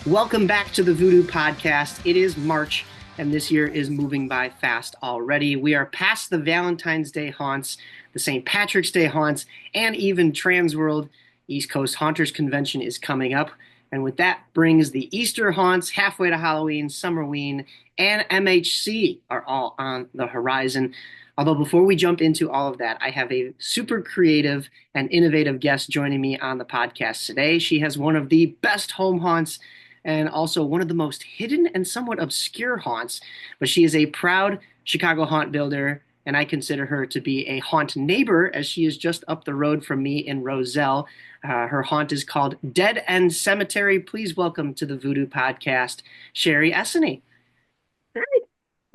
Welcome back to the Voodoo podcast. It is March, and this year is moving by fast already. We are past the Valentine's Day haunts, the St. Patrick's Day haunts, and even Trans World East Coast Haunters Convention is coming up. And with that brings the Easter haunts, halfway to Halloween, Summerween, and MHC are all on the horizon. Although before we jump into all of that, I have a super creative and innovative guest joining me on the podcast today. She has one of the best home haunts and also one of the most hidden and somewhat obscure haunts. But she is a proud Chicago haunt builder, and I consider her to be a haunt neighbor as she is just up the road from me in Roselle. Her haunt is called Dead End Cemetery. Please welcome to the Voodoo Podcast, Sherry Essany. Hi,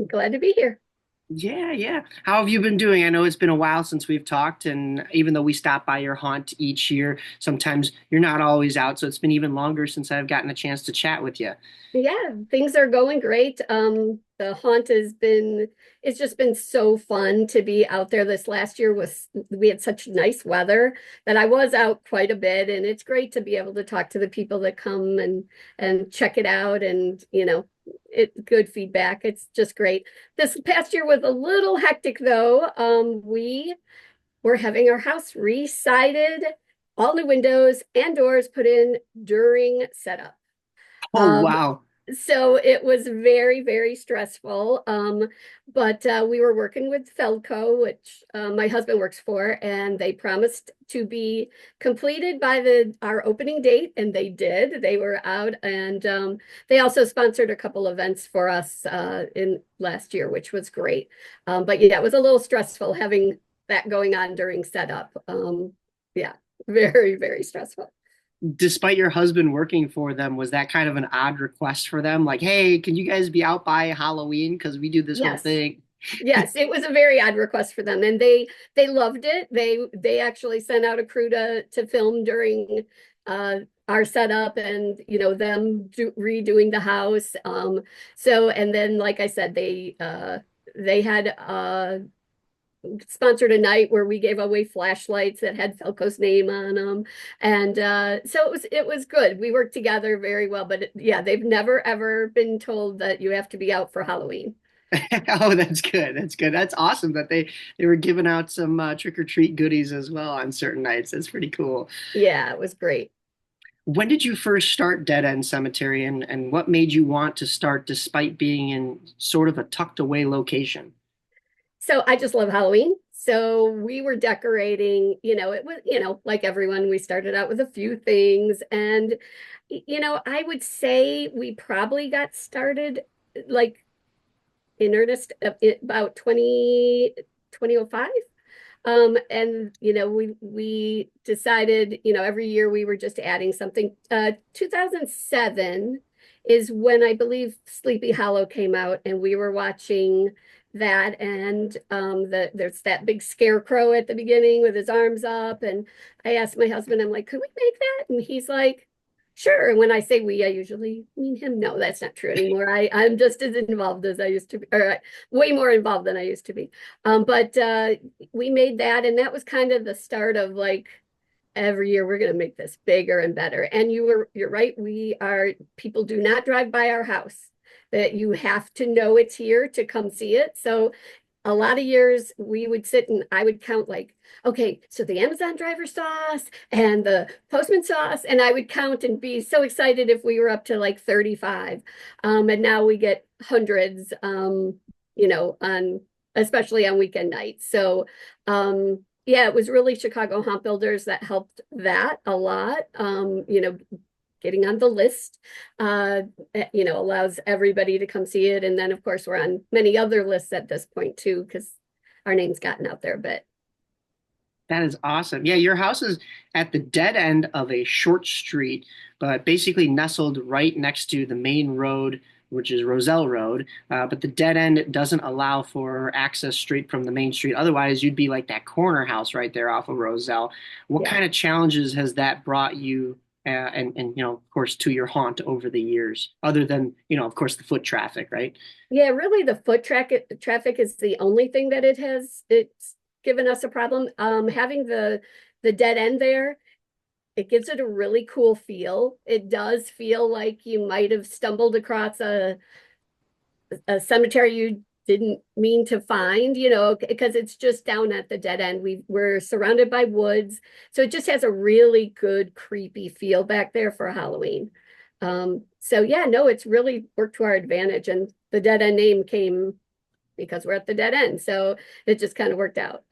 I'm glad to be here. Yeah, yeah. How have you been doing? I know it's been a while since we've talked, and even though we stop by your haunt each year, sometimes you're not always out, so it's been even longer since I've gotten a chance to chat with you. Yeah, things are going great. The haunt it's just been so fun to be out there. This last year we had such nice weather that I was out quite a bit, and it's great to be able to talk to the people that come and check it out, and it good feedback. It's just great. This past year was a little hectic though. We were having our house re-sided, all new windows and doors put in during setup. Oh, Um, wow. so it was very, very stressful. But we were working with Feldco, which my husband works for, and they promised to be completed by our opening date, and they did. They were out, and they also sponsored a couple events for us in last year, which was great. But yeah, it was a little stressful having that going on during setup. Yeah, very, very stressful. Despite your husband working for them, was that kind of an odd request for them? Like, hey, can you guys be out by Halloween? Because we do this whole Yes. thing. Yes, it was a very odd request for them, and they loved it. They actually sent out a crew to film during our setup, and them redoing the house. So and then, like I said, they had sponsored a night where we gave away flashlights that had Felco's name on them, and so it was good. We worked together very well, but yeah, they've never ever been told that you have to be out for Halloween. Oh, that's good. That's good. That's awesome that they were giving out some trick or treat goodies as well on certain nights. That's pretty cool. Yeah, it was great. When did you first start Dead End Cemetery, and what made you want to start despite being in sort of a tucked away location? So I just love Halloween. So we were decorating, it was, like everyone, we started out with a few things. And, I would say we probably got started like in earnest about 2005. And we decided, every year we were just adding something. 2007 is when I believe Sleepy Hollow came out, and we were watching that, and there's that big scarecrow at the beginning with his arms up, and I asked my husband, I'm like, could we make that? And he's like, sure. And when I say we, I usually mean him. No, that's not true anymore. I'm just as involved as I used to be, or way more involved than I used to be. But we made that, and that was kind of the start of like every year we're going to make this bigger and better. And you're right. People do not drive by our house. That you have to know it's here to come see it. So a lot of years we would sit and I would count like, okay, so the Amazon driver saw us and the postman saw us, and I would count and be so excited if we were up to like 35. And now we get hundreds, on especially on weekend nights. So yeah, it was really Chicago Haunt Builders that helped that a lot. Getting on the list, allows everybody to come see it. And then, of course, we're on many other lists at this point, too, because our name's gotten out there a bit. That is awesome. Yeah, your house is at the dead end of a short street, but basically nestled right next to the main road, which is Roselle Road. But the dead end doesn't allow for access straight from the main street. Otherwise, you'd be like that corner house right there off of Roselle. What Yeah. kind of challenges has that brought you, and of course, to your haunt over the years, other than, of course, the foot traffic, right? Yeah, really, the traffic is the only thing that it's given us a problem. Having the dead end there, it gives it a really cool feel. It does feel like you might have stumbled across a cemetery you didn't mean to find, because it's just down at the dead end. We're surrounded by woods, so it just has a really good creepy feel back there for Halloween. So yeah, no, it's really worked to our advantage, and the dead end name came because we're at the dead end, so it just kind of worked out.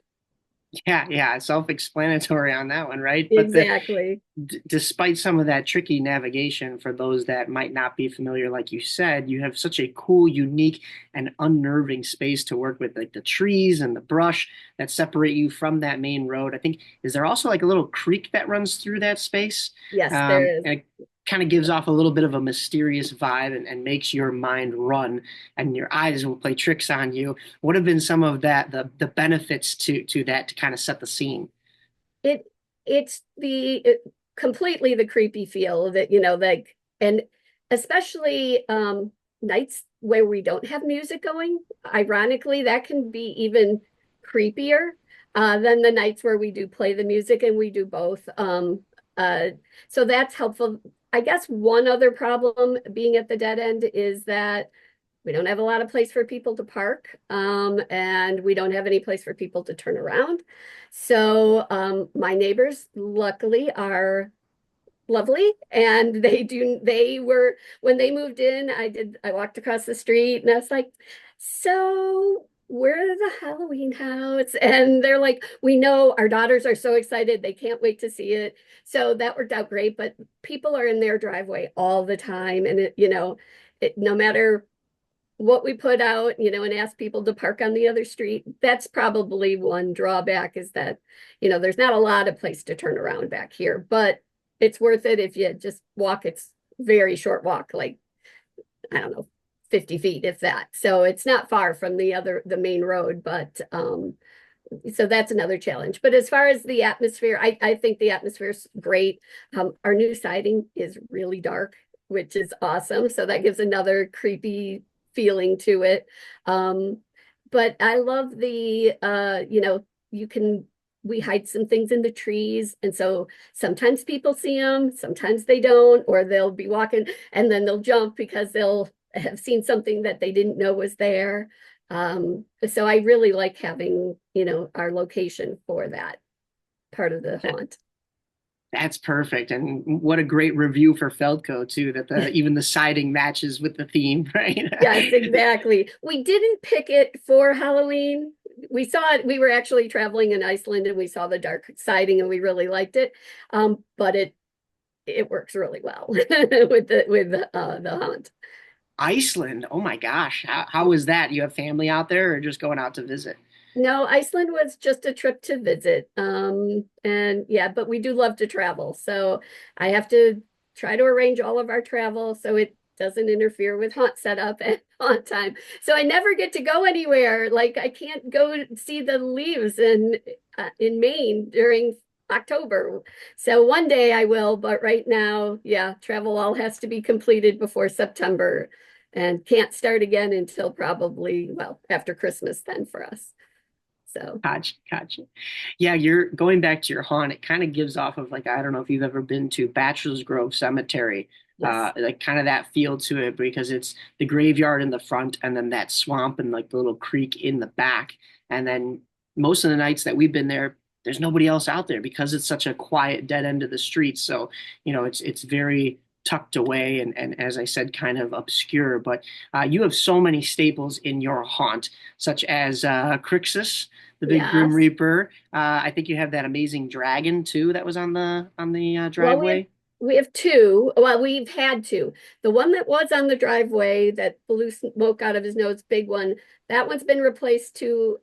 Yeah, yeah, self-explanatory on that one, right? But Exactly. despite some of that tricky navigation for those that might not be familiar, like you said, you have such a cool, unique, and unnerving space to work with, like the trees and the brush that separate you from that main road. I think, is there also like a little creek that runs through that space? Yes, there is. And it kind of gives off a little bit of a mysterious vibe and makes your mind run, and your eyes will play tricks on you. What have been some of that, the benefits to that to kind of set the scene? It it's completely the creepy feel that, like, and especially nights where we don't have music going. Ironically, that can be even creepier than the nights where we do play the music, and we do both. Uh, so that's helpful. I guess one other problem being at the dead end is that we don't have a lot of place for people to park, and we don't have any place for people to turn around. So my neighbors, luckily, are lovely, and they were, when they moved in, I walked across the street and I was like, so we're the Halloween house, and they're like, we know, our daughters are so excited, they can't wait to see it. So that worked out great, but people are in their driveway all the time, and no matter what we put out, and ask people to park on the other street. That's probably one drawback, is that, there's not a lot of place to turn around back here, but it's worth it if you just walk. It's very short walk, like, I don't know, 50 feet, if that. So it's not far from the main road, but so that's another challenge. But as far as the atmosphere, I think the atmosphere is great. Our new siding is really dark, which is awesome. So that gives another creepy feeling to it. But I love you can, we hide some things in the trees. And so sometimes people see them, sometimes they don't, or they'll be walking and then they'll jump because they'll have seen something that they didn't know was there. So I really like having, our location for that part of the haunt. That's perfect. And what a great review for Feldco too, that even the siding matches with the theme, right? Yes, exactly. We didn't pick it for Halloween. We saw it. We were actually traveling in Iceland and we saw the dark siding and we really liked it. But it works really well with the haunt. Iceland. Oh my gosh. How was that? You have family out there or just going out to visit? No, Iceland was just a trip to visit. And yeah, but we do love to travel. So I have to try to arrange all of our travel so it doesn't interfere with haunt setup and haunt time. So I never get to go anywhere. Like, I can't go see the leaves in Maine during October. So one day I will, but right now, yeah, travel all has to be completed before September and can't start again until probably, well, after Christmas then for us. So Gotcha, gotcha. Yeah, you're going back to your haunt. It kind of gives off of, like, I don't know if you've ever been to Bachelor's Grove Cemetery, yes. like kind of that feel to it because it's the graveyard in the front and then that swamp and like the little creek in the back. And then most of the nights that we've been there, there's nobody else out there because it's such a quiet dead end of the street. So, it's very tucked away and as I said, kind of obscure. But you have so many staples in your haunt, such as Crixus, the big Grim Yes. Reaper. I think you have that amazing dragon too that was on the Well, driveway. we have two. Well, we've had two. The one that was on the driveway that blew smoke out of his nose, big one, that one's been replaced to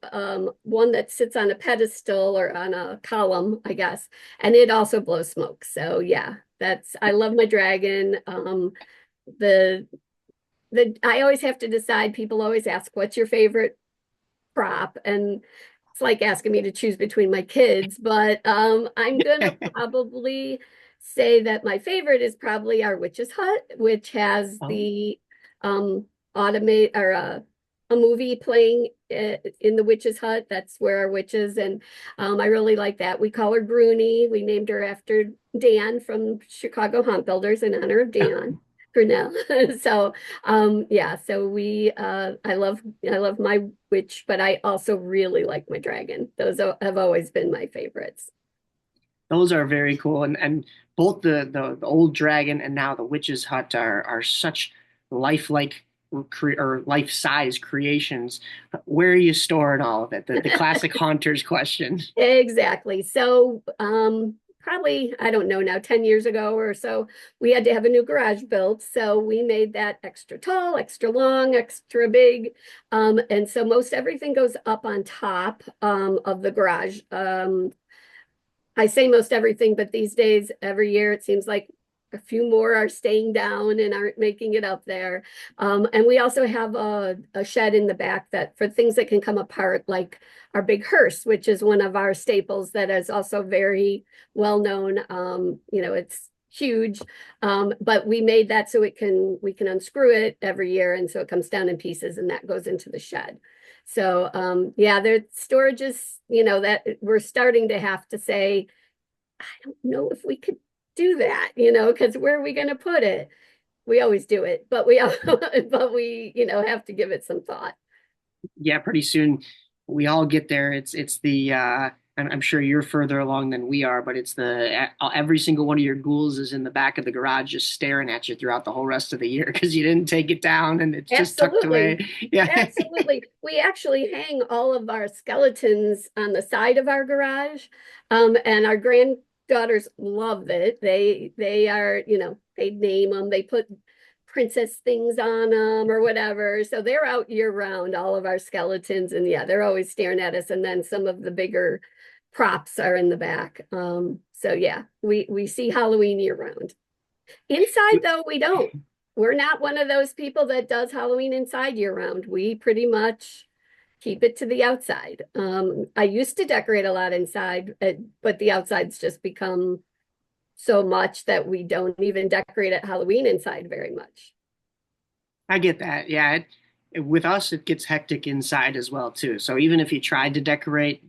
one that sits on a pedestal or on a column, I guess, and it also blows smoke. So yeah, I love my dragon. The I always have to decide. People always ask, "What's your favorite prop?" And it's like asking me to choose between my kids, but I'm gonna probably say that my favorite is probably our witch's hut, which has Oh, the um automate or a movie playing in the witch's hut. That's where our witch is, and I really like that. We call her Groony. We named her after Dan from Chicago Haunt Builders in honor of Dan Grinnell. So yeah, so I love my witch, but I also really like my dragon. Those have always been my favorites. Those are very cool, and both the old dragon and now the witch's hut are such lifelike or life-size creations. Where are you storing all of it? The classic haunter's question. Exactly. So, probably, I don't know now, 10 years ago or so, we had to have a new garage built. So we made that extra tall, extra long, extra big. And so most everything goes up on top, of the garage. I say most everything, but these days, every year, it seems like a few more are staying down and aren't making it up there. And we also have a shed in the back that for things that can come apart, like our big hearse, which is one of our staples that is also very well known. It's huge, but we made that so we can unscrew it every year, and so it comes down in pieces, and that goes into the shed. So yeah, their storage is, that we're starting to have to say, I don't know if we could do that, because where are we going to put it? We always do it, but we but we, have to give it some thought. Yeah, pretty soon we all get there. It's the I'm sure you're further along than we are, but it's the every single one of your ghouls is in the back of the garage just staring at you throughout the whole rest of the year because you didn't take it down and it's just tucked away. Absolutely. Yeah. Absolutely. We actually hang all of our skeletons on the side of our garage. And our granddaughters love it. They are, they name them, they put princess things on them or whatever. So they're out year round, all of our skeletons. And yeah, they're always staring at us. And then some of the bigger props are in the back. So yeah, we see Halloween year round. Inside, though, we don't. We're not one of those people that does Halloween inside year round. We pretty much keep it to the outside. I used to decorate a lot inside, but the outside's just become so much that we don't even decorate at Halloween inside very much. I get that. Yeah, with us, it gets hectic inside as well too. So even if you tried to decorate,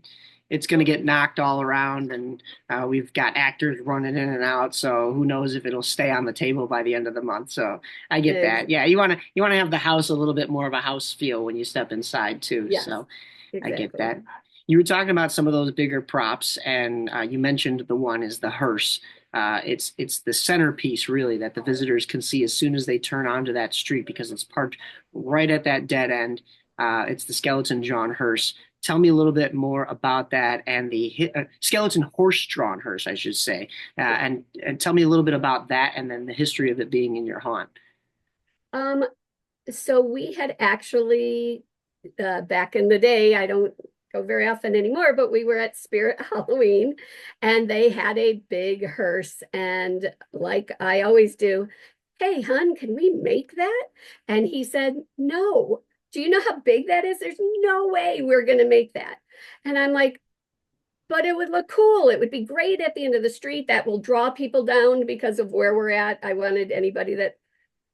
it's going to get knocked all around, and we've got actors running in and out. So who knows if it'll stay on the table by the end of the month. So I get that. Yeah, you want to have the house a little bit more of a house feel when you step inside too. Yes, So I get exactly. that. You were talking about some of those bigger props, and you mentioned the one is the hearse. It's the centerpiece really that the visitors can see as soon as they turn onto that street because it's parked right at that dead end. It's the skeleton drawn hearse. Tell me a little bit more about that and the skeleton horse-drawn hearse, I should say, and tell me a little bit about that and then the history of it being in your haunt. Um, so we had actually, back in the day, I don't go very often anymore, but we were at Spirit Halloween and they had a big hearse. And like I always do, hey, hun, can we make that? And he said, no. Do you know how big that is? There's no way we're going to make that. And I'm like, but it would look cool. It would be great at the end of the street. That will draw people down because of where we're at. I wanted anybody that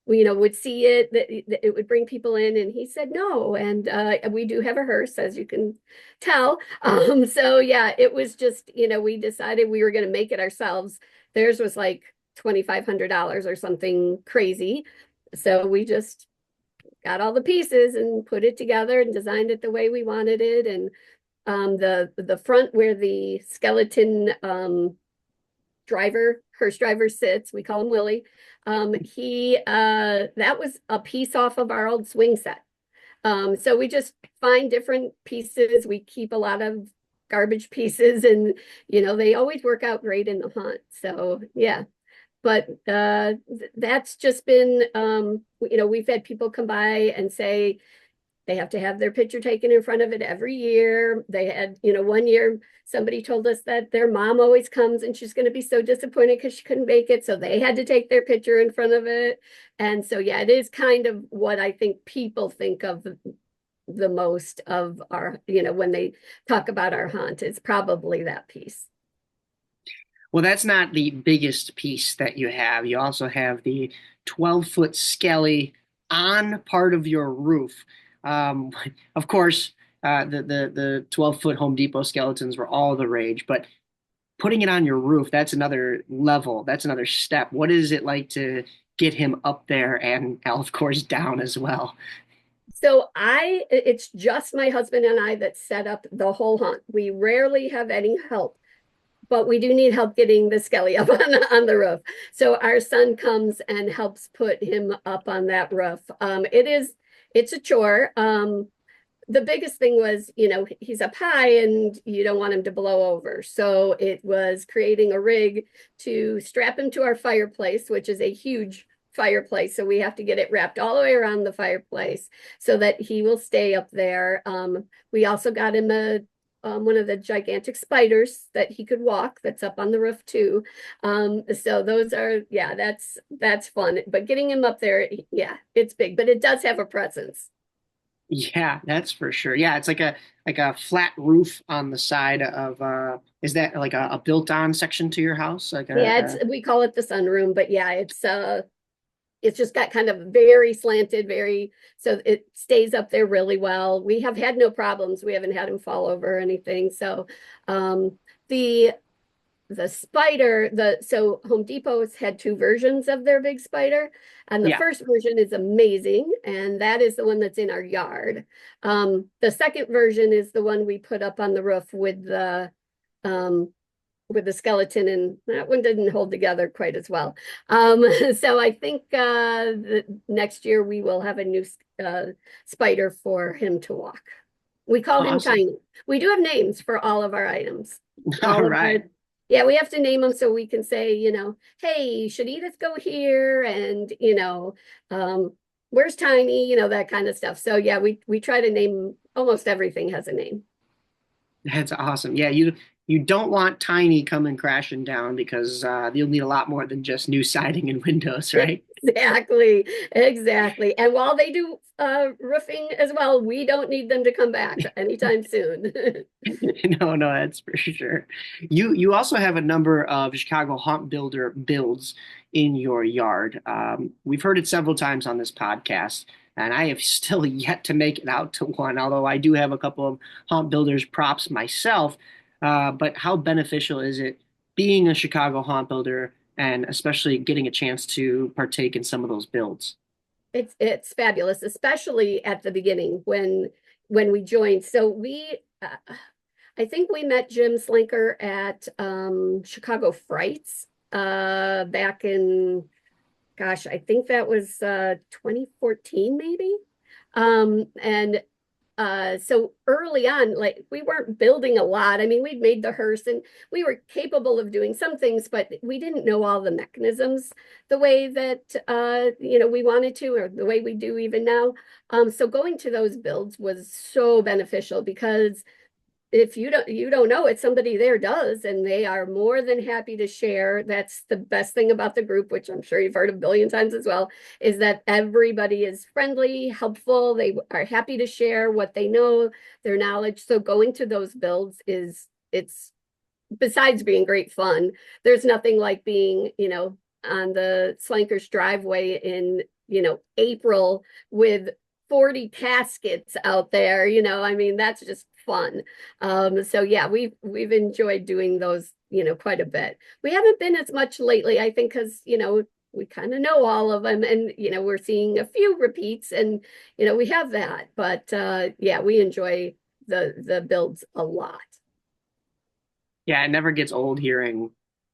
would see it, that it would bring people in. And he said no. And we do have a hearse, as you can tell. So yeah, it was just, we decided we were going to make it ourselves. Theirs was like $2,500 or something crazy. So we just got all the pieces and put it together and designed it the way we wanted it. And the front where the skeleton hearse driver sits, we call him Willie. He that was a piece off of our old swing set. So we just find different pieces. We keep a lot of garbage pieces, and they always work out great in the hunt. So yeah, but that's just been we've had people come by and say they have to have their picture taken in front of it every year. They had, one year somebody told us that their mom always comes and she's going to be so disappointed because she couldn't make it. So they had to take their picture in front of it. And so, yeah, it is kind of what I think people think of the most of our, when they talk about our hunt, it's probably that piece. Well, that's not the biggest piece that you have. You also have the 12-foot skelly on part of your roof. Um, of course, the 12-foot Home Depot skeletons were all the rage, but putting it on your roof, that's another level. That's another step. What is it like to get him up there and, of course, down as well? So it's just my husband and I that set up the whole hunt. We rarely have any help, but we do need help getting the skelly up on the roof. So our son comes and helps put him up on that roof. It's a chore. The biggest thing was, he's up high and you don't want him to blow over. So it was creating a rig to strap him to our fireplace, which is a huge fireplace. So we have to get it wrapped all the way around the fireplace so that he will stay up there. We also got him one of the gigantic spiders that he could walk that's up on the roof too. So those are, yeah, that's fun. But getting him up there, yeah, it's big, but it does have a presence. Yeah, that's for sure. Yeah, it's like a flat roof on the side of is that like a built-on section to your house? Like Yeah, we call it the sunroom, but yeah, it's just got kind of very slanted, so it stays up there really well. We have had no problems. We haven't had him fall over or anything. So the the spider, so Home Depot's had two versions of their big spider, and the yeah. first version is amazing, and that is the one that's in our yard. The second version is the one we put up on the roof um, with the skeleton, and that one didn't hold together quite as well. So I think next year we will have a new spider for him to walk. We call him Awesome. Tiny. We do have names for all of our items. All All of our right. Yeah, we have to name them so we can say, hey, should Edith go here? And um, where's Tiny? That kind of stuff. So yeah, we try to name almost everything has a name. That's awesome. Yeah, you don't want Tiny coming crashing down because you'll need a lot more than just new siding and windows, right? Exactly, exactly. And while they do roofing as well, we don't need them to come back anytime soon. No, no, that's for sure. You also have a number of Chicago haunt builder builds in your yard. We've heard it several times on this podcast, and I have still yet to make it out to one, although I do have a couple of haunt builders props myself. But how beneficial is it being a Chicago haunt builder and especially getting a chance to partake in some of those builds? It's fabulous, especially at the beginning when we joined. So I think we met Jim Slinker at Chicago Frights back in, gosh, I think that was 2014 maybe. And so early on, like we weren't building a lot. I mean, we'd made the hearse and we were capable of doing some things, but we didn't know all the mechanisms the way that we wanted to, or the way we do even now. So going to those builds was so beneficial because if you don't know it, somebody there does, and they are more than happy to share. That's the best thing about the group, which I'm sure you've heard a billion times as well, is that everybody is friendly, helpful. They are happy to share what they know, their knowledge. So going to those builds it's besides being great fun, there's nothing like being, on the Slankers driveway in, April with 40 caskets out there. I mean, that's just fun. So yeah, we've enjoyed doing those, quite a bit. We haven't been as much lately, I think, because, we kind of know all of them, and we're seeing a few repeats, and we have that. But yeah, we enjoy the builds a lot. Yeah, it never gets old hearing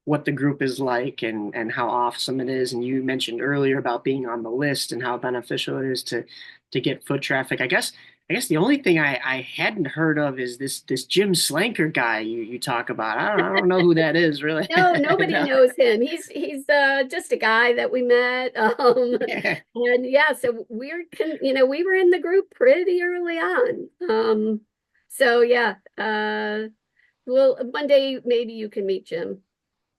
what the group is like and how awesome it is. And you mentioned earlier about being on the list and how beneficial it is to get foot traffic. I guess the only thing I hadn't heard of is this Jim Slanker guy you talk about. I don't know who that is really. No, nobody No. knows him. He's just a guy that we met. Yeah. And yeah, so we were in the group pretty early on. So yeah, well, one day maybe you can meet Jim.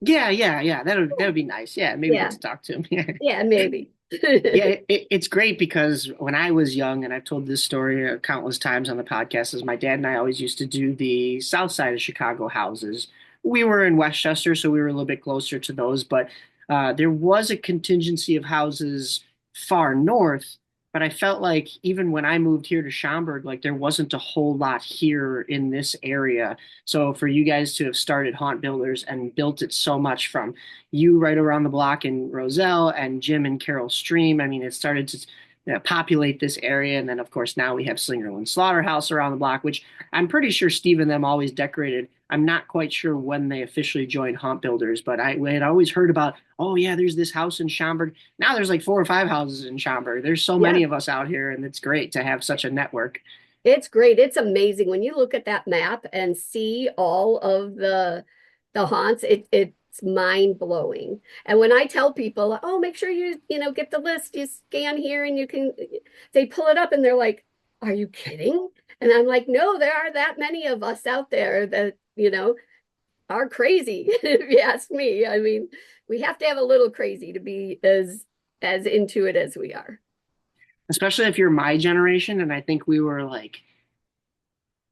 Yeah. That would be nice. Yeah, maybe get Yeah, to talk to him. yeah, maybe. Yeah, it's great because when I was young, and I've told this story countless times on the podcast, is my dad and I always used to do the south side of Chicago houses. We were in Westchester, so we were a little bit closer to those, but there was a contingency of houses far north but I felt like even when I moved here to Schaumburg, like there wasn't a whole lot here in this area. So for you guys to have started Haunt Builders and built it so much from you right around the block in Roselle and Jim and Carol Stream, I mean, it started to populate this area. And then, of course, now we have Slingerland Slaughterhouse around the block, which I'm pretty sure Steve and them always decorated. I'm not quite sure when they officially joined Haunt Builders, but I had always heard about, oh, yeah, there's this house in Schaumburg. Now there's like 4 or 5 houses in Schaumburg. There's so Yeah, many of us out here, and it's great to have such a network. it's great. It's amazing when you look at that map and see all of the haunts. It's mind blowing. And when I tell people, oh, make sure you get the list, you scan here and you can, they pull it up and they're like, are you kidding? And I'm like, no, there are that many of us out there that, are crazy, if you ask me. I mean, we have to have a little crazy to be as into it as we are. Especially if you're my generation, and I think we were like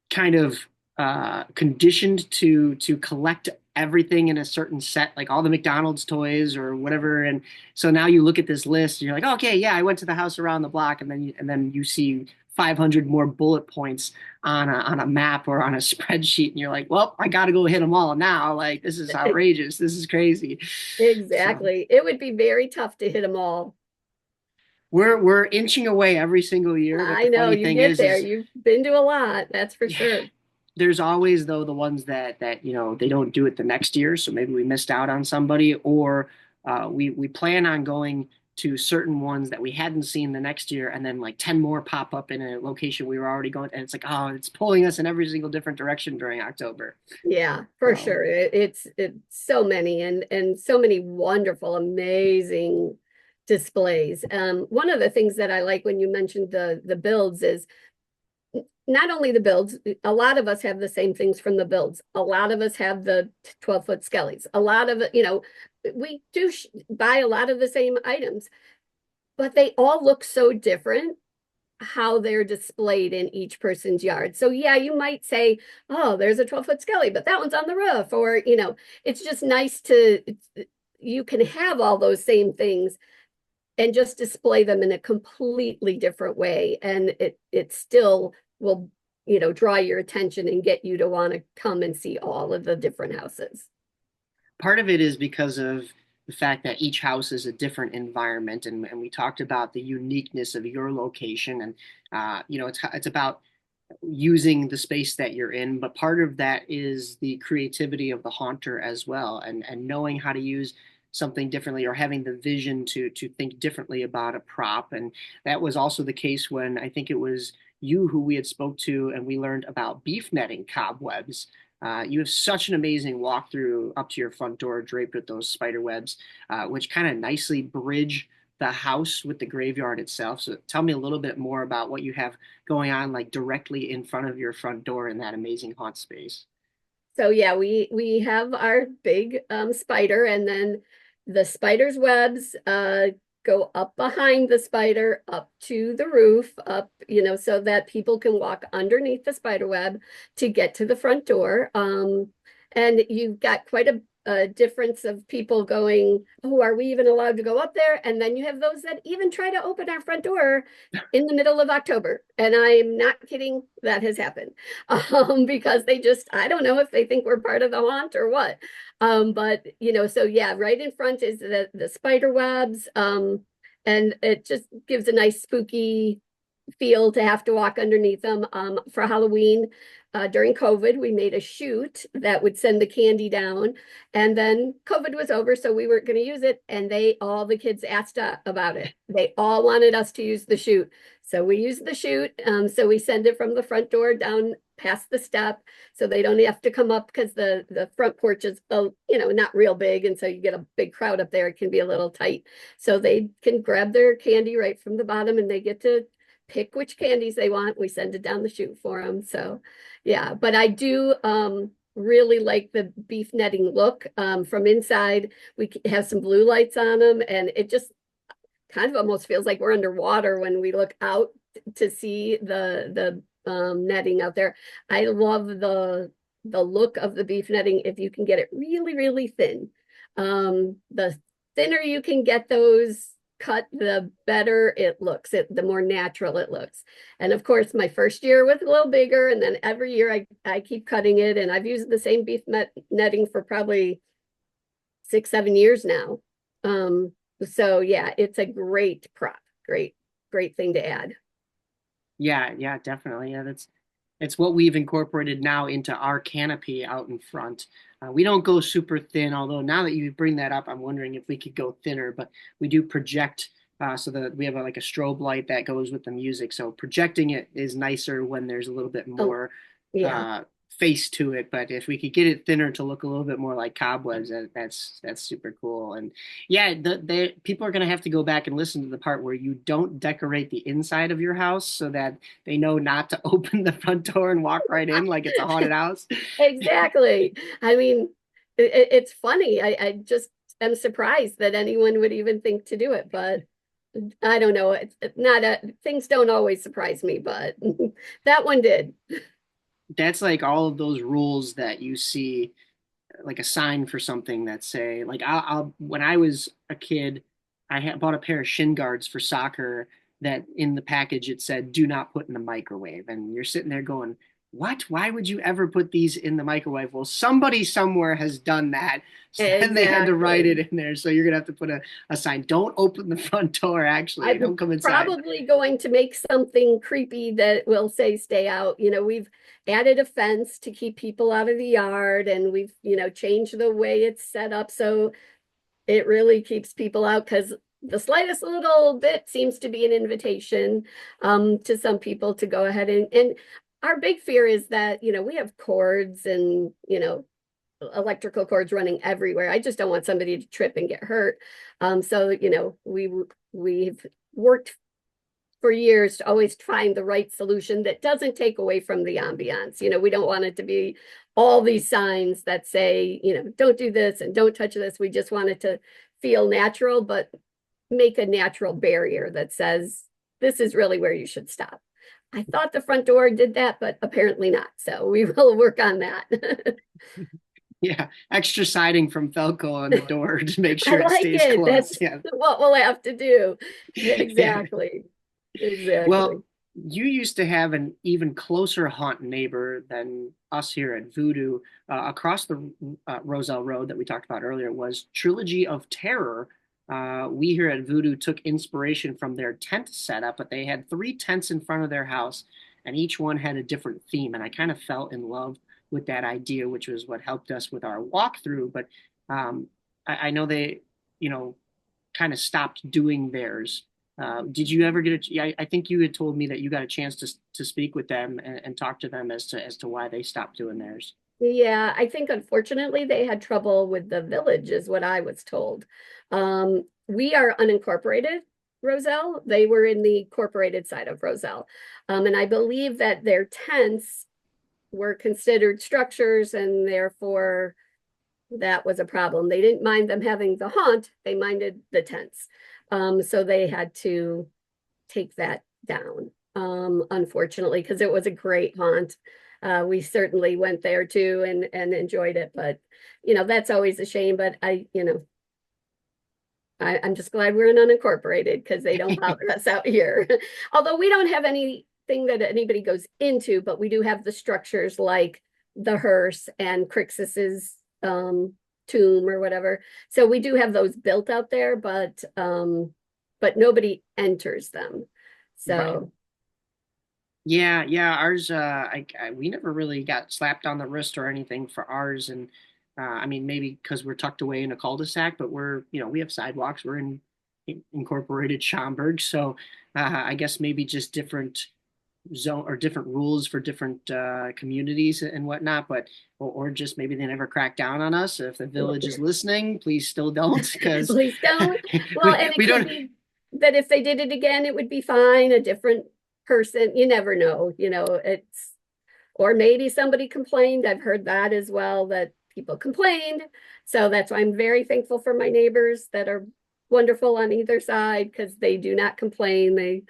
kind of conditioned to collect everything in a certain set, like all the McDonald's toys or whatever. And so now you look at this list, and you're like, okay, yeah, I went to the house around the block, and then you see 500 more bullet points on a map or on a spreadsheet, and you're like, well, I got to go hit them all now. Like this is outrageous. This is crazy. So Exactly. It would be very tough to hit them all. we're inching away every single year. But I the know funny you thing get there. is You've been to a lot, that's for yeah, sure. there's always though the ones that they don't do it the next year, so maybe we missed out on somebody, or we plan on going to certain ones that we hadn't seen the next year, and then like 10 more pop up in a location we were already going, and it's like, oh, it's pulling us in every single different direction during October. Yeah, for So sure. It's so many and so many wonderful, amazing displays. One of the things that I like when you mentioned the builds is not only the builds, a lot of us have the same things from the builds. A lot of us have the 12-foot skellies. A lot of it, we do buy a lot of the same items, but they all look so different how they're displayed in each person's yard. So yeah, you might say, oh, there's a 12-foot skelly, but that one's on the roof. Or, it's just nice you can have all those same things and just display them in a completely different way. And it still will, draw your attention and get you to want to come and see all of the different houses. part of it is because of the fact that each house is a different environment, and we talked about the uniqueness of your location, and it's about using the space that you're in, but part of that is the creativity of the haunter as well, and knowing how to use something differently or having the vision to think differently about a prop. And that was also the case when I think it was you who we had spoke to, and we learned about beef netting cobwebs. You have such an amazing walkthrough up to your front door draped with those spider webs, which kind of nicely bridge the house with the graveyard itself. So tell me a little bit more about what you have going on, like directly in front of your front door in that amazing haunt space. So yeah, we have our big spider, and then the spider's webs go up behind the spider, up to the roof, up, so that people can walk underneath the spider web to get to the front door. And you've got quite a difference of people going, oh, are we even allowed to go up there? And then you have those that even try to open our front door in the middle of October. And I'm not kidding, that has happened. Because I don't know if they think we're part of the haunt or what. But so yeah, right in front is the spider webs. And it just gives a nice spooky feel to have to walk underneath them. For Halloween, during COVID, we made a chute that would send the candy down. And then COVID was over, so we weren't going to use it. And all the kids asked about it. They all wanted us to use the chute. So we used the chute. So we send it from the front door down past the step, so they don't have to come up, because the front porch is, not real big. And so you get a big crowd up there. It can be a little tight. So they can grab their candy right from the bottom, and they get to pick which candies they want. We send it down the chute for them. So yeah, but I do really like the beef netting look. From inside, we have some blue lights on them, and it just kind of almost feels like we're underwater when we look out to see the netting out there. I love the look of the beef netting if you can get it really, really thin. The thinner you can get those cut, the better it looks, the more natural it looks. And of course, my first year was a little bigger, and then every year I keep cutting it, and I've used the same beef netting for probably 6, 7 years now. So yeah, it's a great prop, great thing to add. Yeah, definitely. Yeah, that's it's what we've incorporated now into our canopy out in front. We don't go super thin, although now that you bring that up, I'm wondering if we could go thinner, but we do project so that we have like a strobe light that goes with the music. So projecting it is nicer when there's a little bit Oh, more yeah. uh, face to it. But if we could get it thinner to look a little bit more like cobwebs, that's super cool. And yeah, the people are going to have to go back and listen to the part where you don't decorate the inside of your house so that they know not to open the front door and walk right in like it's a haunted house. Exactly. I mean, it's funny. I just am surprised that anyone would even think to do it, but I don't know. It's not things don't always surprise me, but that one did. That's like all of those rules that you see like a sign for something that say like I'll when I was a kid, I had bought a pair of shin guards for soccer that in the package it said do not put in the microwave, and you're sitting there going, what? Why would you ever put these in the microwave? Well, somebody somewhere has done that, so then they had to write it Exactly. in there. So you're gonna have to put a sign: don't open the front door. Actually, I'm don't come inside. probably going to make something creepy that will say stay out. We've added a fence to keep people out of the yard, and we've, changed the way it's set up so it really keeps people out, because the slightest little bit seems to be an invitation to some people to go ahead and our big fear is that, we have cords and, electrical cords running everywhere. I just don't want somebody to trip and get hurt. So, we've worked for years to always find the right solution that doesn't take away from the ambiance. We don't want it to be all these signs that say, don't do this and don't touch this. We just want it to feel natural, but make a natural barrier that says, this is really where you should stop. I thought the front door did that, but apparently not. So we will work on that. Yeah, extra siding from Felco on the door to make I sure it like stays it. closed. That's Yeah. what we'll have to do. Yeah. Exactly. Exactly. Well, you used to have an even closer haunt neighbor than us here at Voodoo. Across the Roselle Road that we talked about earlier was Trilogy of Terror. We here at Voodoo took inspiration from their tent setup, but they had three tents in front of their house, and each one had a different theme. And I kind of fell in love with that idea, which was what helped us with our walkthrough. But I know they, you know, kind of stopped doing theirs. Did you ever get a? I think you had told me that you got a chance to speak with them and talk to them as to why they stopped doing theirs. Yeah, I think unfortunately they had trouble with the village, is what I was told. We are unincorporated Roselle. They were in the corporated side of Roselle. And I believe that their tents were considered structures, and therefore that was a problem. They didn't mind them having the haunt, they minded the tents. So they had to take that down, unfortunately, because it was a great haunt. We certainly went there too and enjoyed it, but that's always a shame. But I'm just glad we're in unincorporated because they don't bother us out here. Although we don't have anything that anybody goes into, but we do have the structures like the hearse and Crixus's tomb or whatever. So we do have those built out there, but nobody enters them. Right. So Yeah. Ours, we never really got slapped on the wrist or anything for ours, and I mean maybe because we're tucked away in a cul-de-sac, but we have sidewalks. We're in incorporated Schaumburg, so I guess maybe just different zone or different rules for different communities and whatnot, but or just maybe they never crack down on us. If the village is listening, please still don't, because please don't. Well, we and it we could don't. be that if they did it again, it would be fine, a different person. You never know, it's, or maybe somebody complained. I've heard that as well, that people complained. So that's why I'm very thankful for my neighbors that are wonderful on either side, because they do not complain.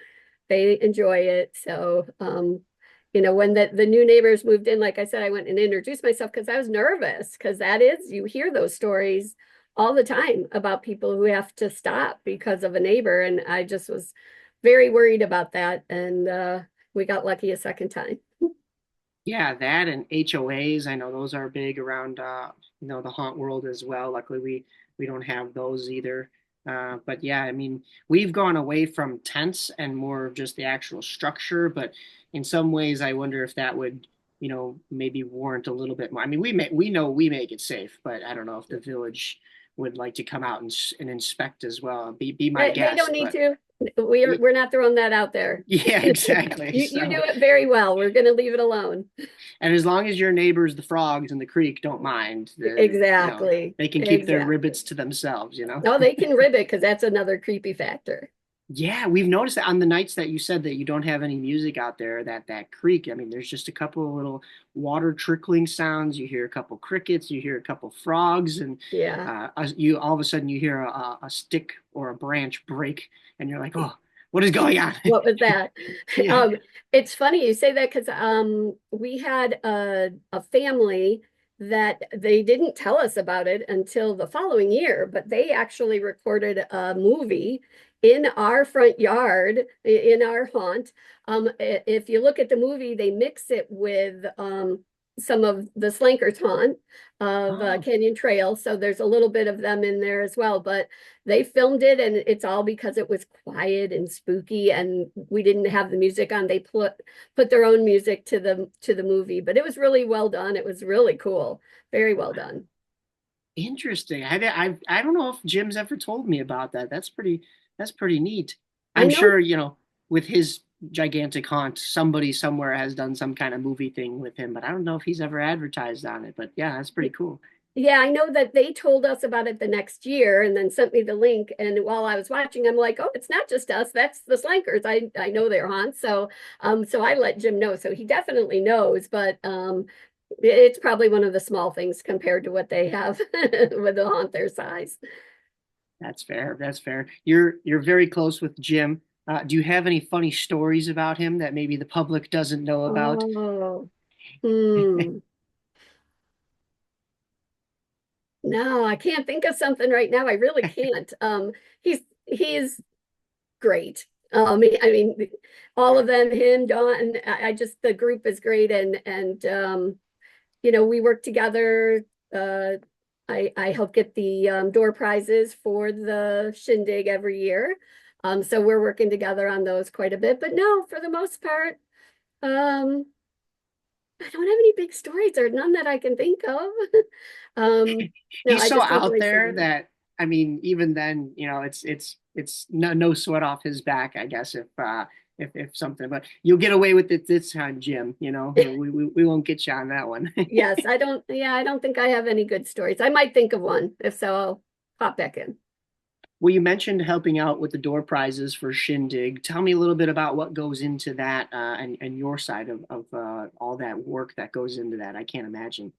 They enjoy it. So when the new neighbors moved in, like I said, I went and introduced myself because I was nervous, because that is, you hear those stories all the time about people who have to stop because of a neighbor. And I just was very worried about that. And we got lucky a second time. Yeah, that and HOAs. I know those are big around the haunt world as well. Luckily, we don't have those either. But yeah, I mean, we've gone away from tents and more of just the actual structure. But in some ways, I wonder if that would, maybe warrant a little bit more. I mean, we know we make it safe, but I don't know if the village would like to come out and inspect as well. Be my They don't guest, need but to. We're not throwing that out there. yeah, exactly. You do So. it very well. We're going to leave it alone. And as long as your neighbors, the frogs in the creek, don't mind, Exactly. they can keep their Exactly. ribbits to themselves. No, they can rib it because that's another creepy factor. Yeah, we've noticed that on the nights that you said that you don't have any music out there, that creek. I mean, there's just a couple of little water trickling sounds. You hear a couple crickets, you hear a couple frogs, and Yeah. you all of a sudden you hear a stick or a branch break, and you're like, oh, what is going on? What was that? Yeah. Um, it's funny you say that because we had a family that they didn't tell us about it until the following year, but they actually recorded a movie in our front yard, in our haunt. If you look at the movie, they mix it with some of the Slankers haunt of Oh, Canyon Trail. So there's a little bit of them in there as well. But they filmed it, and it's all because it was quiet and spooky, and we didn't have the music on. They put their own music to the movie, but it was really well done. It was really cool, very well done. interesting. I don't know if Jim's ever told me about that. That's pretty neat. I I'm know, sure, with his gigantic haunt, somebody somewhere has done some kind of movie thing with him, but I don't know if he's ever advertised on it. But yeah, that's pretty cool. yeah, I know that they told us about it the next year and then sent me the link. And while I was watching, I'm like, oh, it's not just us. That's the Slankers. I know their haunt. So I let Jim know. So he definitely knows, but it's probably one of the small things compared to what they have with a haunt their size. That's fair. That's fair. You're very close with Jim. Do you have any funny stories about him that maybe the public doesn't know about? Oh, hmm. No, I can't think of something right now. I really can't. He's great. I mean, all of them, him, Dawn. I just the group is great, and we work together. I help get the door prizes for the shindig every year. So we're working together on those quite a bit. But no, for the most part, um, I don't have any big stories or none that I can think of. No, He's I so just out enjoy there singing. that I mean, even then, it's no sweat off his back, I guess, if something. But you'll get away with it this time, Jim. We won't get you on that one. Yes, I don't think I have any good stories. I might think of one. If so, I'll pop back in. Well, you mentioned helping out with the door prizes for Shindig. Tell me a little bit about what goes into that, and your side of all that work that goes into that. I can't imagine.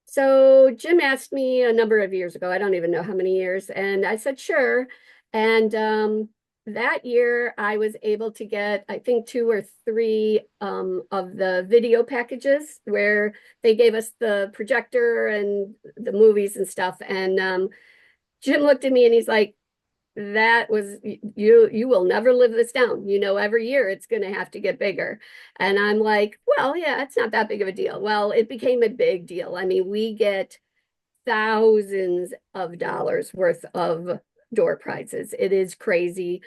So Jim asked me a number of years ago, I don't even know how many years, and I said sure. And that year I was able to get, I think, two or three of the video packages where they gave us the projector and the movies and stuff. And Jim looked at me and he's like, that was you will never live this down. Every year it's going to have to get bigger. And I'm like, well, yeah, it's not that big of a deal. Well, it became a big deal. I mean, we get thousands of dollars worth of door prizes. It is crazy.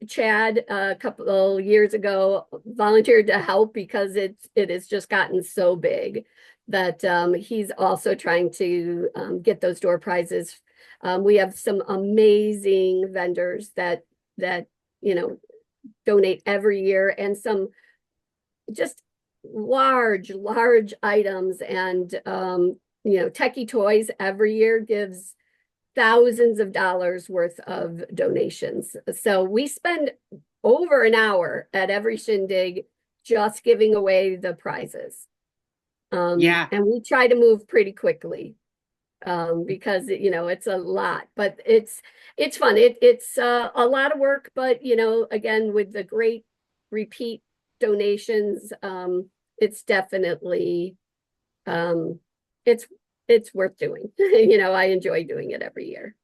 Chad, a couple years ago, volunteered to help because it has just gotten so big that he's also trying to get those door prizes. We have some amazing vendors that you know donate every year, and some just large items, and Techie Toys every year gives thousands of dollars worth of donations. So we spend over an hour at every shindig just giving away the prizes. Yeah, And we try to move pretty quickly because it's a lot, but it's fun. It's a lot of work, but again, with the great repeat donations, it's definitely um, it's it's worth doing. You know, I enjoy doing it every year.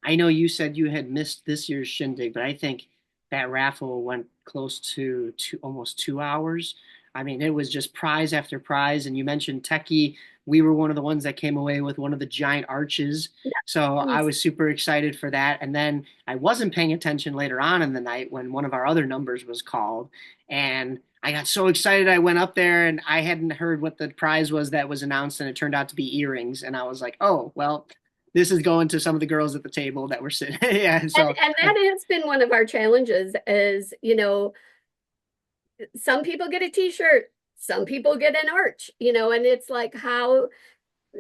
I know you said you had missed this year's shindig, but I think that raffle went close to almost 2 hours. I mean, it was just prize after prize. And you mentioned Techie. We were one of the ones that came away with one of the giant arches. So I Nice. was super excited for that. And then I wasn't paying attention later on in the night when one of our other numbers was called. And I got so excited. I went up there and I hadn't heard what the prize was that was announced, and it turned out to be earrings. And I was like, oh, well, this is going to some of the girls at the table that were sitting. Yeah. So And that has been one of our challenges is, you know, some people get a t-shirt, some people get an arch, you know, and it's like how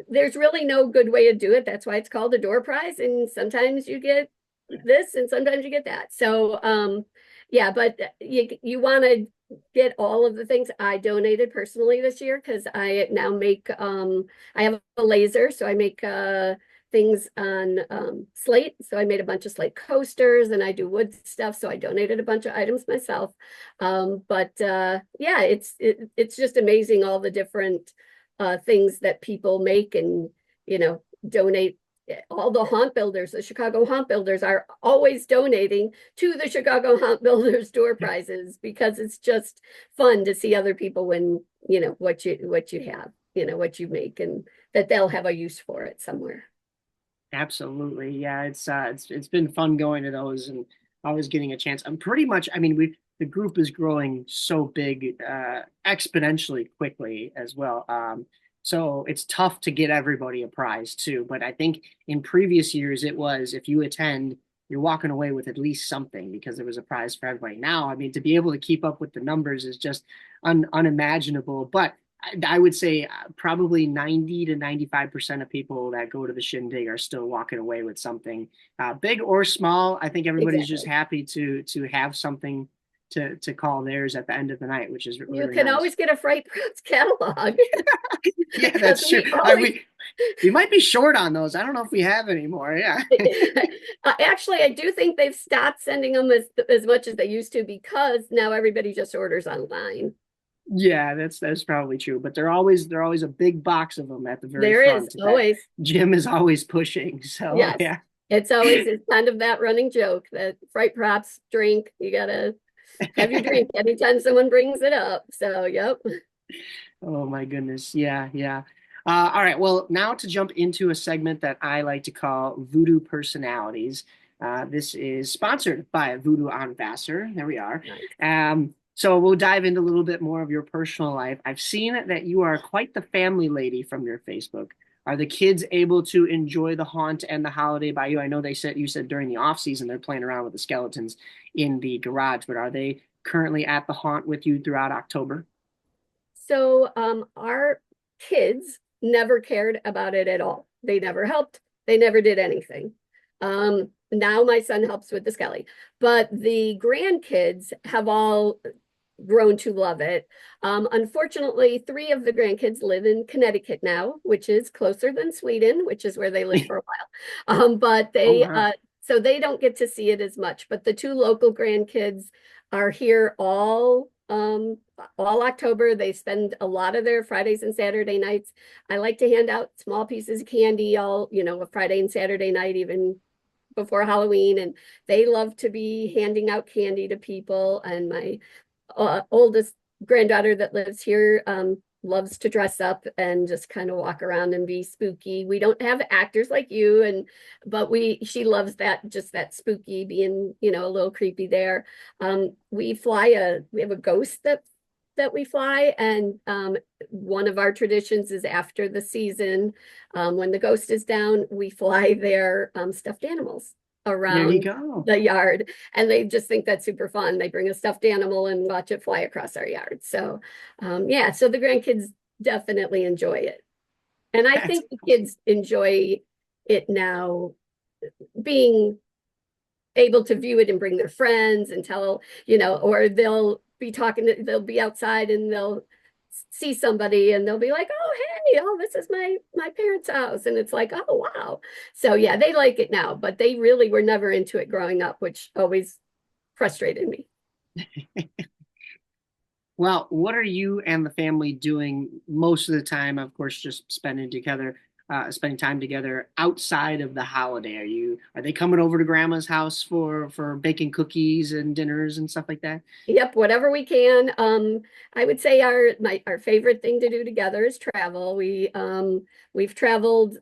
there's really no good way to do it. That's why it's called a door prize. And sometimes you get this and sometimes you get that. So yeah, but you want to get all of the things. I donated personally this year because I now make I have a laser, so I make things on slate. So I made a bunch of slate coasters and I do wood stuff. So I donated a bunch of items myself. But yeah, it's just amazing all the different things that people make and, you know, donate. All the haunt builders, the Chicago haunt builders are always donating to the Chicago haunt builders door prizes because it's just fun to see other people win, you know, what you have, you know, what you make, and that they'll have a use for it somewhere. absolutely. Yeah, it's been fun going to those and always getting a chance. I'm pretty much, I mean, we the group is growing so big exponentially quickly as well. So it's tough to get everybody a prize too. But I think in previous years it was if you attend, you're walking away with at least something because there was a prize for everybody. Now, I mean, to be able to keep up with the numbers is just unimaginable. But I would say probably 90 to 95% of people that go to the shindig are still walking away with something, big or small. I think everybody's just Exactly. happy to have something to call theirs at the end of the night, which is You really can nice. always get a Fright Props catalog Yeah, because that's true. we always We might be short on those. I don't know if we have anymore. Yeah. actually, I do think they've stopped sending them as much as they used to because now everybody just orders online. Yeah, that's probably true. But they're always a big box of them at the very There is front that always, Jim is always pushing. So yes, yeah. it's kind of that running joke that Fright Props drink. You gotta have your drink anytime someone brings it up. So, yep. Oh my goodness. Yeah, yeah. All right. Well, now to jump into a segment that I like to call Voodoo Personalities. This is sponsored by Voodoo on Vassar. There we are. Nice. So we'll dive into a little bit more of your personal life. I've seen that you are quite the family lady from your Facebook. Are the kids able to enjoy the haunt and the holiday by you? I know they said you said during the off season they're playing around with the skeletons in the garage, but are they currently at the haunt with you throughout October? So, our kids never cared about it at all. They never helped. They never did anything. Now my son helps with the skelly, but the grandkids have all grown to love it. Unfortunately, three of the grandkids live in Connecticut now, which is closer than Sweden, which is where they lived for a while. But Oh they, wow. so they don't get to see it as much. But the two local grandkids are here all October. They spend a lot of their Fridays and Saturday nights. I like to hand out small pieces of candy all, you know, a Friday and Saturday night, even before Halloween. And they love to be handing out candy to people. And my oldest granddaughter that lives here loves to dress up and just kind of walk around and be spooky. We don't have actors like you, and but she loves that, just that spooky being, you know, a little creepy there. We have a ghost that we fly, and one of our traditions is after the season, when the ghost is down, we fly their stuffed animals There you around go. the yard, and they just think that's super fun. They bring a stuffed animal and watch it fly across our yard. So yeah, so the grandkids definitely enjoy it, and I That's think the kids enjoy it now, being able to view it and bring their friends and tell, you know, or they'll be outside and they'll see somebody and they'll be like, oh, hey, oh, this is my parents' house. And it's like, oh, wow. So yeah, they like it now, but they really were never into it growing up, which always frustrated me. well, what are you and the family doing most of the time? Of course, just spending together. spending time together outside of the holiday? Are they coming over to grandma's house for baking cookies and dinners and stuff like that? Yep, whatever we can. I would say our favorite thing to do together is travel. We've traveled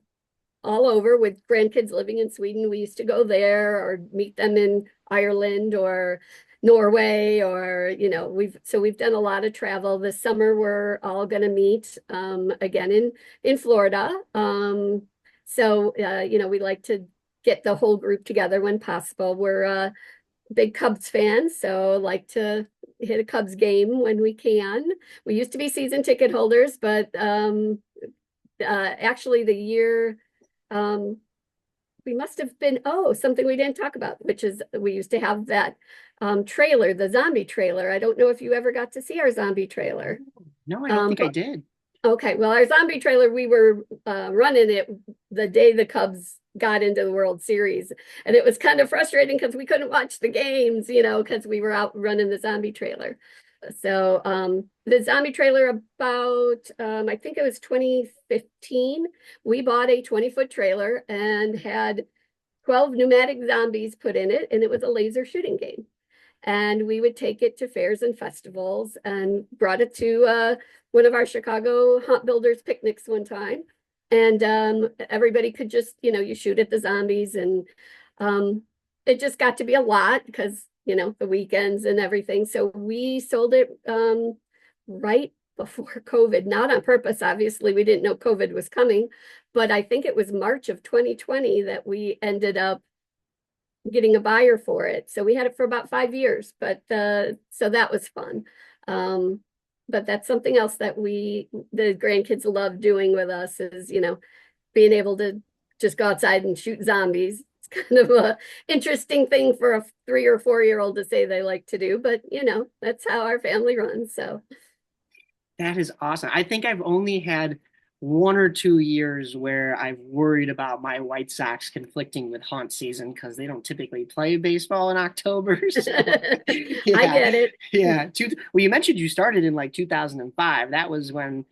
all over with grandkids living in Sweden. We used to go there or meet them in Ireland or Norway, or we've done a lot of travel. This summer we're all going to meet again in Florida. We like to get the whole group together when possible. We're big Cubs fans, so like to hit a Cubs game when we can. We used to be season ticket holders, but actually the year we must have been, something we didn't talk about, which is we used to have that trailer, the zombie trailer. I don't know if you ever got to see our zombie trailer. No, I don't think I did. Okay, well, our zombie trailer, we were running it the day the Cubs got into the World Series. And it was kind of frustrating because we couldn't watch the games, because we were out running the zombie trailer. So the zombie trailer about, I think it was 2015, we bought a 20-foot trailer and had 12 pneumatic zombies put in it, and it was a laser shooting game. And we would take it to fairs and festivals and brought it to one of our Chicago haunt builders picnics one time. And everybody could just, you shoot at the zombies, and it just got to be a lot because, the weekends and everything. So we sold it right before COVID, not on purpose. Obviously, we didn't know COVID was coming, but I think it was March of 2020 that we ended up getting a buyer for it. So we had it for about 5 years, but so that was fun. But that's something else that the grandkids love doing with us is, being able to just go outside and shoot zombies. It's kind of a interesting thing for a 3 or 4-year-old to say they like to do, but that's how our family runs. So that is awesome. I think I've only had 1 or 2 years where I've worried about my White Sox conflicting with haunt season because they don't typically play baseball in October. So, yeah, I get it. Yeah. Well, you mentioned you started in like 2005. That was when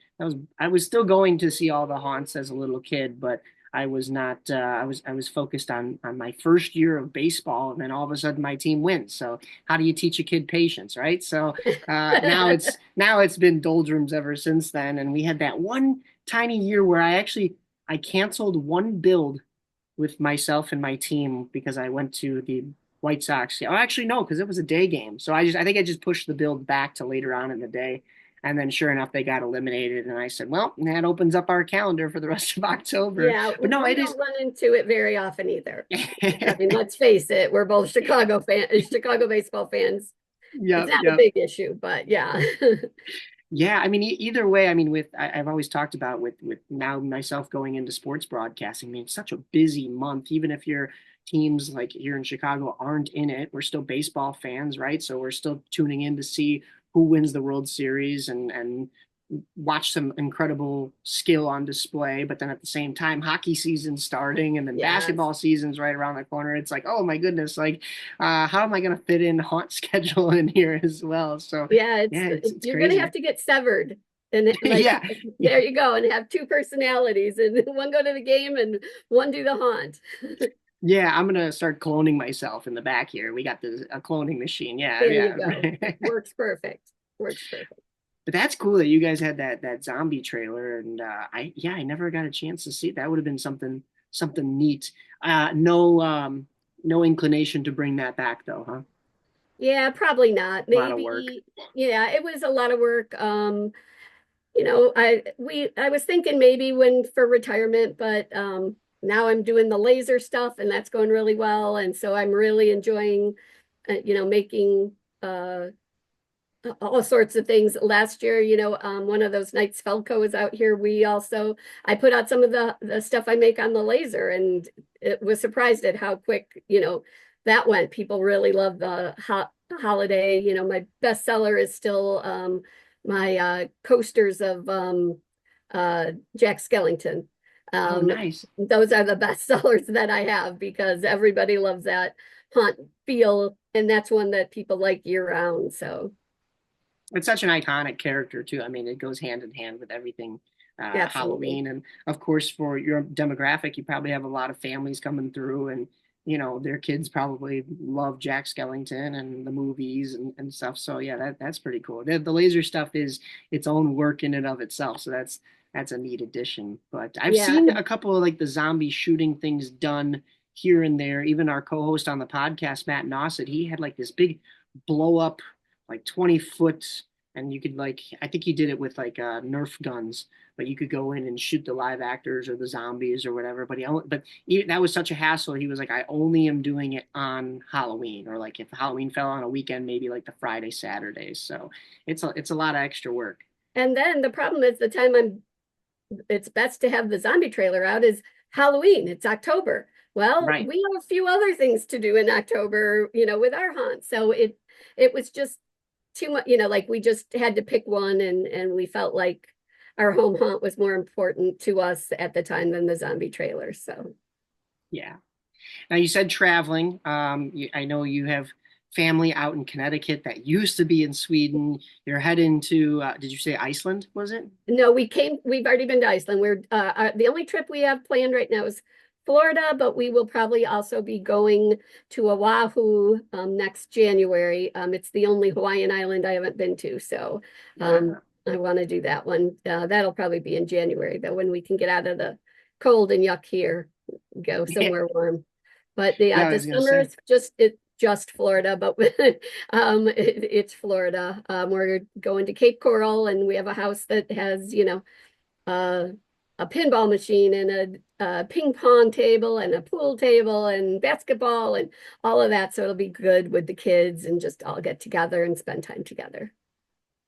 I was still going to see all the haunts as a little kid, but I was not. I was focused on my first year of baseball, and then all of a sudden my team wins. So how do you teach a kid patience, right? So now it's been doldrums ever since then, and we had that one tiny year where I canceled one build with myself and my team because I went to the White Sox. Oh, actually no, because it was a day game. So I think I just pushed the build back to later on in the day. And then sure enough, they got eliminated. And I said, well, that opens up our calendar for the rest of October. Yeah, But no, we it is. don't run into it very often either. I mean, let's face it, we're both Chicago baseball fans. It's Yep, not a yep. big issue, but yeah. Yeah, I mean, either way, I mean, I've always talked about with now myself going into sports broadcasting. I mean, it's such a busy month. Even if your teams like here in Chicago aren't in it, we're still baseball fans, right? So we're still tuning in to see who wins the World Series and watch some incredible skill on display. But then at the same time, hockey season's starting, and then Yes. basketball season's right around the corner. It's like, oh my goodness, like, how am I going to fit in haunt schedule in here as well? So Yeah, yeah, it's you're gonna have crazy. to get severed. And like Yeah. there you go, and have two personalities, and one go to the game and one do the haunt. Yeah, I'm gonna start cloning myself in the back here. We got a cloning machine. Yeah, There you go. yeah. Works perfect. Works perfect. But that's cool that you guys had that zombie trailer, and I never got a chance to see it. That would have been something neat. No inclination to bring that back though, huh? Yeah, probably not. A lot of work. Maybe, yeah, it was a lot of work. I was thinking maybe when for retirement, but now I'm doing the laser stuff and that's going really well. And so I'm really enjoying making all sorts of things. Last year, one of those nights Felco was out here. I put out some of the stuff I make on the laser, and it was surprised at how quick, that went. People really love the holiday. My bestseller is still my coasters of Jack Skellington. Oh, Um, nice. those are the best sellers that I have because everybody loves that haunt feel, and that's one that people like year round. So It's such an iconic character too. I mean, it goes hand in hand with everything Absolutely. Halloween. And of course, for your demographic, you probably have a lot of families coming through, and their kids probably love Jack Skellington and the movies and stuff. So yeah, that's pretty cool. The laser stuff is its own work in and of itself. So that's a neat addition. But I've Yeah. seen a couple of like the zombie shooting things done here and there. Even our co-host on the podcast, Matt Nossett, he had like this big blow up, like 20 foot, and you could like, I think he did it with like Nerf guns, but you could go in and shoot the live actors or the zombies or whatever. That was such a hassle. He was like, I only am doing it on Halloween, or like if Halloween fell on a weekend, maybe like the Friday, Saturday. So it's a lot of extra work. And then the problem is it's best to have the zombie trailer out is Halloween. It's October. Well, Right. we have a few other things to do in October, with our haunt. So it was just too much, like we just had to pick one, and we felt like our home haunt was more important to us at the time than the zombie trailer. So Yeah. Now you said traveling. I know you have family out in Connecticut that used to be in Sweden. You're heading to, did you say Iceland, was it? no, we've already been to Iceland. We're the only trip we have planned right now is Florida, but we will probably also be going to Oahu next January. It's the only Hawaiian island I haven't been to, so Yeah. I want to do that one. That'll probably be in January, though, when we can get out of the cold and yuck here, go Yeah. somewhere warm. But yeah, Yeah, I the was gonna summer say. is just Florida, but it's Florida. We're going to Cape Coral, and we have a house that has, uh, a pinball machine and a ping pong table and a pool table and basketball and all of that. So it'll be good with the kids and just all get together and spend time together.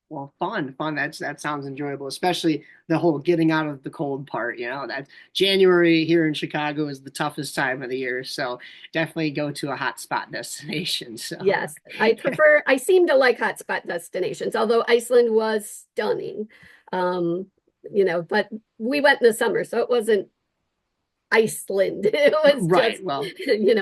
Well, fun. That sounds enjoyable, especially the whole getting out of the cold part. That January here in Chicago is the toughest time of the year, so definitely go to a hot spot destination. So, Yes, I seem to like hotspot destinations, although Iceland was stunning. Um, but we went in the summer, so it wasn't Iceland. It was just, right. Well,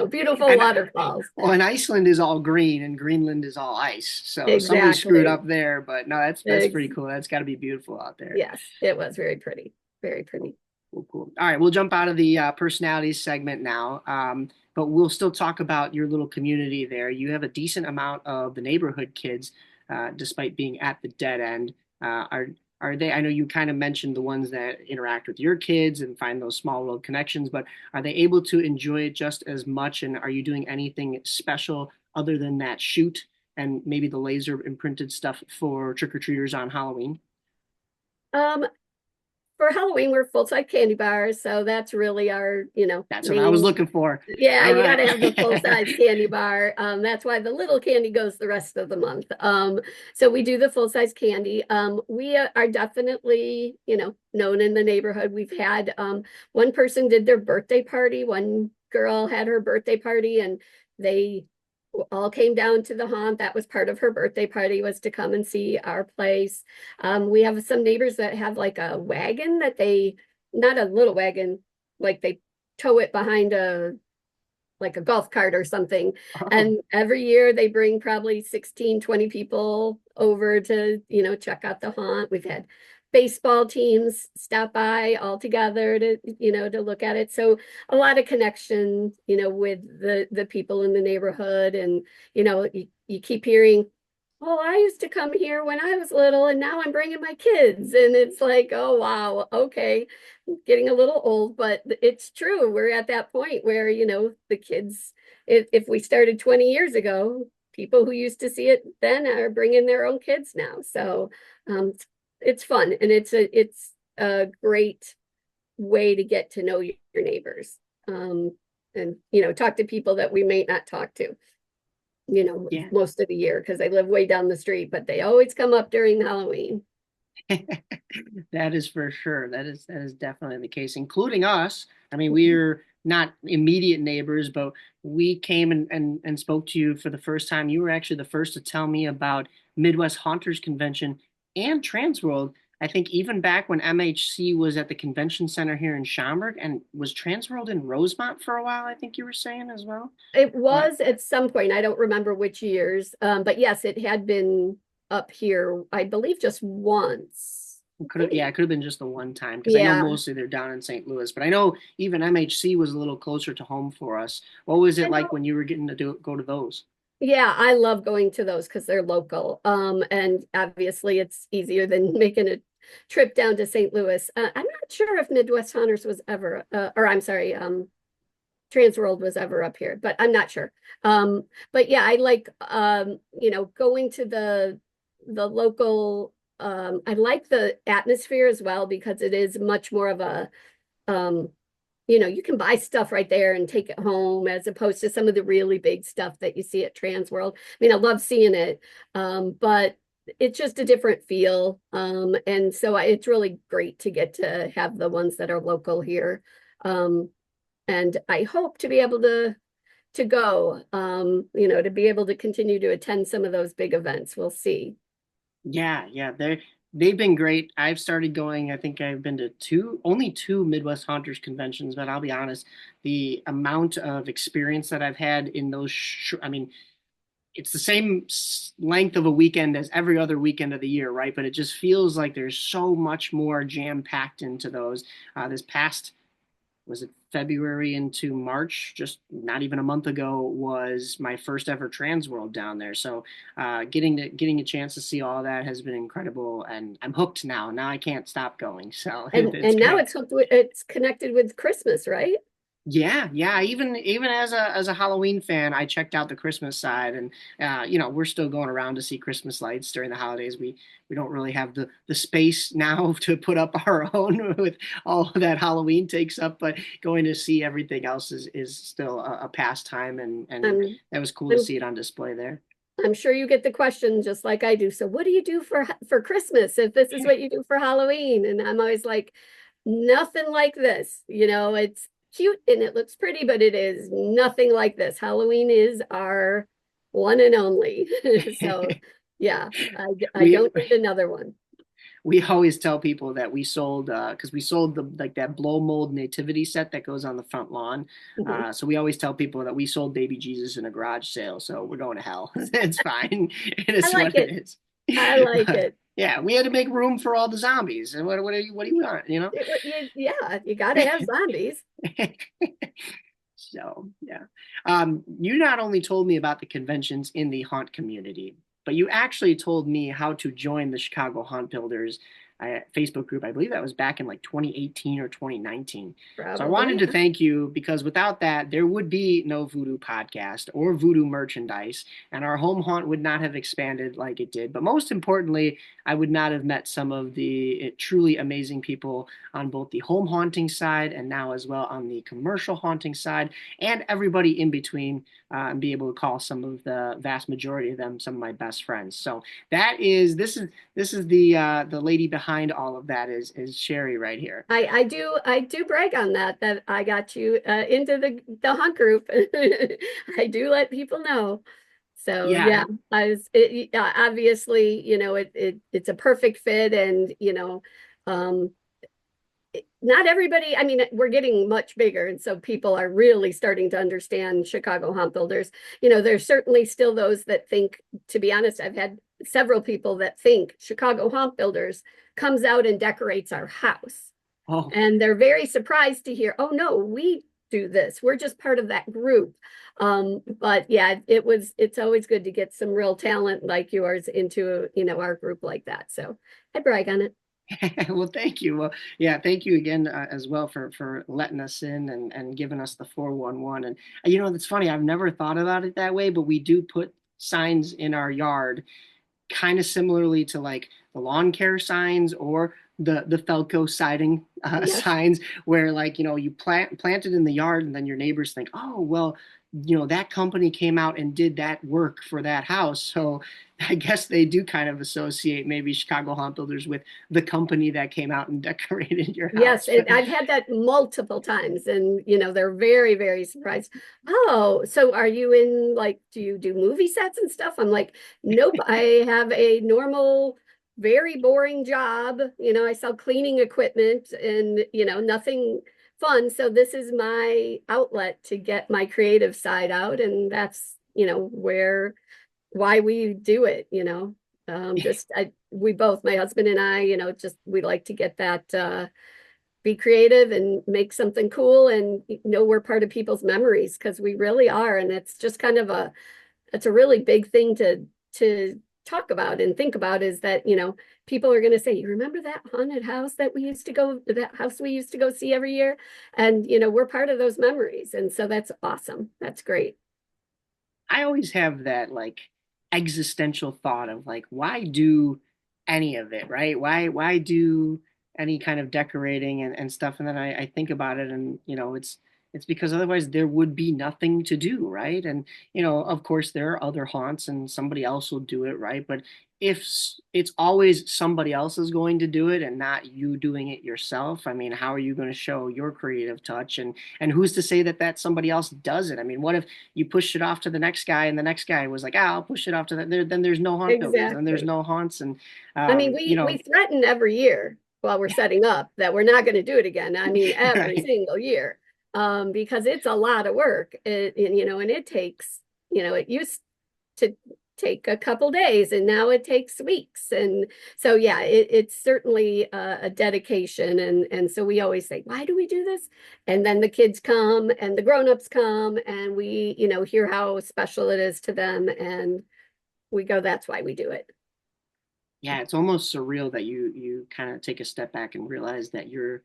beautiful and waterfalls. well, and Iceland is all green, and Greenland is all ice. So somebody screwed Exactly. up there, but no, that's pretty Ex cool. That's got to be beautiful out there. yes, it was very pretty. Very Cool, pretty. cool. All right, we'll jump out of the personalities segment now, but we'll still talk about your little community there. You have a decent amount of the neighborhood kids, despite being at the dead end. Are they? I know you kind of mentioned the ones that interact with your kids and find those small little connections, but are they able to enjoy it just as much? And are you doing anything special other than that shoot and maybe the laser imprinted stuff for trick-or-treaters on Halloween? Um, for Halloween, we're full-size candy bars, so that's really our, That's what I was main. looking for. Yeah, All you got right. to have the full-size candy bar. That's why the little candy goes the rest of the month. So we do the full-size candy. We are definitely, known in the neighborhood. We've had one person did their birthday party. One girl had her birthday party, and they all came down to the haunt. That was part of her birthday party, was to come and see our place. We have some neighbors that have like a wagon that not a little wagon, like they tow it behind like a golf cart or something. Oh, And every year they bring probably 16, 20 people over to, check out the haunt. We've had baseball teams stop by all together to look at it. So a lot of connection, with the people in the neighborhood. And, you keep hearing, oh, I used to come here when I was little, and now I'm bringing my kids. And it's like, oh, wow, okay, getting a little old, but it's true. We're at that point where, the kids, if we started 20 years ago, people who used to see it then are bringing their own kids now. So it's fun, and it's a great way to get to know your neighbors, and talk to people that we may not talk to, yeah. most of the year because they live way down the street, but they always come up during Halloween. That is for sure. That is definitely the case, including us. I mean, we're not immediate neighbors, but we came and spoke to you for the first time. You were actually the first to tell me about Midwest Haunters Convention and Transworld. I think even back when MHC was at the convention center here in Schaumburg, and was Transworld in Rosemont for a while, I think you were saying as well. It But was at some point, I don't remember which years, but yes, it had been up here, I believe, just once. Could have, yeah, it could have been just the one time because I know Yeah. mostly they're down in St. Louis, but I know even MHC was a little closer to home for us. What was I it like know. when you were getting to go to those? Yeah, I love going to those because they're local. And obviously it's easier than making a trip down to St. Louis. I'm not sure if Midwest Hunters was ever, or I'm sorry, Transworld was ever up here, but I'm not sure. But yeah, I like going to the local. I like the atmosphere as well because it is much more of a um, you can buy stuff right there and take it home as opposed to some of the really big stuff that you see at Transworld. I mean, I love seeing it, but it's just a different feel. And so it's really great to get to have the ones that are local here. Um, and I hope to be able to go, to be able to continue to attend some of those big events. We'll see. Yeah, yeah, they've been great. I've started going. I think I've been to only two Midwest Haunters conventions, but I'll be honest, the amount of experience that I've had in those, I mean, it's the same length of a weekend as every other weekend of the year, right? But it just feels like there's so much more jam packed into those. This past was it February into March, just not even a month ago, was my first ever Trans World down there. So getting a chance to see all that has been incredible, and I'm hooked now. Now I can't stop going. So it's And now great. it's connected with Christmas, right? Yeah, yeah. Even as a Halloween fan, I checked out the Christmas side, and we're still going around to see Christmas lights during the holidays. We don't really have the space now to put up our own with all that Halloween takes up, but going to see everything else is still a pastime, and Um, that was cool to I'm see it on display there. I'm sure you get the question just like I do. So what do you do for Christmas if this is what you do for Halloween? And I'm always like, nothing like this. It's cute and it looks pretty, but it is nothing like this. Halloween is our one and only. So yeah, I we don't need another one. we always tell people that we sold because we sold the like that blow mold nativity set that goes on the front lawn. Mhm. So we always tell people that we sold baby Jesus in a garage sale. So we're going to hell. It's fine. It I is like what it it. is. I like But it. yeah, we had to make room for all the zombies. And what do you want? Yeah, you got to have zombies. So yeah, you not only told me about the conventions in the haunt community, but you actually told me how to join the Chicago Haunt Builders Facebook group. I believe that was back in like 2018 or 2019. So I wanted Probably. to thank you because without that, there would be no Voodoo podcast or Voodoo merchandise, and our home haunt would not have expanded like it did. But most importantly, I would not have met some of the truly amazing people on both the home haunting side and now as well on the commercial haunting side, and everybody in between, and be able to call some of the vast majority of them some of my best friends. So this is the lady behind all of that is Sherry right here. I do brag on that I got you into the hunt group. I do let people know. So Yeah. yeah, obviously, it's a perfect fit, and um, not everybody. I mean, we're getting much bigger, and so people are really starting to understand Chicago Haunt Builders. There's certainly still those that think. To be honest, I've had several people that think Chicago Haunt Builders comes out and decorates our house. Oh, And they're very surprised to hear, oh no, we do this. We're just part of that group. But yeah, it's always good to get some real talent like yours into, our group like that. So I brag on it. well, thank you. Well, yeah, thank you again as well for letting us in and giving us the 411. And it's funny. I've never thought about it that way, but we do put signs in our yard kind of similarly to like the lawn care signs or the Felco siding Yes. signs where like you plant it in the yard and then your neighbors think, oh well, that company came out and did that work for that house, so I guess they do kind of associate maybe Chicago Haunt Builders with the company that came out and decorated your Yes, house. and But I've had that multiple times, and they're very, very surprised. Oh, so are you in like, do you do movie sets and stuff? I'm like, nope, I have a normal, very boring job. I sell cleaning equipment and nothing fun. So this is my outlet to get my creative side out, and that's why we do it. We both, my husband and I, just we like to get that be creative and make something cool and we're part of people's memories because we really are. And it's just kind of it's a really big thing to talk about and think about is that, people are going to say, you remember that haunted house that house we used to go see every year? And, we're part of those memories. And so that's awesome. That's great. I always have that like existential thought of like, why do any of it, right? Why do any kind of decorating and stuff? And then I think about it and it's because otherwise there would be nothing to do, right? And of course there are other haunts and somebody else will do it, right? But if it's always somebody else is going to do it and not you doing it yourself, I mean, how are you going to show your creative touch? And who's to say that somebody else does it? I mean, what if you push it off to the next guy and the next guy was like, I'll push it off to that. Then there's no haunt buildings, then there's Exactly. no haunts. And, I mean, we threaten every year while we're setting up that we're not going to do it again. I mean, every right. single year, because it's a lot of work. And it takes, it used to take a couple days, and now it takes weeks. And so, yeah, it's certainly a dedication. And so we always say, why do we do this? And then the kids come and the grown-ups come, and we, hear how special it is to them, and we go, that's why we do it. Yeah, it's almost surreal that you kind of take a step back and realize that you're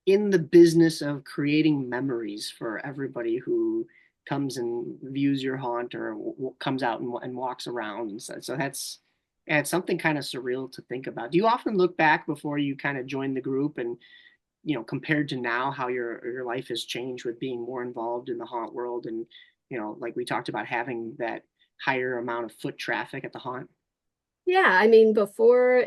in the business of creating memories for everybody who comes and views your haunt or comes out and walks around and so that's yeah, it's something kind of surreal to think about. Do you often look back before you kind of join the group and compared to now how your life has changed with being more involved in the haunt world and like we talked about having that higher amount of foot traffic at the haunt? Yeah, I mean, before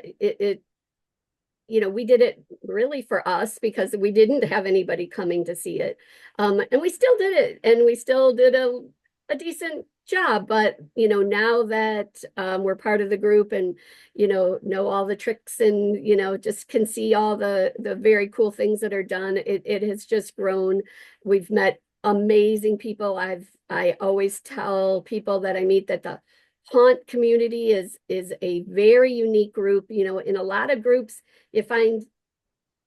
we did it really for us because we didn't have anybody coming to see it. And we still did it, and we still did a decent job. But, now that we're part of the group and, know all the tricks and, just can see all the very cool things that are done, it has just grown. We've met amazing people. I always tell people that I meet that the haunt community is a very unique group. In a lot of groups, you find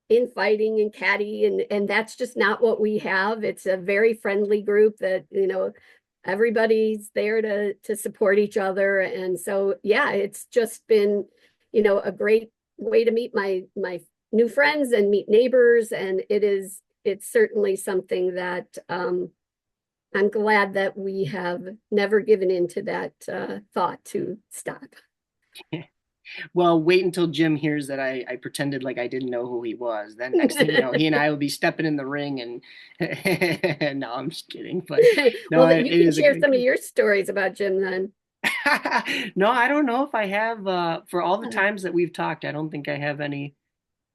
infighting and catty, and that's just not what we have. It's a very friendly group that everybody's there to support each other. And so yeah, it's just been a great way to meet my new friends and meet neighbors. And it's certainly something that I'm glad that we have never given into that thought to stop. Well, wait until Jim hears that I pretended like I didn't know who he was. Then next thing you know, he and I will be stepping in the ring and no, I'm just kidding. But no, Well, it you can is a share great some of group. your stories about Jim then. No, I don't know if I have for all the Uh, times that we've talked, I don't think I have any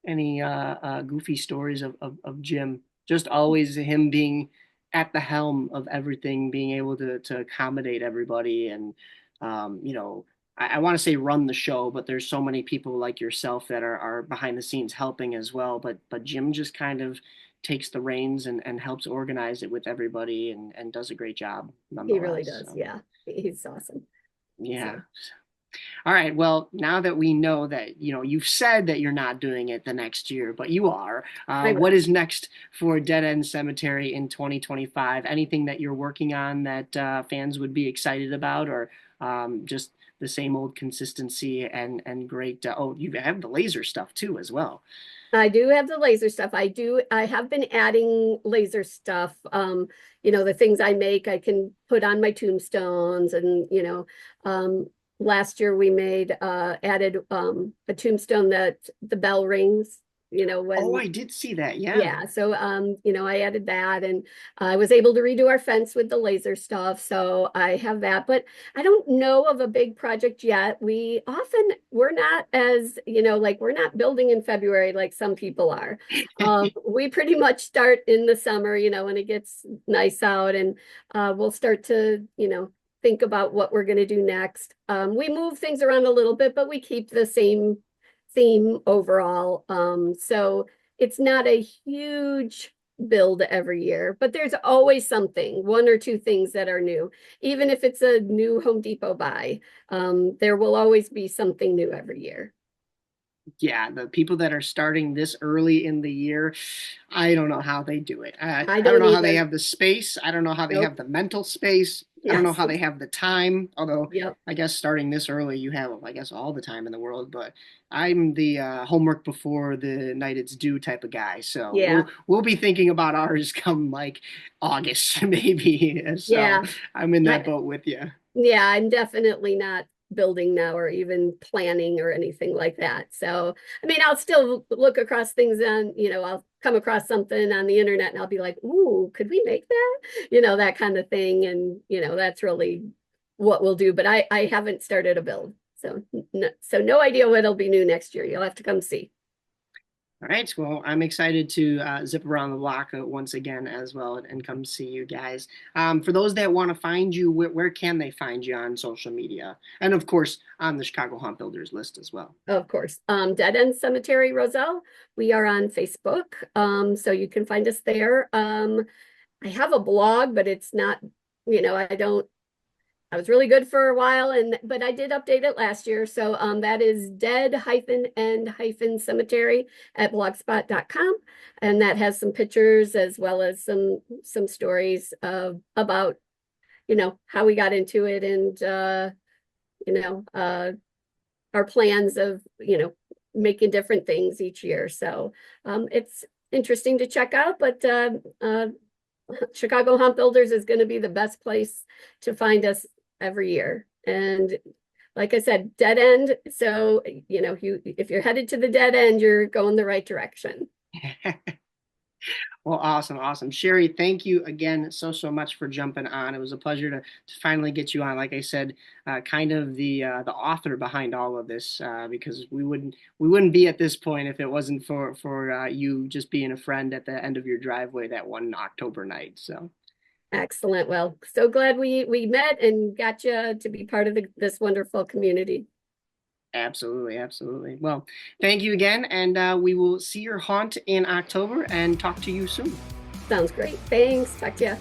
goofy stories of Jim. Just always him being at the helm of everything, being able to accommodate everybody, and I want to say run the show, but there's so many people like yourself that are behind the scenes helping as well. But Jim just kind of takes the reins and helps organize it with everybody and does a great job he really nonetheless. does. So Yeah, he's awesome. yeah. So All right. Well, now that we know that, you've said that you're not doing it the next year, but you are, I what will. is next for Dead End Cemetery in 2025? Anything that you're working on that fans would be excited about, or just the same old consistency and great? Oh, you have the laser stuff too, as well. I do have the laser stuff. I have been adding laser stuff. The things I make, I can put on my tombstones and, last year we added a tombstone that the bell rings, Oh, when I did see that. Yeah. yeah, so I added that, and I was able to redo our fence with the laser stuff. So I have that, but I don't know of a big project yet. We're not as, like we're not building in February like some people are. We pretty much start in the summer, when it gets nice out, and we'll start to, think about what we're going to do next. We move things around a little bit, but we keep the same theme overall. So it's not a huge build every year, but there's always something, one or two things that are new. Even if it's a new Home Depot buy, there will always be something new every year. Yeah, the people that are starting this early in the year, I don't know how they do it. I I don't don't know how they either. have the space. I don't know how they have Nope. the mental space. I don't know Yes. how they have the time. Although Yep. I guess starting this early, you have, I guess, all the time in the world. But I'm the homework before the night it's due type of guy. So Yeah. we'll be thinking about ours come like August maybe. So Yeah. I'm in that I, boat with you. yeah, I'm definitely not building now or even planning or anything like that. So, I mean, I'll still look across things on, I'll come across something on the internet and I'll be like, ooh, could we make that? That kind of thing. And, that's really what we'll do. But I haven't started a build. So no idea what'll be new next year. You'll have to come see. All right. Well, I'm excited to zip around the block once again as well and come see you guys. For those that want to find you, where can they find you on social media? And of course, on the Chicago Haunt Builders list as well. Of course. Dead End Cemetery Roselle. We are on Facebook. So you can find us there. I have a blog, but it's not, I don't, I was really good for a while but I did update it last year. So that is dead-end-cemetery at blogspot.com. And that has some pictures as well as some stories about, how we got into it and you know, uh our plans of, making different things each year. So it's interesting to check out, but Chicago Haunt Builders is going to be the best place to find us every year. And like I said, dead end. So, if you're headed to the dead end, you're going the right direction. Well, awesome, awesome. Sherry, thank you again so much for jumping on. It was a pleasure to finally get you on. Like I said, kind of the author behind all of this, because we wouldn't be at this point if it wasn't for you just being a friend at the end of your driveway that one October night. So Excellent. Well, so glad we met and got you to be part of this wonderful community. absolutely, absolutely. Well, thank you again, and we will see your haunt in October and talk to you soon. Sounds great. Thanks. Talk to you.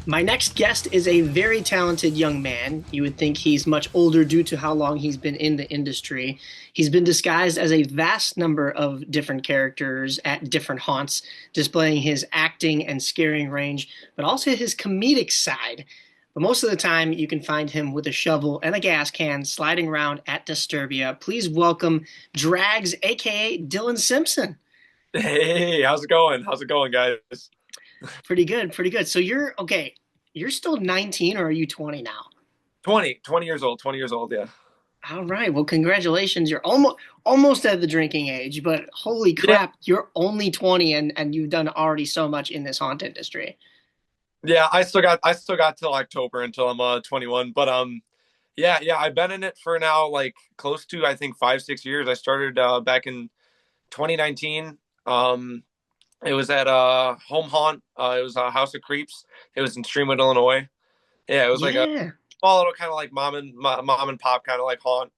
My next guest is a very talented young man. You would think he's much older due to how long he's been in the industry. He's been disguised as a vast number of different characters at different haunts, displaying his acting and scaring range, but also his comedic side. But most of the time, you can find him with a shovel and a gas can sliding around at Disturbia. Please welcome Drags, A.K.A. Dylan Simpson. Hey, how's it going? How's it going, guys? Pretty good, pretty good. So you're okay. You're still 19 or are you 20 now? 20 years old, 20 years old, yeah. All right. Well, congratulations. You're almost at the drinking age, but holy Yeah, crap, you're only 20 and you've done already so much in this haunt industry. yeah, I still got till October until I'm 21. But yeah, I've been in it for now like close to I think 5, 6 years. I started back in 2019. It was at Home Haunt. It was House of Creeps. It was in Streamwood, Illinois. Yeah, it was like a Yeah. small little kind of like mom and pop kind of like haunt.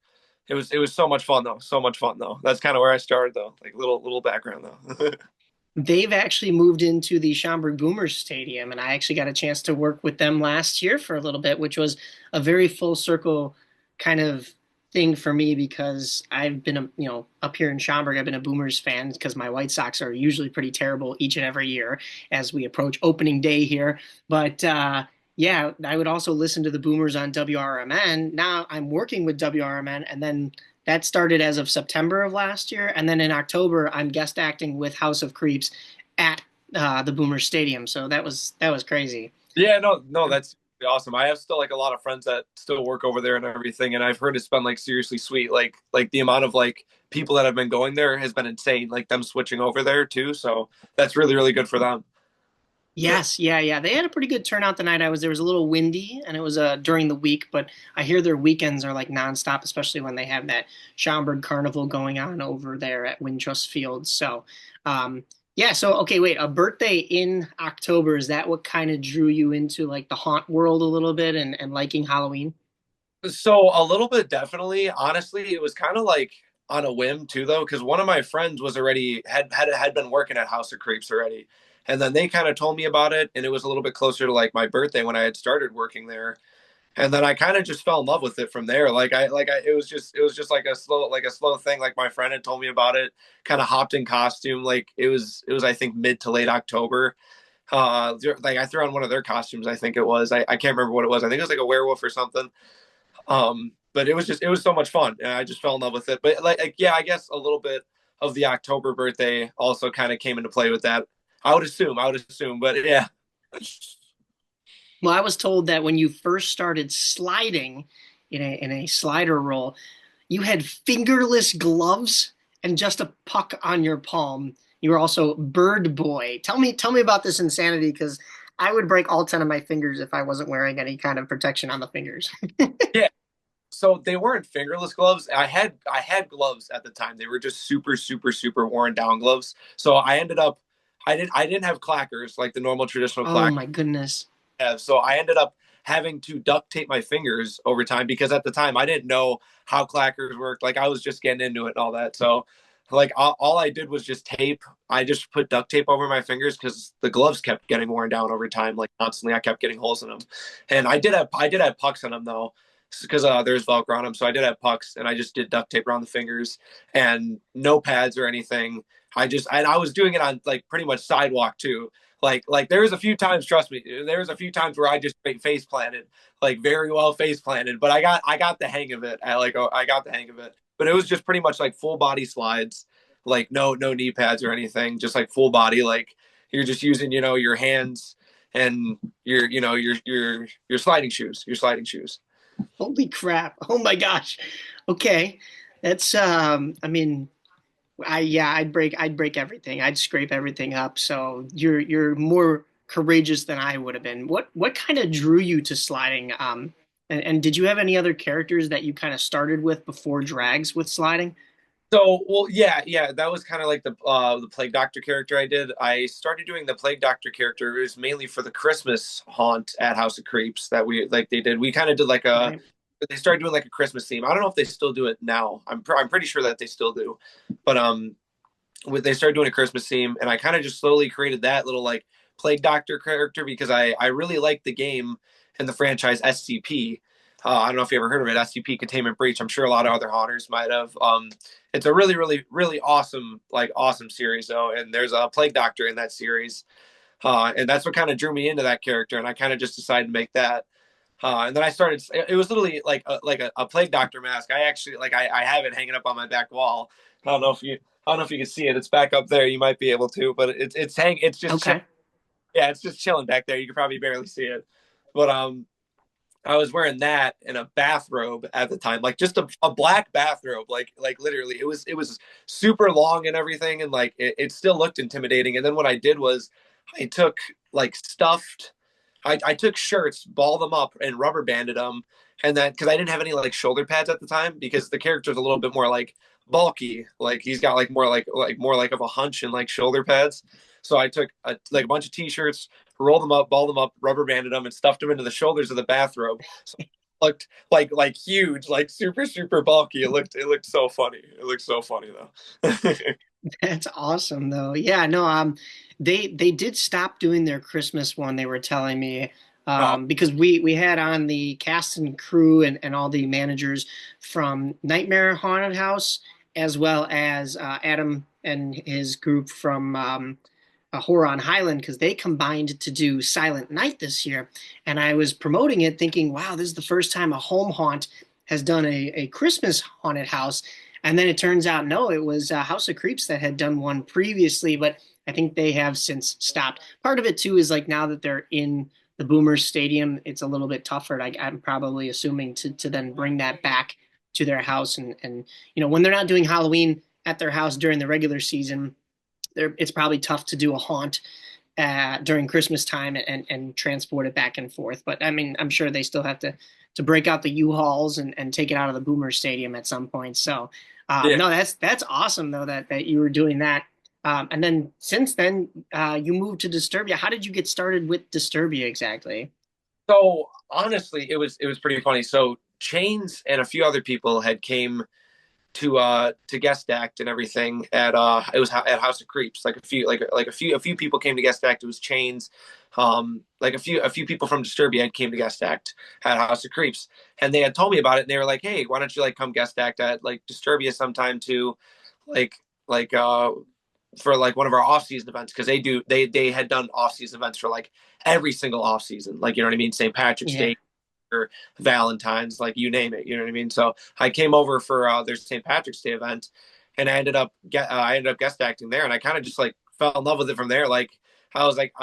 It was so much fun though. So much fun though. That's kind of where I started though. Like little background though. They've actually moved into the Schaumburg Boomers Stadium, and I actually got a chance to work with them last year for a little bit, which was a very full circle kind of thing for me because I've been, up here in Schaumburg, I've been a Boomers fan because my White Sox are usually pretty terrible each and every year as we approach opening day here. But yeah, I would also listen to the Boomers on WRMN. Now I'm working with WRMN, and then that started as of September of last year, and then in October, I'm guest acting with House of Creeps at the Boomer Stadium. So that was crazy. Yeah, no, that's awesome. I have still like a lot of friends that still work over there and everything, and I've heard it's been like seriously sweet. Like the amount of like people that have been going there has been insane. Like them switching over there too. So that's really good for them. Yes, yeah, yeah. They had a pretty good turnout the night I was there. It was a little windy and it was during the week, but I hear their weekends are like nonstop, especially when they have that Schaumburg Carnival going on over there at Wintrust Field. So, yeah, so okay, wait, a birthday in October, is that what kind of drew you into like the haunt world a little bit and liking Halloween? So a little bit, definitely. Honestly, it was kind of like on a whim too, though, because one of my friends was already had been working at House of Creeps already, and then they kind of told me about it, and it was a little bit closer to like my birthday when I had started working there, and then I kind of just fell in love with it from there. It was just like a slow thing. Like my friend had told me about it, kind of hopped in costume. Like it was I think mid to late October. Like I threw on one of their costumes. I think it was. I can't remember what it was. I think it was like a werewolf or something. But it was so much fun, and I just fell in love with it. But yeah, I guess a little bit of the October birthday also kind of came into play with that. I would assume, but yeah. Well, I was told that when you first started sliding in a slider roll, you had fingerless gloves and just a puck on your palm. You were also Bird Boy. Tell me about this insanity because I would break all 10 of my fingers if I wasn't wearing any kind of protection on the fingers. Yeah, so they weren't fingerless gloves. I had gloves at the time. They were just super super super worn down gloves. So I didn't have clackers like the normal traditional Oh clack my goodness. have. So I ended up having to duct tape my fingers over time because at the time I didn't know how clackers worked. Like I was just getting into it and all that. So like all I did was just tape. I just put duct tape over my fingers because the gloves kept getting worn down over time. Like constantly, I kept getting holes in them. And I did have pucks in them though, because there's Velcro on them. So I did have pucks, and I just did duct tape around the fingers and no pads or anything. I was doing it on like pretty much sidewalk too. Like there was a few times, trust me, there was a few times where I just face planted, like very well face planted. But I got the hang of it. I got the hang of it. But it was just pretty much like full body slides, like no knee pads or anything, just like full body. Like you're just using your hands and your sliding shoes, your sliding shoes. Holy crap. Oh my gosh. Okay. That's I mean, I'd break everything. I'd scrape everything up. So you're more courageous than I would have been. What kind of drew you to sliding? And did you have any other characters that you kind of started with before drags with sliding? So, well, yeah, yeah, that was kind of like the Plague Doctor character I did. I started doing the Plague Doctor character. It was mainly for the Christmas haunt at House of Creeps that they did. We kind of did like a Okay. they started doing like a Christmas theme. I don't know if they still do it now. I'm pretty sure that they still do, but they started doing a Christmas theme, and I kind of just slowly created that little like Plague Doctor character because I really liked the game and the franchise SCP. I don't know if you ever heard of it, SCP Containment Breach. I'm sure a lot of other haunters might have. It's a really, really, really awesome series though, and there's a Plague Doctor in that series, and that's what kind of drew me into that character, and I kind of just decided to make that. And then I started. It was literally like a Plague Doctor mask. I actually I have it hanging up on my back wall. I don't know if you I don't know if you can see it. It's back up there. You might be able to, but it's just Okay. yeah, it's just chilling back there. You can probably barely see it, but I was wearing that in a bathrobe at the time, like just a black bathrobe, like literally, it was super long and everything, and like it still looked intimidating. And then what I did was I took like stuffed, I took shirts, balled them up, and rubber banded them, and then because I didn't have any like shoulder pads at the time because the character's a little bit more like bulky, like he's got like more like of a hunch and like shoulder pads. So I took like a bunch of t-shirts, rolled them up, balled them up, rubber banded them, and stuffed them into the shoulders of the bathrobe. So it looked like huge, like super super bulky. It looked so funny. It looked so funny though. That's awesome though. Yeah, no, they did stop doing their Christmas one, they were telling me. Oh, Because we had on the cast and crew and all the managers from Nightmare Haunted House, as well as Adam and his group from Horror on Highland, because they combined to do Silent Night this year. And I was promoting it thinking, wow, this is the first time a home haunt has done a Christmas haunted house. And then it turns out, no, it was House of Creeps that had done one previously, but I think they have since stopped. Part of it too is like now that they're in the Boomers Stadium, it's a little bit tougher. I'm probably assuming to then bring that back to their house, and when they're not doing Halloween at their house during the regular season, it's probably tough to do a haunt during Christmas time and transport it back and forth. But I mean, I'm sure they still have to break out the U-Hauls and take it out of the Boomer Stadium at some point. So Yeah. no, that's awesome though that you were doing that. And then since then, you moved to Disturbia. How did you get started with Disturbia exactly? So honestly, it was pretty funny. So Chains and a few other people had came to guest act and everything at it was at House of Creeps. Like a few people came to guest act. It was Chains, like a few people from Disturbia had came to guest act at House of Creeps, and they had told me about it. And they were like, "Hey, why don't you like come guest act at like Disturbia sometime too, like like for like one of our off season events because they had done off season events for like every single off season, like you know what I mean, St. Patrick's Yeah. Day or Valentine's, like you name it, you know what I mean. So I came over for their St. Patrick's Day event, and I ended up guest acting there, and I kind of just like fell in love with it from there. Like I was like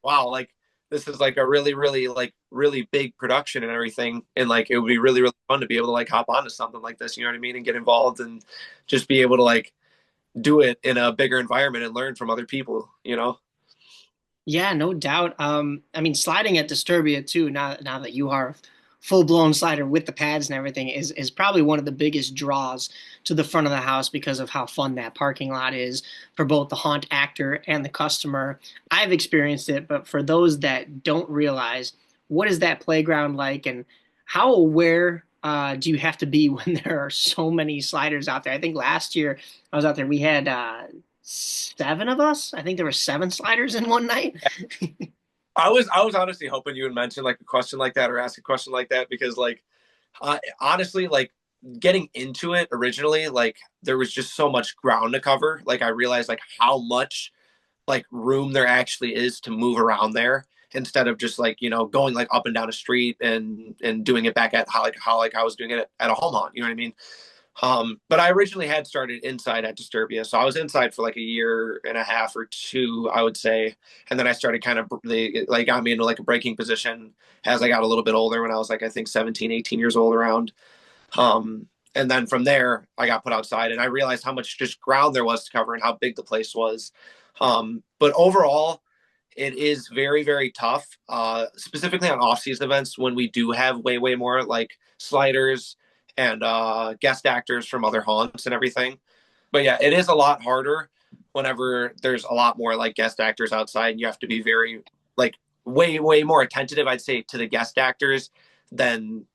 wow, like this is like a really big production and everything, and like it would be really fun to be able to like hop onto something like this, you know what I mean, and get involved and just be able to like do it in a bigger environment and learn from other people, you know. Yeah, no doubt. I mean, sliding at Disturbia too, now that you are a full-blown slider with the pads and everything, is probably one of the biggest draws to the front of the house because of how fun that parking lot is for both the haunt actor and the customer. I've experienced it, but for those that don't realize, what is that playground like, and how aware do you have to be when there are so many sliders out there? I think last year I was out there, we had seven of us. I think there were seven sliders in one night. I was honestly hoping you would mention like a question like that or ask a question like that because like honestly like getting into it originally, like there was just so much ground to cover. Like I realized like how much like room there actually is to move around there instead of just like, you know, going like up and down a street and doing it back at how I was doing it at a home hunt, you know what I mean. But I originally had started inside at Disturbia, so I was inside for like a year and a half or two, I would say, and then I started kind of they like got me into like a breaking position as I got a little bit older when I was like I think 17, 18 years old around. And then from there I got put outside and I realized how much just ground there was to cover and how big the place was. But overall it is very tough, specifically on off-season events when we do have way more like sliders and guest actors from other haunts and everything. But yeah, it is a lot harder whenever there's a lot more like guest actors outside and you have to be very like way more attentive, I'd say, to the guest actors than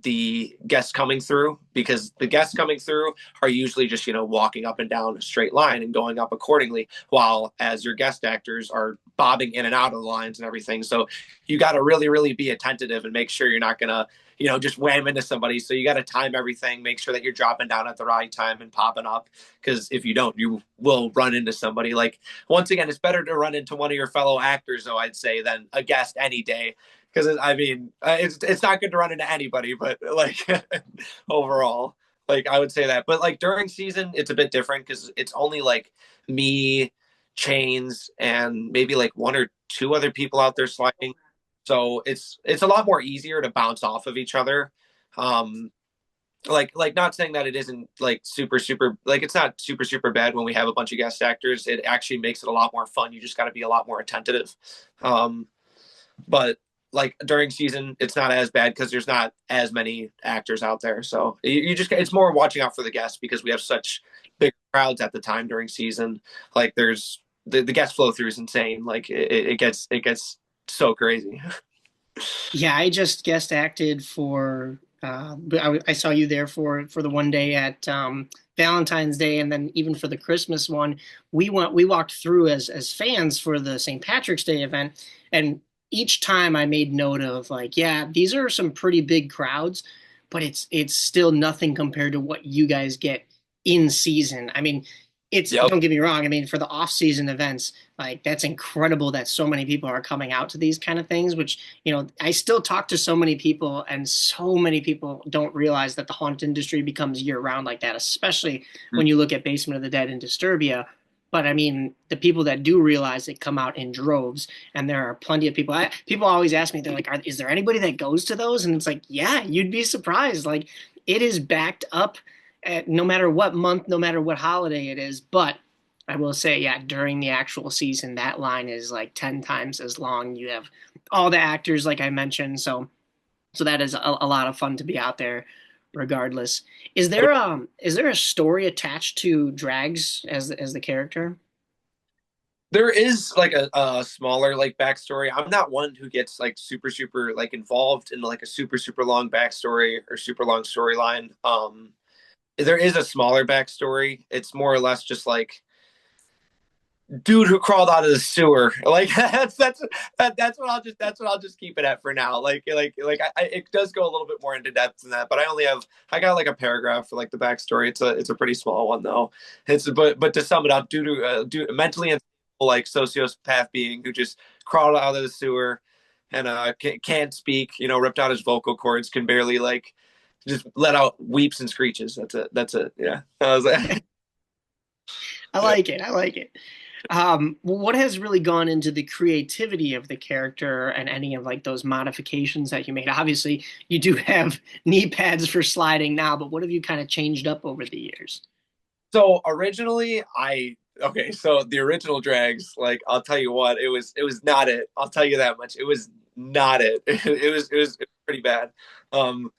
the guests coming through, because the guests coming through are usually just, you know, walking up and down a straight line and going up accordingly, while as your guest actors are bobbing in and out of the lines and everything. So you got to really be attentive and make sure you're not going to, you know, just wham into somebody. So you got to time everything, make sure that you're dropping down at the right time and popping up, because if you don't, you will run into somebody. Like, once again, it's better to run into one of your fellow actors, though, I'd say, than a guest any day, because I mean, it's not good to run into anybody, but like overall, like I would say that. But like during season, it's a bit different because it's only like me, Chains, and maybe like one or two other people out there sliding. So it's a lot more easier to bounce off of each other. Um, like not saying that it isn't like super like it's not super bad when we have a bunch of guest actors. It actually makes it a lot more fun. You just got to be a lot more attentive. But like during season it's not as bad because there's not as many actors out there, so you just it's more watching out for the guests because we have such big crowds at the time during season. Like there's the guest flow through is insane. Like it gets so crazy. Yeah, I just guest acted for. I saw you there for the one day at Valentine's Day, and then even for the Christmas one, we walked through as fans for the St. Patrick's Day event, and each time I made note of like, yeah, these are some pretty big crowds, but it's still nothing compared to what you guys get in season. I mean, it's Yep. don't get me wrong. I mean, for the off-season events, like that's incredible that so many people are coming out to these kind of things, which, you know, I still talk to so many people and so many people don't realize that the haunt industry becomes year round like that, especially when you look at Basement of the Dead and Disturbia. But I mean, the people that do realize it come out in droves, and there are plenty of people. People always ask me, they're like, is there anybody that goes to those? And it's like, yeah, you'd be surprised. Like, it is backed up at no matter what month, no matter what holiday it is. But I will say, yeah, during the actual season, that line is like 10 times as long. You have all the actors, like I mentioned, so that is a lot of fun to be out there regardless. Is there a story attached to Drags as the character? There is like a smaller like backstory. I'm not one who gets like super like involved in like a super long backstory or super long storyline. There is a smaller backstory. It's more or less just like dude who crawled out of the sewer. Like that's what I'll just keep it at for now. It does go a little bit more into depth than that, but I got like a paragraph for like the backstory. It's a pretty small one though. It's but to sum it up, due mentally unstable like sociopath being who just crawled out of the sewer and can't speak. You know, ripped out his vocal cords, can barely like just let out weeps and screeches. That's it. That's it. Yeah. I was like, I yeah. like it. I like it. What has really gone into the creativity of the character and any of like those modifications that you made? Obviously, you do have knee pads for sliding now, but what have you kind of changed up over the years? So originally, so the original drags, like I'll tell you what, it was not it. I'll tell you that much. It was not it. It was pretty bad. Um,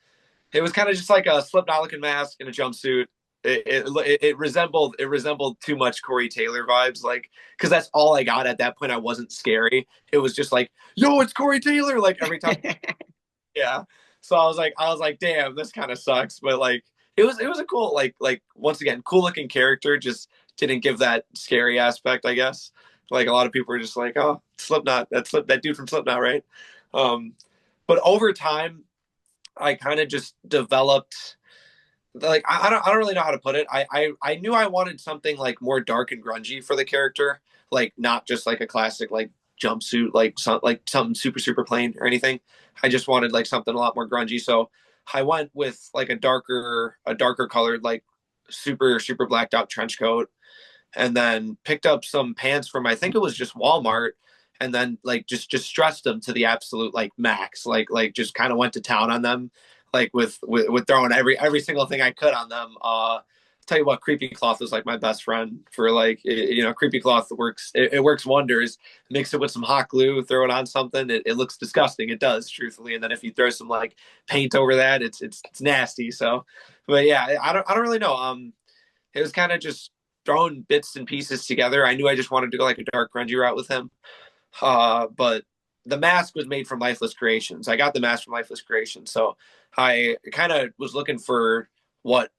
it was kind of just like a Slipknot looking mask and a jumpsuit. It resembled too much Corey Taylor vibes, like because that's all I got at that point. I wasn't scary. It was just like, yo, it's Corey Taylor, like every time. Yeah. So I was like, damn, this kind of sucks. But like it was a cool like once again, cool looking character, just didn't give that scary aspect, I guess. Like a lot of people were just like, oh, Slipknot, that dude from Slipknot, right? Um, but over time, I kind of just developed like I don't really know how to put it. I knew I wanted something like more dark and grungy for the character, like not just like a classic like jumpsuit, like something super plain or anything. I just wanted like something a lot more grungy. So I went with like a darker colored like super blacked out trench coat, and then picked up some pants from I think it was just Walmart, and then like just stressed them to the absolute like max, like just kind of went to town on them, like with throwing every single thing I could on them. Tell you what, creepy cloth was like my best friend for like creepy cloth works. It works wonders. Mix it with some hot glue, throw it on something. It looks disgusting. It does, truthfully. And then if you throw some like paint over that, it's nasty. So, but yeah, I don't really know. It was kind of just throwing bits and pieces together. I knew I just wanted to go like a dark grungy route with him. But the mask was made from Lifeless Creations. I got the mask from Lifeless Creations, so I kind of was looking for what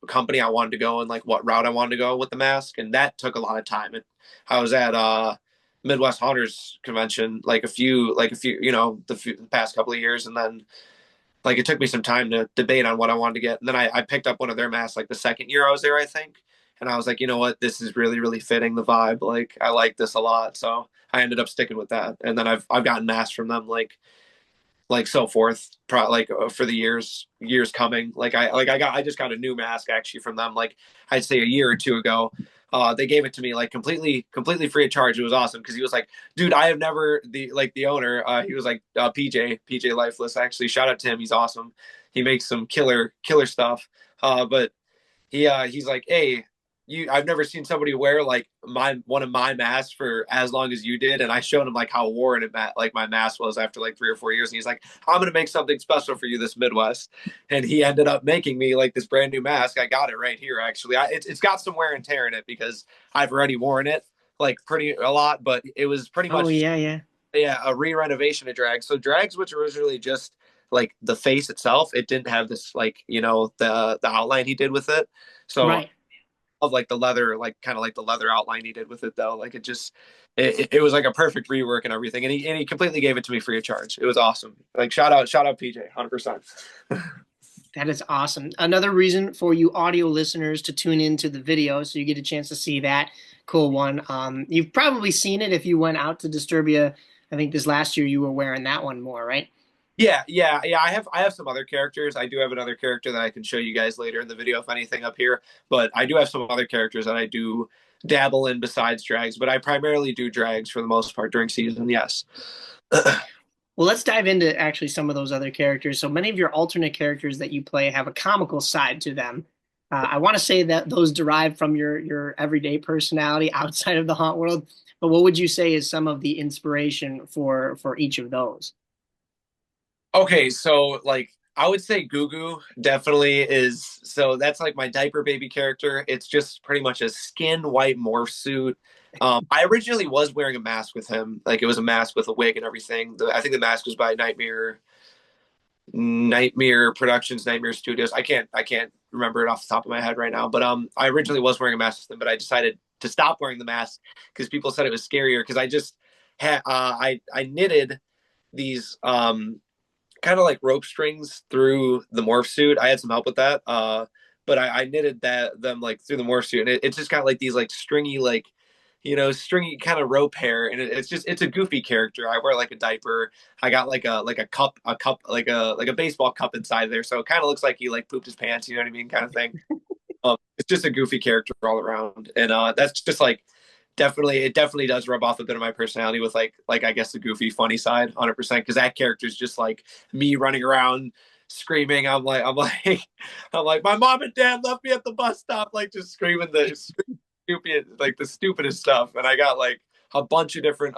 company I wanted to go and like what route I wanted to go with the mask, and that took a lot of time. And I was at Midwest Hunters Convention the past couple of years, and then like it took me some time to debate on what I wanted to get. And then I picked up one of their masks like the second year I was there, I think. And I was like, you know what, this is really fitting the vibe. Like I like this a lot. So I ended up sticking with that. And then I've gotten masks from them like so forth, for the years coming. I just got a new mask actually from them, like I'd say a year or two ago. They gave it to me like completely free of charge. It was awesome because he was like, dude, I have never the owner. He was like PJ Lifeless. Actually, shout out to him. He's awesome. He makes some killer stuff. But he's like, hey, I've never seen somebody wear like one of my masks for as long as you did. And I showed him like how worn like my mask was after like 3 or 4 years. And he's like, I'm gonna make something special for you this Midwest. And he ended up making me like this brand new mask. I got it right here actually. It's got some wear and tear in it because I've already worn it like pretty a lot, but it was pretty Oh much yeah, yeah. yeah, a re-renovation of Drags. So Drags, which originally just like the face itself, it didn't have this like the outline he did with it. So Right. of like the leather, like kind of like the leather outline he did with it though. Like it was like a perfect rework and everything. And he completely gave it to me free of charge. It was awesome. Like shout out PJ, 100%. That is awesome. Another reason for you audio listeners to tune into the video so you get a chance to see that cool one. You've probably seen it if you went out to Disturbia. I think this last year you were wearing that one more, right? Yeah. I have some other characters. I do have another character that I can show you guys later in the video if anything up here. But I do have some other characters that I do dabble in besides drags. But I primarily do drags for the most part during season. Yes. Well, let's dive into actually some of those other characters. So many of your alternate characters that you play have a comical side to them. I want to say that those derive from your everyday personality outside of the haunt world. But what would you say is some of the inspiration for each of those? Okay, so like I would say Gugu definitely is. So that's like my diaper baby character. It's just pretty much a skin white morph suit. I originally was wearing a mask with him, like it was a mask with a wig and everything. I think the mask was by Nightmare Productions, Nightmare Studios. I can't remember it off the top of my head right now. But I originally was wearing a mask with them, but I decided to stop wearing the mask because people said it was scarier. Because I just had I knitted these kind of like rope strings through the morph suit. I had some help with that. But I knitted them like through the morph suit, and it's just got like these like stringy like stringy kind of rope hair, and it's a goofy character. I wear like a diaper. I got like a cup like a baseball cup inside there, so it kind of looks like he like pooped his pants. You know what I mean, kind of thing. It's just a goofy character all around, and that's just like definitely does rub off a bit of my personality with like I guess the goofy funny side 100% because that character is just like me running around screaming. I'm like my mom and dad left me at the bus stop, like just screaming the stupid like the stupidest stuff. And I got like a bunch of different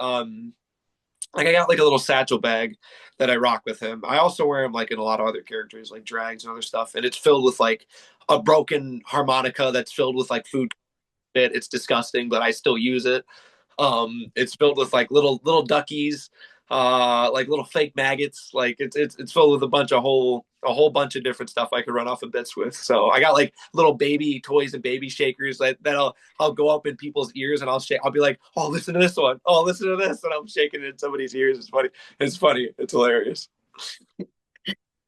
like I got like a little satchel bag that I rock with him. I also wear him like in a lot of other characters like drags and other stuff, and it's filled with like a broken harmonica that's filled with like food. It's disgusting, but I still use it. It's filled with like little duckies, like little fake maggots. Like it's filled with a whole bunch of different stuff I could run off of bits with. So I got like little baby toys and baby shakers that I'll go up in people's ears and I'll be like, oh, listen to this one. Oh, listen to this, and I'm shaking it in somebody's ears. It's funny. It's funny. It's hilarious.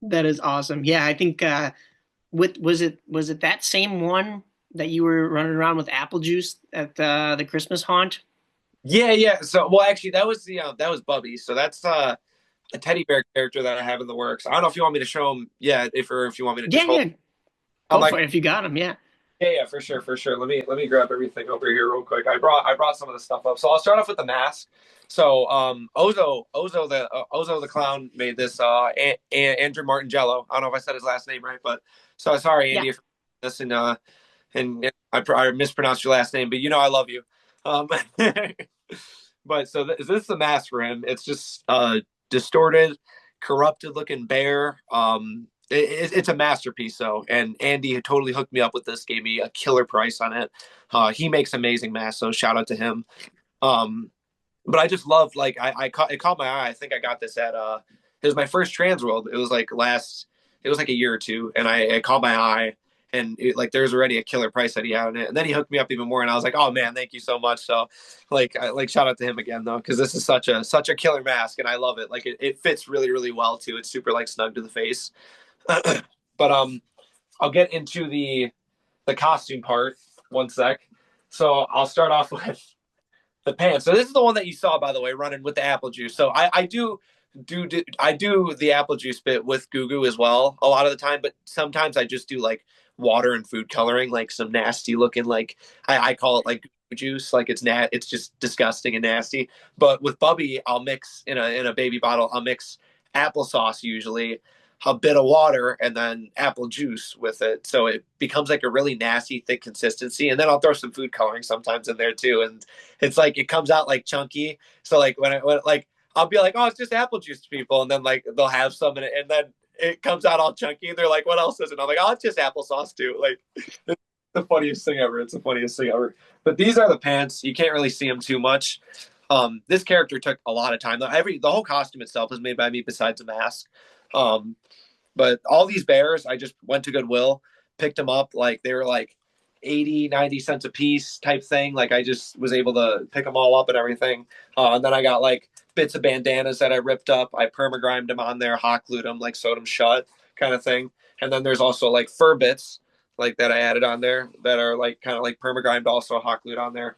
That is awesome. Yeah, I think with was it that same one that you were running around with apple juice at the Christmas haunt? Yeah, yeah. So well, actually, that was Bubby. So that's a teddy bear character that I have in the works. I don't know if you want me to show him yet, if you want me to Yeah, just hold. yeah. I'm Go like, for it if you got them. Yeah. yeah, yeah, for sure, for sure. Let me grab everything over here real quick. I brought some of the stuff up. So I'll start off with the mask. So Ozo the clown made this Andrew Martingello. I don't know if I said his last name right, but so sorry Yeah. Andy if this and I mispronounced your last name, but I love you. Um, but so this is the mask for him. It's just distorted, corrupted looking bear. It's a masterpiece, though. And Andy had totally hooked me up with this, gave me a killer price on it. He makes amazing masks, so shout out to him. Um, but I just love like it caught my eye. I think I got this at it was my first Trans World. It was like a year or two, and it caught my eye. And like there's already a killer price that he had on it, and then he hooked me up even more, and I was like, "Oh man, thank you so much!" So, like shout out to him again though, because this is such a killer mask, and I love it. Like it fits really well too. It's super like snug to the face. But I'll get into the costume part one sec. So I'll start off with the pants. So this is the one that you saw, by the way, running with the apple juice. So I do the apple juice bit with Gugu as well a lot of the time, but sometimes I just do like water and food coloring, like some nasty looking like I call it like juice, like it's just disgusting and nasty. But with Bubby, I'll mix in a baby bottle. I'll mix applesauce usually, a bit of water, and then apple juice with it. So it becomes like a really nasty, thick consistency. And then I'll throw some food coloring sometimes in there too. And it's like it comes out like chunky. So like when like I'll be like, oh, it's just apple juice to people, and then like they'll have some in it, and then it comes out all chunky, and they're like, what else is it? I'm like, oh, it's just applesauce too. Like it's the funniest thing ever. It's the funniest thing ever. But these are the pants. You can't really see them too much. This character took a lot of time. The whole costume itself is made by me besides the mask. Um, but all these bears, I just went to Goodwill, picked them up. Like they were like 80, 90 cents a piece type thing. Like I just was able to pick them all up and everything. And then I got like bits of bandanas that I ripped up. I permagrimed them on there, hot glued them, like sewed them shut kind of thing. And then there's also like fur bits like that I added on there that are like kind of like permagrimed, also hot glued on there.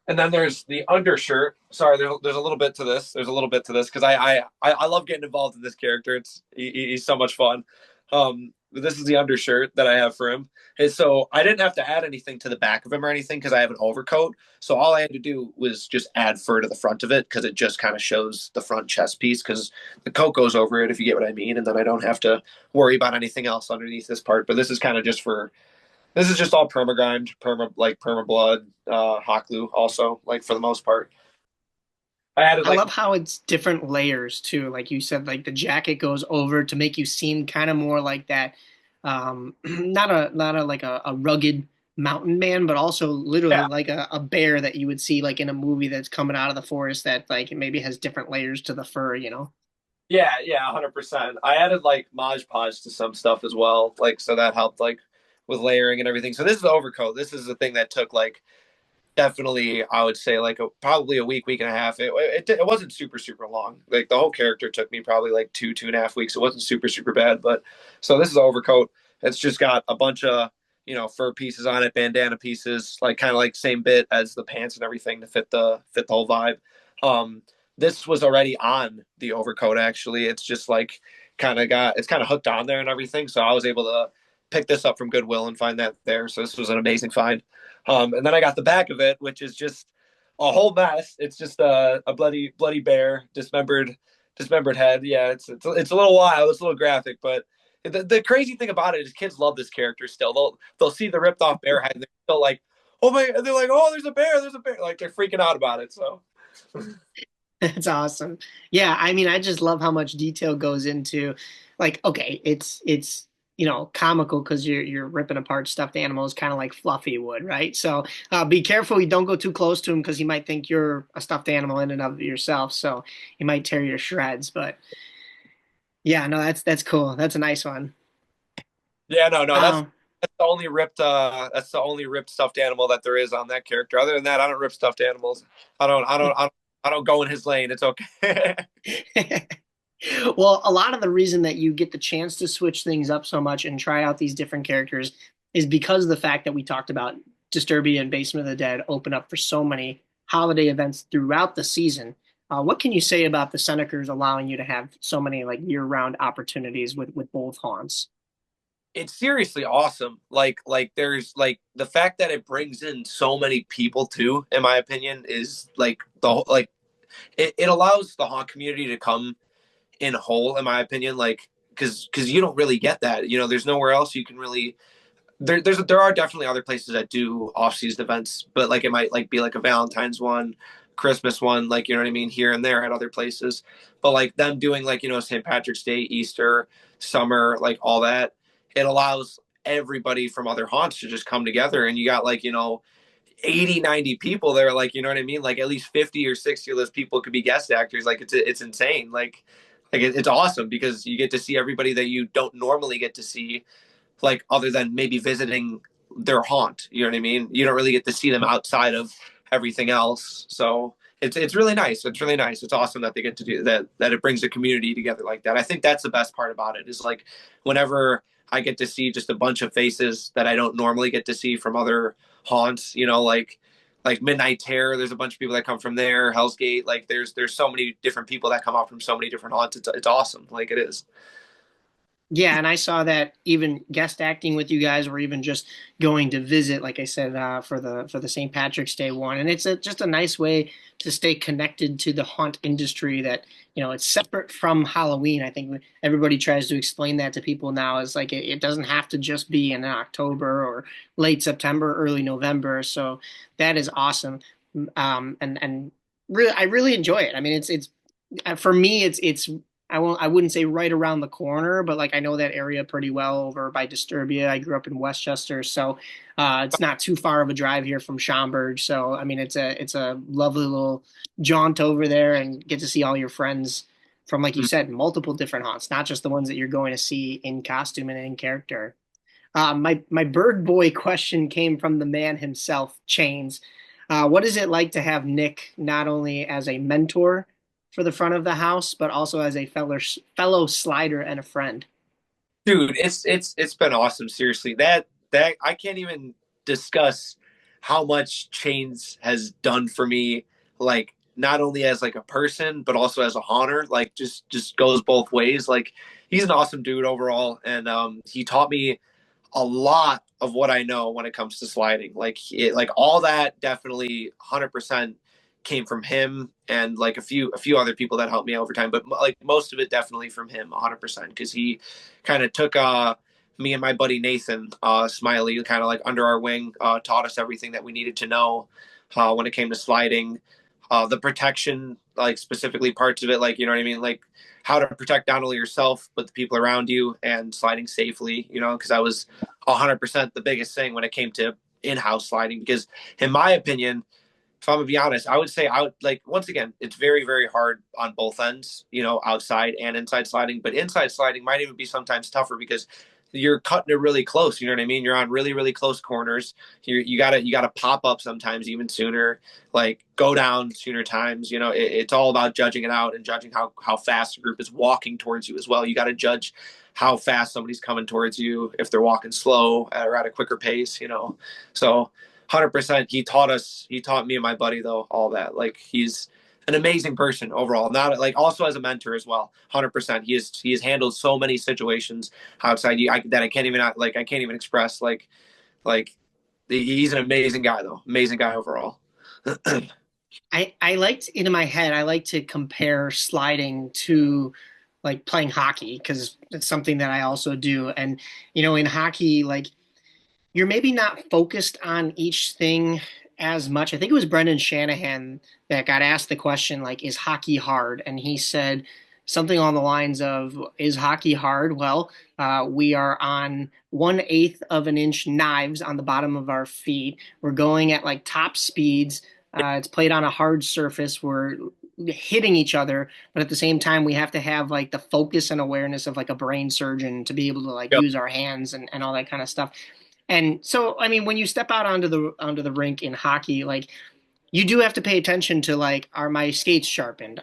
And then there's the undershirt. Sorry, there's a little bit to this. There's a little bit to this because I love getting involved in this character. He's so much fun. This is the undershirt that I have for him. And so I didn't have to add anything to the back of him or anything because I have an overcoat. So all I had to do was just add fur to the front of it because it just kind of shows the front chest piece because the coat goes over it, if you get what I mean. And then I don't have to worry about anything else underneath this part. But this is kind of just for this is just all permagrimed, perma blood, hot glue also, like for the most part. I added I like love how it's different layers too. Like you said, like the jacket goes over to make you seem kind of more like that, not a like a rugged mountain man, but also literally yeah, like a bear that you would see like in a movie that's coming out of the forest that like maybe has different layers to the fur, you know? yeah, 100%. I added like Mod Podge to some stuff as well, like so that helped like with layering and everything. So this is the overcoat. This is the thing that took like definitely I would say like probably a week and a half. It wasn't super long. Like the whole character took me probably like 2.5 weeks. It wasn't super bad. But so this is an overcoat. It's just got a bunch of fur pieces on it, bandana pieces, like kind of like same bit as the pants and everything to fit the whole vibe. This was already on the overcoat actually. It's just like it's kind of hooked on there and everything. So I was able to pick this up from Goodwill and find that there. So this was an amazing find. And then I got the back of it, which is just a whole mess. It's just a bloody bear, dismembered head. Yeah, it's a little wild. It's a little graphic, but the crazy thing about it is kids love this character still. They'll see the ripped off bear head and they're still like, oh my, and they're like, oh, there's a bear. Like they're freaking out about it. So That's awesome. Yeah, I mean, I just love how much detail goes into like, okay, it's comical because you're ripping apart stuffed animals kind of like Fluffy would, right? So be careful you don't go too close to him because he might think you're a stuffed animal in and of yourself. So he might tear you to shreds. But yeah, no, that's cool. That's a nice one. yeah, no, Um, that's the only ripped stuffed animal that there is on that character. Other than that, I don't rip stuffed animals. I don't go in his lane. It's okay. Well, a lot of the reason that you get the chance to switch things up so much and try out these different characters is because of the fact that we talked about Disturbia and Basement of the Dead open up for so many holiday events throughout the season. What can you say about the Senecers allowing you to have so many like year-round opportunities with both haunts? It's seriously awesome. Like there's like the fact that it brings in so many people too, in my opinion, is like it allows the haunt community to come in whole, in my opinion, like because you don't really get that. There's nowhere else you can really there are definitely other places that do off-season events, but like it might like be like a Valentine's one, Christmas one, like you know what I mean, here and there at other places. But like them doing like St. Patrick's Day, Easter, summer, like all that, it allows everybody from other haunts to just come together, and you got like 80, 90 people there, like you know what I mean, like at least 50 or 60 of those people could be guest actors. Like it's insane. It's awesome because you get to see everybody that you don't normally get to see, like other than maybe visiting their haunt. You know what I mean? You don't really get to see them outside of everything else. So it's really nice. It's really nice. It's awesome that they get to do that. That it brings the community together like that. I think that's the best part about it. Is like whenever I get to see just a bunch of faces that I don't normally get to see from other haunts. Like Midnight Terror. There's a bunch of people that come from there. Hell's Gate. Like there's so many different people that come out from so many different haunts. It's awesome. Like it is. Yeah, and I saw that even guest acting with you guys, or even just going to visit, like I said, for the St. Patrick's Day one, and it's just a nice way to stay connected to the haunt industry. That it's separate from Halloween. I think everybody tries to explain that to people now. Is like it doesn't have to just be in October or late September, early November. So that is awesome, and really, I really enjoy it. I mean, it's for me, it's I wouldn't say right around the corner, but like I know that area pretty well over by Disturbia. I grew up in Westchester, so it's not too far of a drive here from Schaumburg. So I mean, it's a lovely little jaunt over there and get to see all your friends from, like you said, multiple different haunts, not just the ones that you're going to see in costume and in character. My bird boy question came from the man himself, Chains. What is it like to have Nick not only as a mentor for the front of the house, but also as a fellow slider and a friend? Dude, it's been awesome. Seriously, that I can't even discuss how much Chains has done for me. Like not only as like a person, but also as a haunter. Like just goes both ways. Like he's an awesome dude overall, and he taught me a lot of what I know when it comes to sliding. Like all that definitely 100% came from him, and like a few other people that helped me over time, but like most of it definitely from him 100%, because he kind of took me and my buddy Nathan Smiley kind of like under our wing, taught us everything that we needed to know when it came to sliding, the protection, like specifically parts of it, like, you know what I mean, like how to protect not only yourself but the people around you, and sliding safely, you know, because I was 100% the biggest thing when it came to in-house sliding. Because in my opinion, if I'm gonna be honest, I would say I would like, once again, it's very, very hard on both ends, you know, outside and inside sliding. But inside sliding might even be sometimes tougher because you're cutting it really close. You know what I mean? You're on really, really close corners. You gotta pop up sometimes even sooner, like go down sooner times. You know, it's all about judging it out and judging how fast the group is walking towards you as well. You got to judge how fast somebody's coming towards you, if they're walking slow or at a quicker pace, you know. So 100%, he taught me and my buddy though all that. Like he's an amazing person overall, not like also as a mentor as well. 100%, he has handled so many situations outside that I can't even express. Like he's an amazing guy though, amazing guy overall. I liked in my head, I like to compare sliding to like playing hockey because it's something that I also do. And, in hockey, like you're maybe not focused on each thing as much. I think it was Brendan Shanahan that got asked the question, like, is hockey hard? And he said something along the lines of, is hockey hard? Well, we are on 1/8 of an inch knives on the bottom of our feet. We're going at like top speeds. It's played on a hard surface. We're hitting each other, but at the same time, we have to have like the focus and awareness of like a brain surgeon to be able to like Yep. use our hands and all that kind of stuff. And so, I mean, when you step out onto the rink in hockey, like you do have to pay attention to like, are my skates sharpened?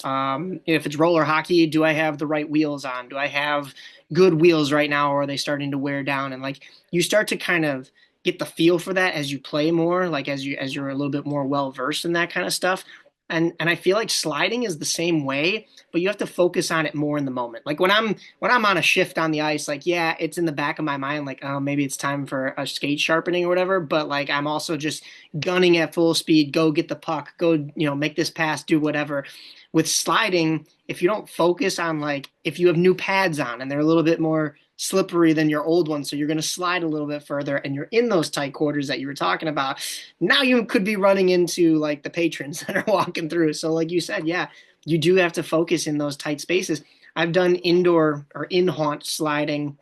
If it's roller hockey, do I have the right wheels on? Do I have good wheels right now, or are they starting to wear down? And like you start to kind of get the feel for that as you play more, like as you're a little bit more well versed in that kind of stuff. And I feel like sliding is the same way, but you have to focus on it more in the moment. Like when I'm on a shift on the ice, like yeah, it's in the back of my mind, like oh maybe it's time for a skate sharpening or whatever. But like I'm also just gunning at full speed, go get the puck, go make this pass, do whatever. With sliding, if you don't focus on like if you have new pads on and they're a little bit more slippery than your old ones, so you're going to slide a little bit further, and you're in those tight quarters that you were talking about, now you could be running into like the patrons that are walking through. So like you said, yeah, you do have to focus in those tight spaces. I've done indoor or in haunt sliding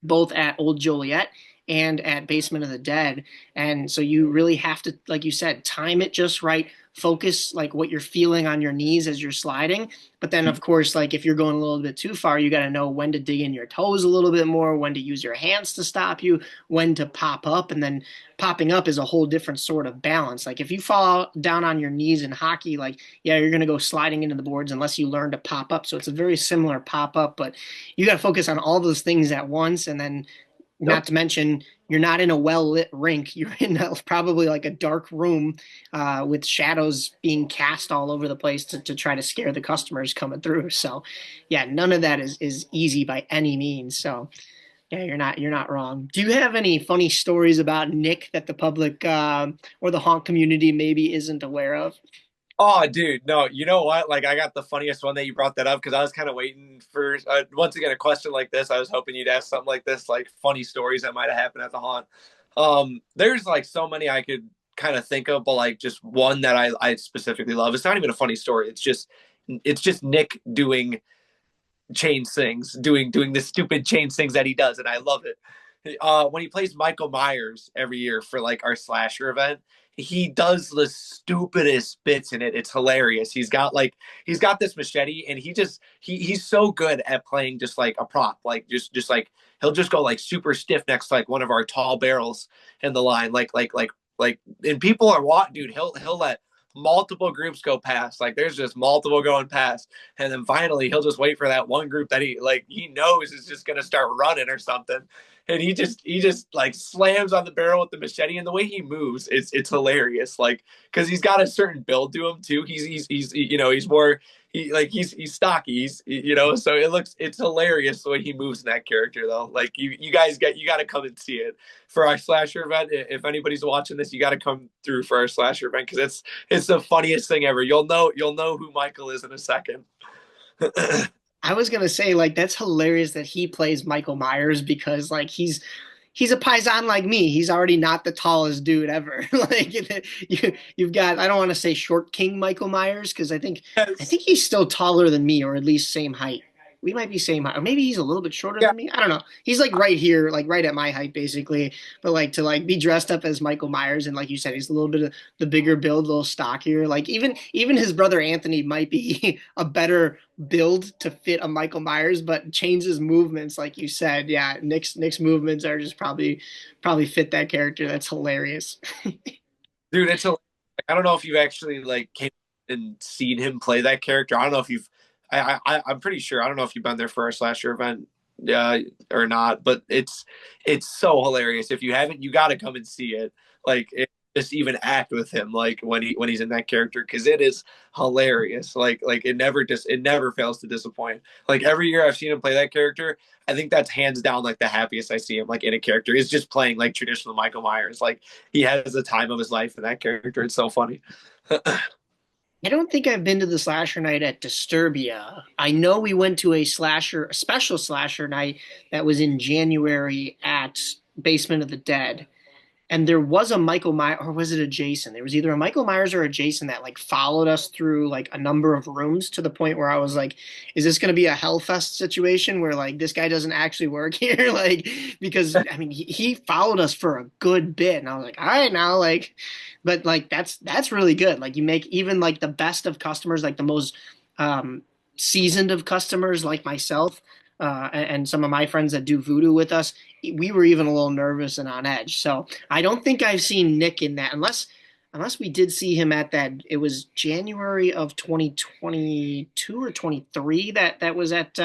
both at Old Joliet and at Basement of the Dead. And so you really have to, like you said, time it just right, focus like what you're feeling on your knees as you're sliding. But then, of course, like if you're going a little bit too far, you got to know when to dig in your toes a little bit more, when to use your hands to stop you, when to pop up. And then popping up is a whole different sort of balance. Like if you fall down on your knees in hockey, like, yeah, you're going to go sliding into the boards unless you learn to pop up. So it's a very similar pop up, but you got to focus on all those things at once. And then not Yep. to mention, you're not in a well-lit rink. You're in probably like a dark room with shadows being cast all over the place to try to scare the customers coming through. So, yeah, none of that is easy by any means. So, yeah, you're not wrong. Do you have any funny stories about Nick that the public or the haunt community maybe isn't aware of? Oh, dude, no, you know what? Like, I got the funniest one that you brought that up because I was kind of waiting for, once again, a question like this. I was hoping you'd ask something like this, like funny stories that might have happened at the haunt. There's like so many I could kind of think of, but like just one that I specifically love. It's not even a funny story. It's just Nick doing chains things, doing the stupid chains things that he does, and I love it. When he plays Michael Myers every year for like our slasher event, he does the stupidest bits in it. It's hilarious. He's got this machete, and he's so good at playing just like a prop, like just like he'll just go like super stiff next to like one of our tall barrels in the line, like, and people are walking, dude. He'll let multiple groups go past. Like there's just multiple going past, and then finally he'll just wait for that one group that he knows is just gonna start running or something, and he just like slams on the barrel with the machete, and the way he moves, it's hilarious. Like because he's got a certain build to him too. He's he's more he's stocky. So it's hilarious the way he moves in that character though. Like you guys you got to come and see it for our slasher event. If anybody's watching this, you got to come through for our slasher event because it's the funniest thing ever. You'll know who Michael is in a second. I was gonna say like that's hilarious that he plays Michael Myers because like he's a paisan like me. He's already not the tallest dude ever. Like you've got I don't want to say short king Michael Myers because I Yes. think he's still taller than me or at least same height. We might be same height, or maybe he's a little bit shorter Yeah. than me. I don't know. He's like right here, like right at my height, basically. But like to like be dressed up as Michael Myers, and like you said, he's a little bit of the bigger build, a little stockier. Like even his brother Anthony might be a better build to fit a Michael Myers, but changes movements, like you said. Yeah, Nick's movements are just probably fit that character. That's hilarious. Dude, I don't know if you've actually like came and seen him play that character. I don't know if you've. I'm pretty sure. I don't know if you've been there for our slasher event, or not. But it's so hilarious. If you haven't, you got to come and see it. Like just even act with him, like when he's in that character, because it is hilarious. Like it never fails to disappoint. Like every year I've seen him play that character. I think that's hands down like the happiest I see him like in a character is just playing like traditional Michael Myers. Like he has the time of his life in that character. It's so funny. I don't think I've been to the slasher night at Disturbia. I know we went to a special slasher night that was in January at Basement of the Dead. And there was a Michael Myers, or was it a Jason? There was either a Michael Myers or a Jason that like followed us through like a number of rooms to the point where I was like, is this going to be a Hellfest situation where like this guy doesn't actually work here? Like, because I mean, he followed us for a good bit, and I was like, all right, now like, but like that's really good. Like you make even like the best of customers, like the most um, seasoned of customers, like myself. And some of my friends that do voodoo with us, we were even a little nervous and on edge. So I don't think I've seen Nick in that unless we did see him at that. It was January of 2022 or 23 that was at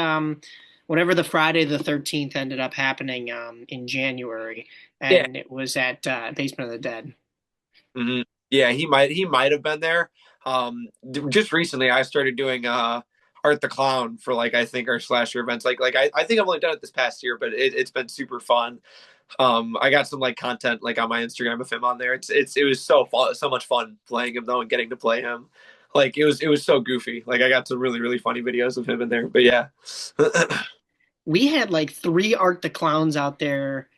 whatever the Friday the 13th ended up happening in January, Yeah. and it was at Basement of the Dead. Hmm. Yeah, he might have been there. Just recently I started doing Art the Clown for like I think our slasher events. I think I've only done it this past year, but it's been super fun. I got some like content like on my Instagram of him on there. It was so fun, so much fun playing him though and getting to play him. Like it was so goofy. Like I got some really really funny videos of him in there. But yeah. We had like three Art the Clowns out there.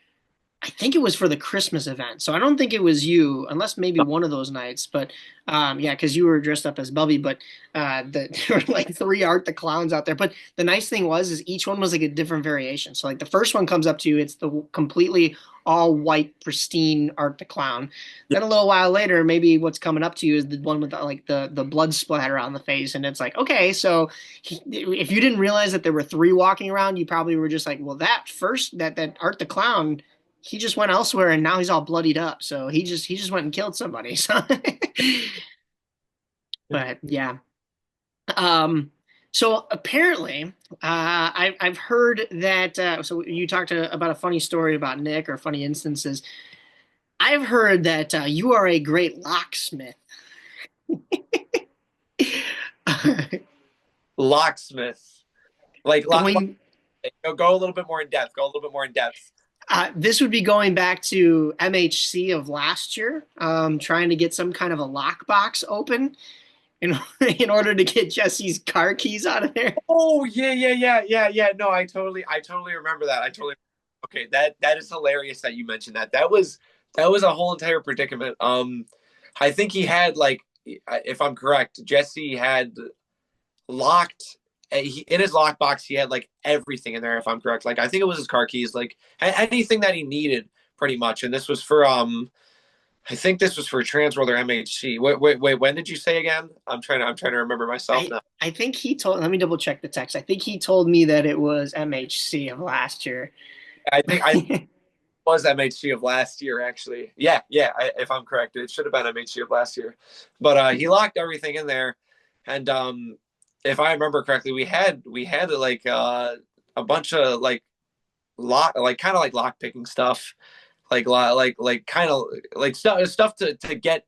I think it was for the Christmas event. So I don't think it was you, unless maybe one of those nights. But yeah, because you were dressed up as Bubby. But there were like three Art the Clowns out there. But the nice thing was, is each one was like a different variation. So like the first one comes up to you, it's the completely all white, pristine Art the Clown. Then a little while later, maybe what's coming up to you is the one with like the blood splatter on the face, and it's like, okay, so if you didn't realize that there were three walking around, you probably were just like, well, that first that Art the Clown, he just went elsewhere and now he's all bloodied up. So he just went and killed somebody. So, but yeah. Um, so apparently, I've heard that. So you talked about a funny story about Nick or funny instances. I've heard that you are a great locksmith. Locksmith. Going, Go a little bit more in depth. Go a little bit more in depth. this would be going back to MHC of last year, trying to get some kind of a lockbox open in in order to get Jesse's car keys out of there. Oh yeah. No, I totally remember that. Okay. That is hilarious that you mentioned that. That was a whole entire predicament. I think he had like, if I'm correct, Jesse had locked in his lockbox. He had like everything in there, if I'm correct. Like I think it was his car keys, like anything that he needed, pretty much. And this was for I think this was for Transworld or MHC. Wait. When did you say again? I'm trying to remember myself I now. I think he told. Let me double check the text. I think he told me that it was MHC of last year. I was MHC of last year, actually. Yeah. If I'm correct, it should have been MHC of last year. But he locked everything in there, and if I remember correctly, we had like a bunch of like kind of like lock picking stuff, like kind of like stuff to get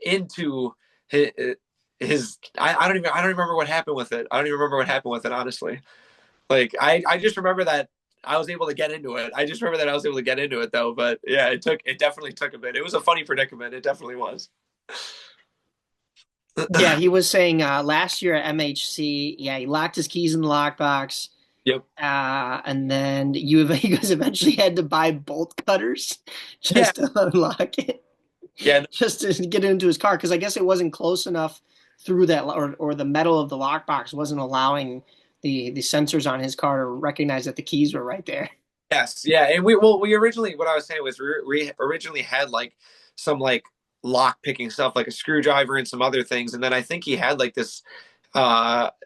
into his, I don't remember what happened with it. I don't even remember what happened with it, honestly. Like I just remember that I was able to get into it. I just remember that I was able to get into it though. But yeah, it definitely took a bit. It was a funny predicament. It definitely was. Yeah, he was saying last year at MHC, yeah, he locked his keys in the lockbox. Yep. And then you guys eventually had to buy bolt cutters Yeah. just to unlock it, Yeah. just to get into his car. Because I guess it wasn't close enough through that, or the metal of the lockbox wasn't allowing the sensors on his car to recognize that the keys were right there. Yes, yeah, and we originally what I was saying was we originally had like some like lock picking stuff like a screwdriver and some other things, and then I think he had like this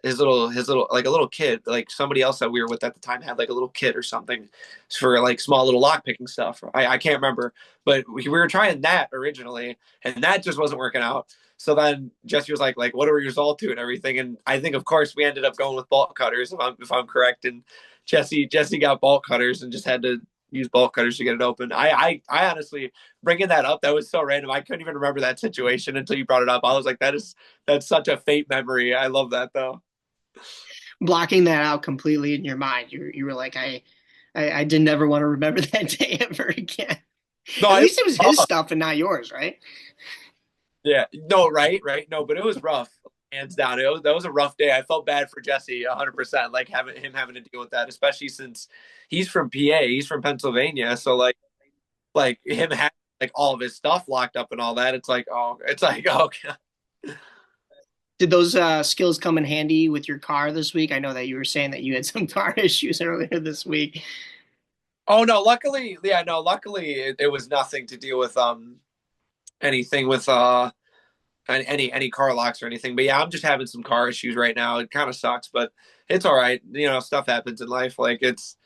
his little like a little kid like somebody else that we were with at the time had like a little kit or something for like small little lock picking stuff. I can't remember, but we were trying that originally, and that just wasn't working out. So then Jesse was like what do we resort to and everything, and I think of course we ended up going with bolt cutters if I'm correct, and Jesse got bolt cutters and just had to use bolt cutters to get it open. I honestly bringing that up, that was so random. I couldn't even remember that situation until you brought it up. I was like, that's such a fate memory. I love that though. Blocking that out completely in your mind, you were like, I did never want to remember that day ever again. No, At least it was his stuff and not yours, right? yeah, no, right, no, but it was rough, hands down. That was a rough day. I felt bad for Jesse, 100%. Like having to deal with that, especially since he's from PA, he's from Pennsylvania, so like him having like all of his stuff locked up and all that. It's like oh. Did those skills come in handy with your car this week? I know that you were saying that you had some car issues earlier this week. Oh no, luckily, yeah, no, luckily it was nothing to deal with anything with any car locks or anything. But yeah, I'm just having some car issues right now. It kind of sucks, but it's all right. You know, stuff happens in life. Like it's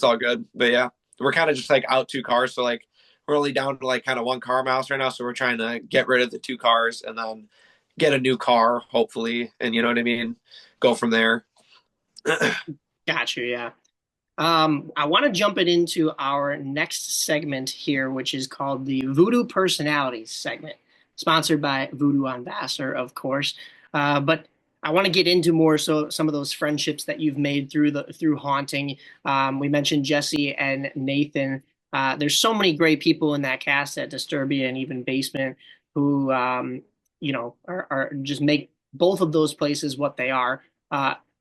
all good. But yeah, we're kind of just like out two cars, so like we're only down to like kind of one car mouse right now. So we're trying to get rid of the two cars and then get a new car, hopefully, and you know what I mean. Go from there. Gotcha, yeah. I want to jump it into our next segment here, which is called the Voodoo Personalities segment, sponsored by Voodoo Ambassador, of course. But I want to get into more so some of those friendships that you've made through haunting. We mentioned Jesse and Nathan. There's so many great people in that cast at Disturbia and even Basement who are just make both of those places what they are.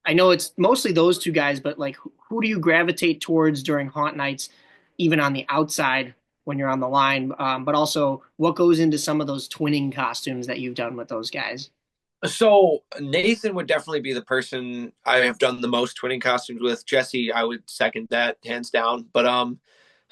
I know it's mostly those two guys, but like, who do you gravitate towards during haunt nights, even on the outside when you're on the line? But also, what goes into some of those twinning costumes that you've done with those guys? So Nathan would definitely be the person I have done the most twinning costumes with. Jesse, I would second that hands down. But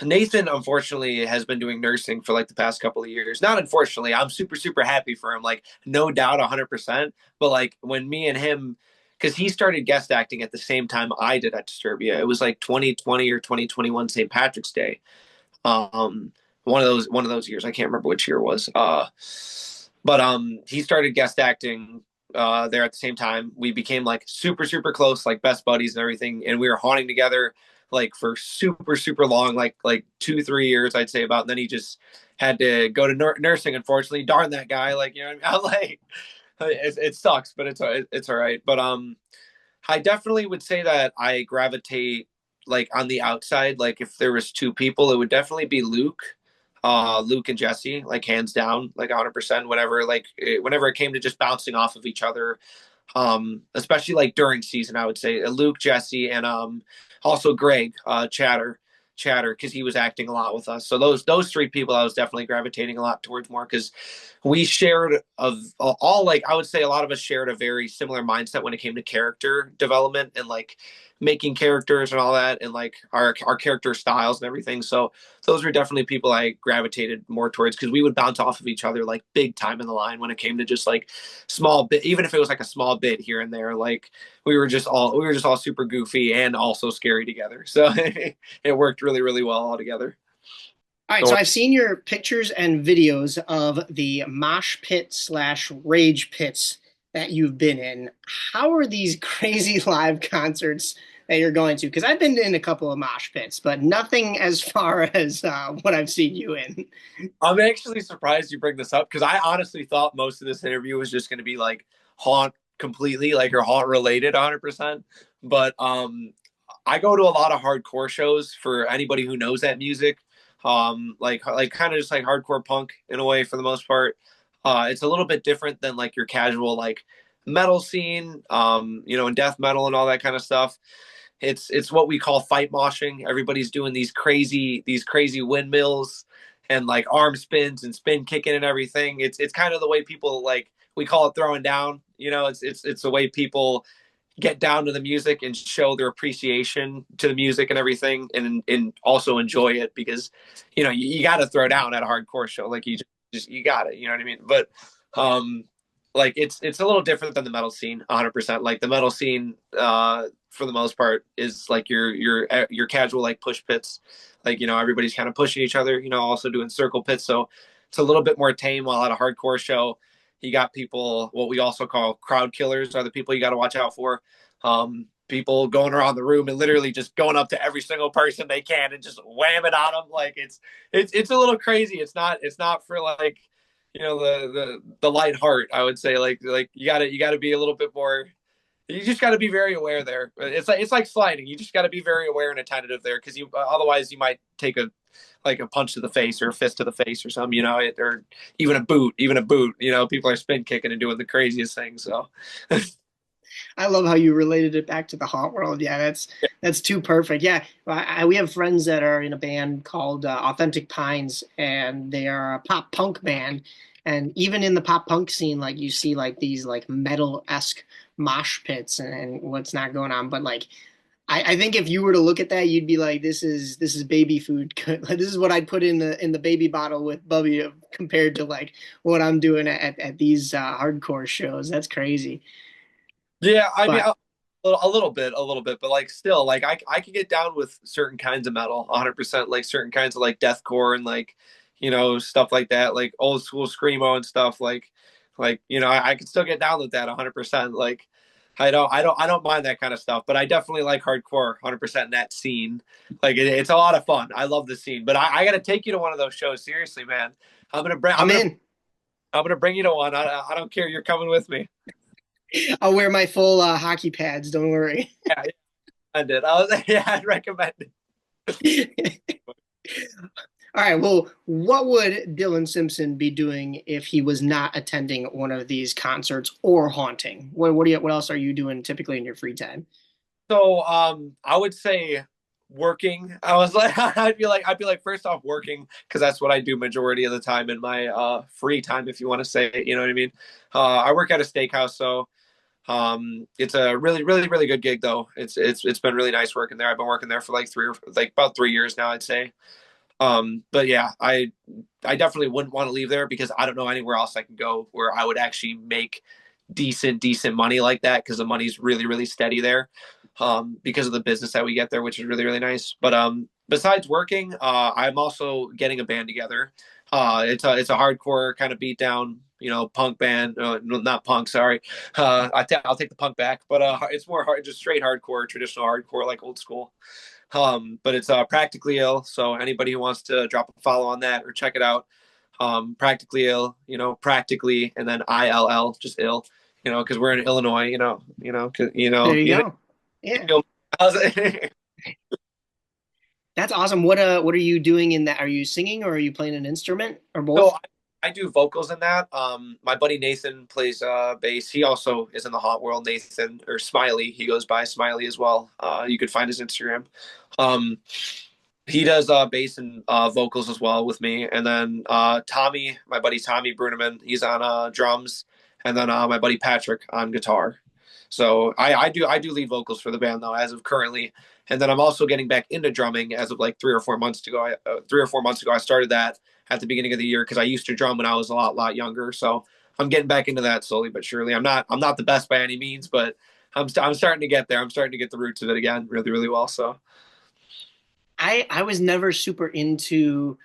Nathan, unfortunately, has been doing nursing for like the past couple of years. Not unfortunately, I'm super, super happy for him. Like, no doubt, 100%. But like when me and him, because he started guest acting at the same time I did at Disturbia. It was like 2020 or 2021 St. Patrick's Day. One of those years. I can't remember which year it was. But he started guest acting there at the same time. We became like super, super close, like best buddies and everything. And we were haunting together like for super, super long, like 2-3 years, I'd say about. And then he just had to go to nursing, unfortunately. Darn that guy. Like, you know what I mean? Like, it sucks, but it's all right. But I definitely would say that I gravitate like on the outside. Like if there was two people, it would definitely be Luke and Jesse, like hands down, like 100%. Whenever it came to just bouncing off of each other, especially like during season, I would say Luke, Jesse, and also Greg, Chatter, because he was acting a lot with us. So those three people I was definitely gravitating a lot towards more because we shared of all, like I would say a lot of us shared a very similar mindset when it came to character development and like making characters and all that, and like our character styles and everything. So those were definitely people I gravitated more towards because we would bounce off of each other like big time in the line when it came to just like small bit, even if it was like a small bit here and there. Like we were just all super goofy and also scary together. So it worked really, really well all together. All right, so I've seen your pictures and videos of the mosh pit slash rage pits that you've been in. How are these crazy live concerts that you're going to? Because I've been in a couple of mosh pits, but nothing as far as what I've seen you in. I'm actually surprised you bring this up because I honestly thought most of this interview was just going to be like haunt completely, like or haunt related 100%. But I go to a lot of hardcore shows for anybody who knows that music. Like kind of just like hardcore punk in a way for the most part. It's a little bit different than like your casual like metal scene, and death metal and all that kind of stuff. It's what we call fight moshing. Everybody's doing these crazy windmills and like arm spins and spin kicking and everything. It's kind of the way people like we call it throwing down. It's the way people get down to the music and show their appreciation to the music and everything, and also enjoy it because you got to throw down at a hardcore show. Like you got it. You know what I mean? But like it's a little different than the metal scene 100%. Like the metal scene for the most part is like your casual like push pits, like everybody's kind of pushing each other, also doing circle pits, so it's a little bit more tame. While at a hardcore show you got people, what we also call crowd killers, are the people you got to watch out for. People going around the room and literally just going up to every single person they can and just wham it on them. Like it's a little crazy. It's not for like the light heart, I would say. Like you gotta be a little bit more. You just got to be very aware there. It's like sliding. You just got to be very aware and attentive there, because otherwise you might take a punch to the face or a fist to the face or something, or even a boot. People are spin kicking and doing the craziest things. So I love how you related it back to the haunt world. Yeah, that's too perfect. Yeah, we have friends that are in a band called Authentic Pines, and they are a pop punk band. And even in the pop punk scene, like you see like these like metal-esque mosh pits and what's not going on. But like I think if you were to look at that, you'd be like, this is baby food. Like, this is what I'd put in the baby bottle with Bubby compared to like what I'm doing at these hardcore shows. That's crazy. yeah, I mean, But a little bit, but like still, like I can get down with certain kinds of metal 100%, like certain kinds of like deathcore and like stuff like that, like old school screamo and stuff, like I can still get down with that 100%. Like I don't mind that kind of stuff, but I definitely like hardcore 100% in that scene. Like it's a lot of fun. I love the scene, but I got to take you to one of those shows. Seriously, man. I'm gonna bring I'm I'm gonna in. I'm gonna bring you to one. I don't care. You're coming with me. I'll wear my full hockey pads. Don't worry. Yeah, I did. Yeah, I'd recommend it. All right. Well, what would Dylan Simpson be doing if he was not attending one of these concerts or haunting? What else are you doing typically in your free time? So I would say working. I was like I'd be like first off working, because that's what I do majority of the time in my free time, if you want to say it, you know what I mean. I work at a steakhouse, so it's a really really really good gig though. It's been really nice working there. I've been working there for like about 3 years now, I'd say. But yeah, I definitely wouldn't want to leave there, because I don't know anywhere else I can go where I would actually make decent money like that, because the money's really really steady there, because of the business that we get there, which is really really nice. But besides working, I'm also getting a band together. It's a hardcore kind of beat down, punk band. No, not punk, sorry. I'll take the punk back, but it's more hard, just straight hardcore, traditional hardcore, like old school. But it's Practically Ill. So anybody who wants to drop a follow on that or check it out, Practically Ill, practically, and then ILL, just ill, because we're in Illinois, There you go. Yeah, that's awesome. What are you doing in that? Are you singing or are you playing an instrument or so both? I do vocals in that. My buddy Nathan plays bass. He also is in the hot world. Nathan, or Smiley, he goes by Smiley as well. You could find his Instagram. Um, he does bass and vocals as well with me, and then Tommy, my buddy Tommy Bruneman, he's on drums, and then my buddy Patrick on guitar. So I do lead vocals for the band though, as of currently, and then I'm also getting back into drumming as of like 3 or 4 months ago. 3 or 4 months ago, I started that at the beginning of the year, because I used to drum when I was a lot younger. So I'm getting back into that slowly but surely. I'm not the best by any means, but I'm starting to get there. I'm starting to get the roots of it again, really really well. So I was never super into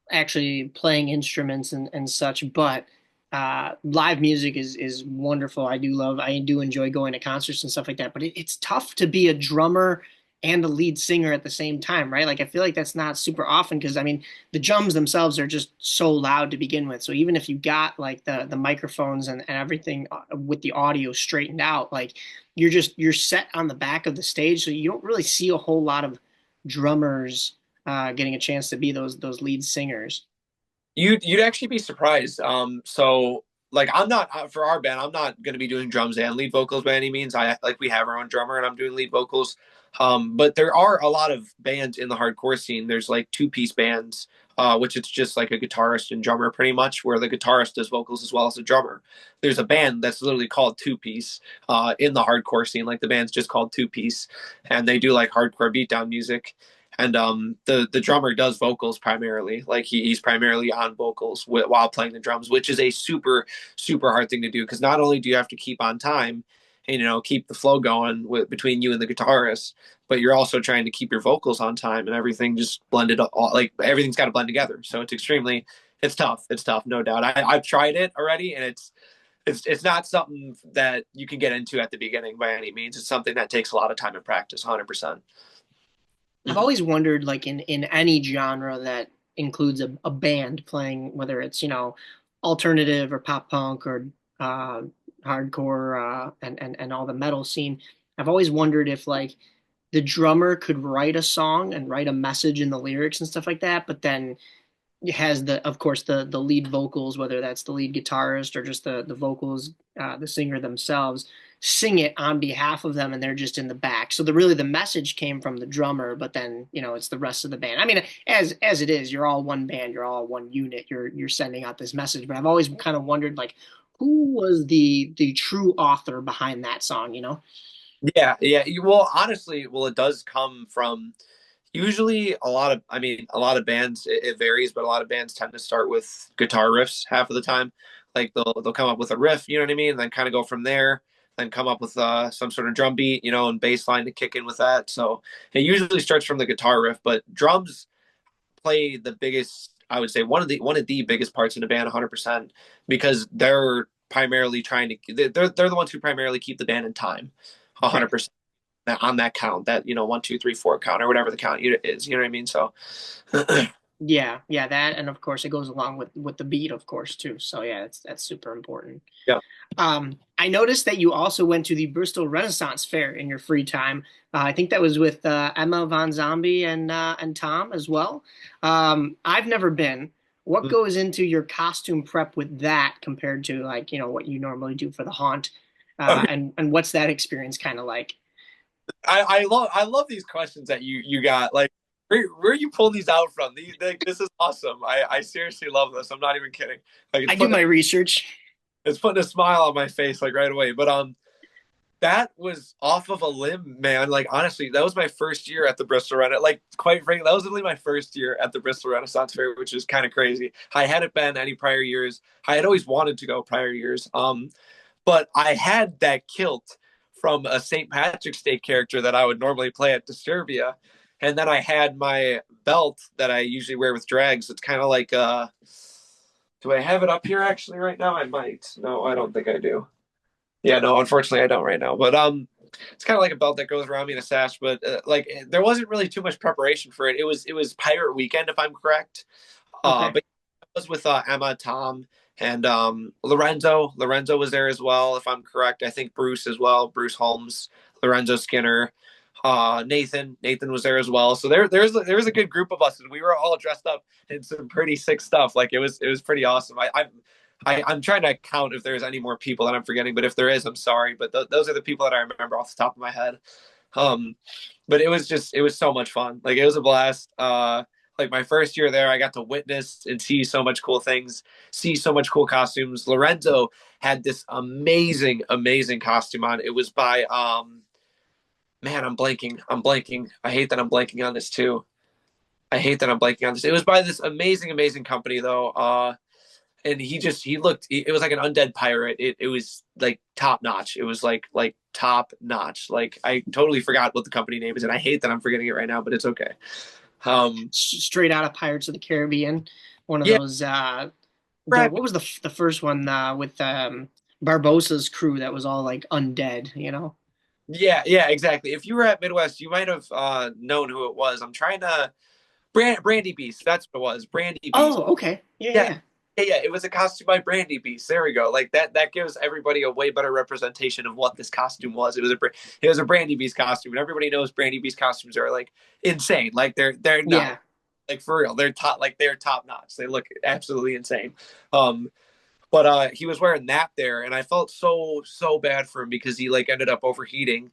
actually playing instruments and such, but live music is wonderful. I do enjoy going to concerts and stuff like that, but it's tough to be a drummer and a lead singer at the same time, right? Like I feel like that's not super often because I mean the drums themselves are just so loud to begin with. So even if you got like the microphones and everything with the audio straightened out, like you're set on the back of the stage, so you don't really see a whole lot of drummers getting a chance to be those lead singers. You'd actually be surprised. So like I'm not for our band, I'm not going to be doing drums and lead vocals by any means. I like we have our own drummer and I'm doing lead vocals. But there are a lot of bands in the hardcore scene. There's like two-piece bands, which it's just like a guitarist and drummer pretty much, where the guitarist does vocals as well as the drummer. There's a band that's literally called Two Piece in the hardcore scene. Like the band's just called Two Piece, and they do like hardcore beatdown music. And the drummer does vocals primarily. Like he's primarily on vocals while playing the drums, which is a super hard thing to do because not only do you have to keep on time and keep the flow going between you and the guitarist, but you're also trying to keep your vocals on time and everything just blended all, like everything's got to blend together. So it's tough. It's tough, no doubt. I've tried it already, and it's not something that you can get into at the beginning by any means. It's something that takes a lot of time and practice, 100%. I've always wondered, like in any genre that includes a band playing, whether it's alternative or pop punk or uh, hardcore and all the metal scene. I've always wondered if like the drummer could write a song and write a message in the lyrics and stuff like that, but then has of course the lead vocals, whether that's the lead guitarist or just the vocals, the singer themselves, sing it on behalf of them, and they're just in the back. So the message came from the drummer, but then it's the rest of the band. I mean, as it is, you're all one band, you're all one unit. You're sending out this message. But I've always kind of wondered like who was the true author behind that song, you know? Yeah. Well, honestly, it does come from usually a lot of bands, it varies, but a lot of bands tend to start with guitar riffs half of the time. Like they'll come up with a riff, you know what I mean? And then kind of go from there, then come up with some sort of drum beat, and bass line to kick in with that. So it usually starts from the guitar riff, but drums play the biggest, I would say one of the biggest parts in the band 100% because they're primarily they're the ones who primarily keep the band in time 100% on that count, that 1 2 3 4 count or whatever the count is, you know what I mean? So Yeah, that, and of course it goes along with the beat, of course, too. So yeah, that's super important. yeah. I noticed that you also went to the Bristol Renaissance Fair in your free time. I think that was with Emma Von Zombie and Tom as well. I've never been. What goes into your costume prep with that compared to like what you normally do for the haunt, and what's that experience kind of like? I love these questions that you got. Like, where are you pulling these out from? This is awesome. I seriously love this. I'm not even kidding. Like, I do my research. it's putting a smile on my face like right away. But that was off of a limb, man. Like honestly, that was my first year at the Bristol Renaissance. Like quite frankly, that was literally my first year at the Bristol Renaissance Fair, which is kind of crazy. I hadn't been any prior years. I had always wanted to go prior years. But I had that kilt from a St. Patrick's Day character that I would normally play at Disturbia. And then I had my belt that I usually wear with drags. It's kind of like, do I have it up here actually right now? I might. No, I don't think I do. Yeah, no, unfortunately I don't right now. But it's kind of like a belt that goes around me in a sash. But like there wasn't really too much preparation for it. It was Pirate Weekend, if I'm correct. Okay. But it was with Emma, Tom, and Lorenzo. Lorenzo was there as well, if I'm correct. I think Bruce as well. Bruce Holmes, Lorenzo Skinner, Nathan was there as well. So there was a good group of us, and we were all dressed up in some pretty sick stuff. Like it was pretty awesome. I'm trying to count if there's any more people that I'm forgetting, but if there is, I'm sorry. But those are the people that I remember off the top of my head. But it was so much fun. Like it was a blast. Like my first year there, I got to witness and see so much cool things, see so much cool costumes. Lorenzo had this amazing costume on. It was by man, I'm blanking. I hate that I'm blanking on this too. It was by this amazing company though. And he looked, it was like an undead pirate. It was like top notch. It was like top notch. Like I totally forgot what the company name is, and I hate that I'm forgetting it right now, but it's okay. Straight out of Pirates of the Caribbean, one of Yeah, those what was the first one with Barbossa's crew that was all like undead, you know? Yeah, yeah, exactly. If you were at Midwest, you might have known who it was. I'm trying to Brandy Beast. That's what it was. Brandy Beast. Oh, okay. Yeah, Yeah, yeah. yeah. It was a costume by Brandy Beast. There we go. Like that gives everybody a way better representation of what this costume was. It was a Brandy Beast costume, and everybody knows Brandy Beast costumes are like insane. Like they're not Yeah. like for real. They're top notch. They look absolutely insane. Um, but he was wearing that there, and I felt so bad for him because he like ended up overheating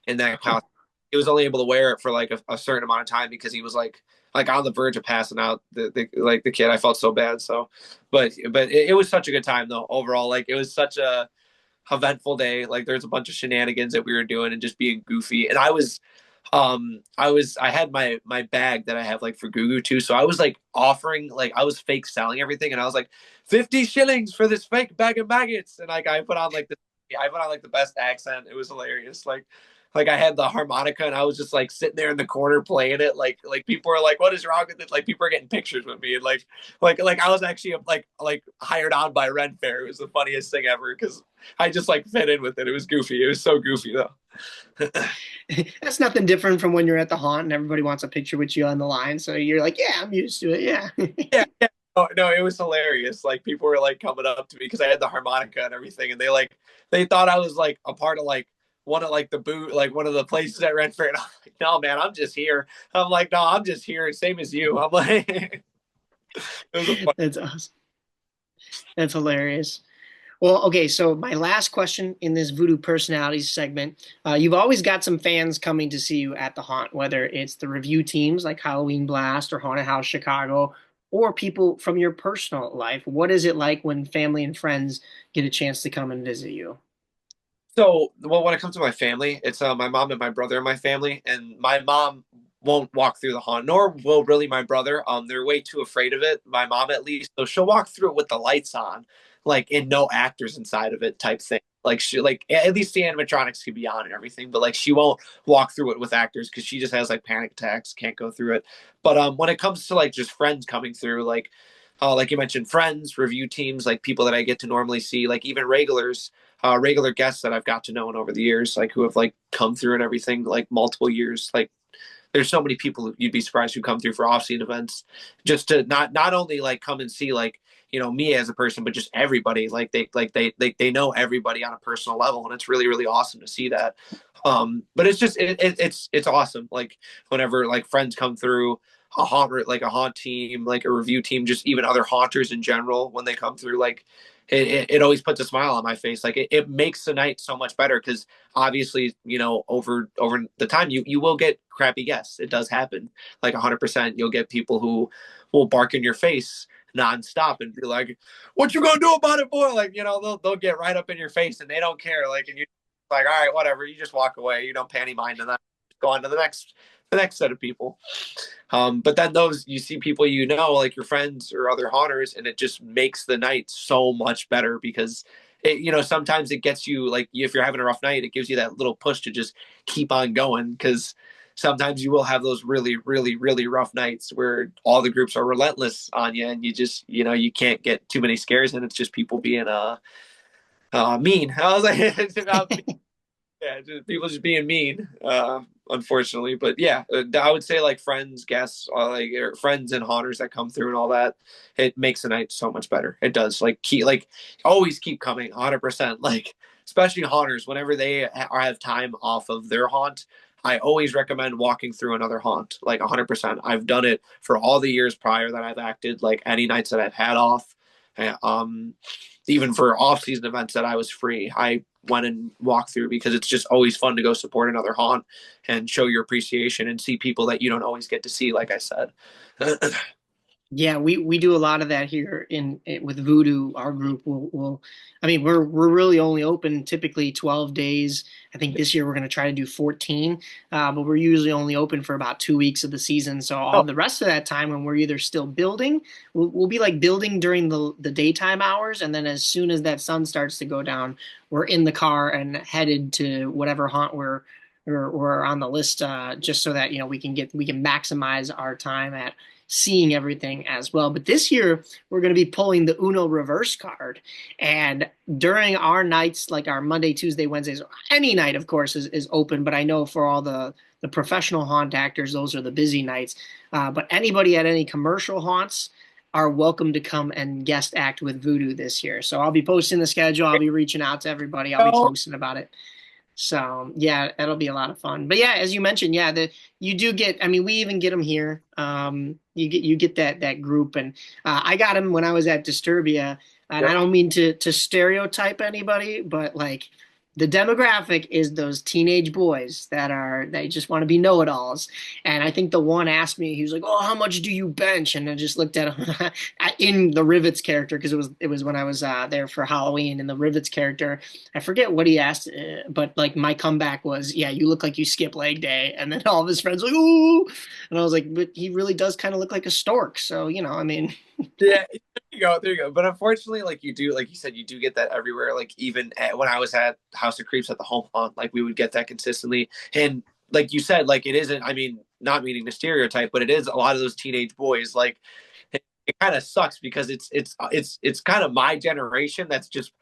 in that Huh. costume. He was only able to wear it for like a certain amount of time because he was like on the verge of passing out. The kid, I felt so bad. So, but it was such a good time though overall. Like it was such a eventful day. Like there's a bunch of shenanigans that we were doing and just being goofy. And I had my bag that I have like for Gugu too. So I was like offering, like I was fake selling everything, and I was like 50 shillings for this fake bag of maggots. And like I put on like the best accent. It was hilarious. Like I had the harmonica and I was just like sitting there in the corner playing it. Like people were like, "What is wrong with it?" Like people are getting pictures with me, and like I was actually like hired on by Ren Fair. It was the funniest thing ever because I just like fit in with it. It was goofy. It was so goofy though. That's nothing different from when you're at the haunt and everybody wants a picture with you on the line. So you're like, yeah, I'm used to it. Yeah. Yeah, yeah. Oh, no, it was hilarious. Like people were like coming up to me because I had the harmonica and everything, and they thought I was like a part of like one of like the boot like one of the places at Ren Fair. And I'm like, no, man, I'm just here. I'm like, no, I'm just here, same as you. I'm like, it was a fun. That's awesome. That's hilarious. Well, okay, so my last question in this Voodoo Personalities segment. You've always got some fans coming to see you at the haunt, whether it's the review teams like Halloween Blast or Haunted House Chicago, or people from your personal life. What is it like when family and friends get a chance to come and visit you? So, well, when it comes to my family, it's my mom and my brother in my family, and my mom won't walk through the haunt, nor will really my brother. They're way too afraid of it. My mom, at least, so she'll walk through it with the lights on, like and no actors inside of it, type thing. Like she, like at least the animatronics could be on and everything, but like she won't walk through it with actors because she just has like panic attacks, can't go through it. But when it comes to like just friends coming through, like you mentioned, friends, review teams, like people that I get to normally see, like even regular guests that I've got to know over the years, like who have like come through and everything, like multiple years. Like there's so many people you'd be surprised who come through for off-scene events just to not only like come and see like me as a person, but just everybody. Like they know everybody on a personal level, and it's really awesome to see that. But it's just it's awesome. Like whenever like friends come through like a haunt team, like a review team, just even other haunters in general when they come through, like it always puts a smile on my face. Like it makes the night so much better because obviously over the time you will get crappy guests. It does happen. Like 100%, you'll get people who will bark in your face nonstop and be like, "What you gonna do about it, boy?" Like they'll get right up in your face and they don't care. Like and you like, all right, whatever. You just walk away. You don't pay any mind to that. Go on to the next set of people. But then those you see people like your friends or other haunters, and it just makes the night so much better because sometimes it gets you like if you're having a rough night, it gives you that little push to just keep on going because sometimes you will have those really rough nights where all the groups are relentless on you and you just you can't get too many scares and it's just people being mean. I was like yeah, just people just being mean, unfortunately. But yeah, I would say like friends, guests, like friends and haunters that come through and all that. It makes the night so much better. It does. Like always keep coming, 100%. Like especially haunters, whenever they have time off of their haunt, I always recommend walking through another haunt. Like 100%. I've done it for all the years prior that I've acted. Like any nights that I've had off. Um, Even for off-season events that I was free, I went and walked through because it's just always fun to go support another haunt and show your appreciation and see people that you don't always get to see, like I said. Yeah, we do a lot of that here with Voodoo. Our group will I mean we're really only open typically 12 days. I think this year we're going to try to do 14, but we're usually only open for about 2 weeks of the season. So all Oh, the rest of that time when we're either still building, we'll be like building during the daytime hours, and then as soon as that sun starts to go down, we're in the car and headed to whatever haunt we're on the list, just so that we can maximize our time at seeing everything as well. But this year we're going to be pulling the Uno reverse card, and during our nights, like our Monday, Tuesday, Wednesdays, any night, of course, is open. But I know for all the professional haunt actors, those are the busy nights. But anybody at any commercial haunts are welcome to come and guest act with Voodoo this year. So I'll be posting the schedule. I'll be reaching out to everybody. I'll be posting about it. So yeah, that'll be a lot of fun. But yeah, as you mentioned, yeah, you do get. I mean, we even get them here. You get that group, and I got them when I was at Disturbia. And I don't mean to stereotype anybody, but like the demographic is those teenage boys they just want to be know-it-alls. And I think the one asked me, he was like, "Oh, how much do you bench?" And I just looked at him in the Rivets character, because it was when I was there for Halloween in the Rivets character. I forget what he asked, but like my comeback was, "Yeah, you look like you skip leg day." And then all of his friends were like, "Ooh," and I was like, "But he really does kind of look like a stork." So I mean. Yeah, there you go. But unfortunately, like you do, like you said, you do get that everywhere. Like even when I was at House of Creeps at the home haunt, like we would get that consistently. And like you said, like it isn't. I mean, not meaning to stereotype, but it is a lot of those teenage boys. Like it kind of sucks because it's kind of my generation that's just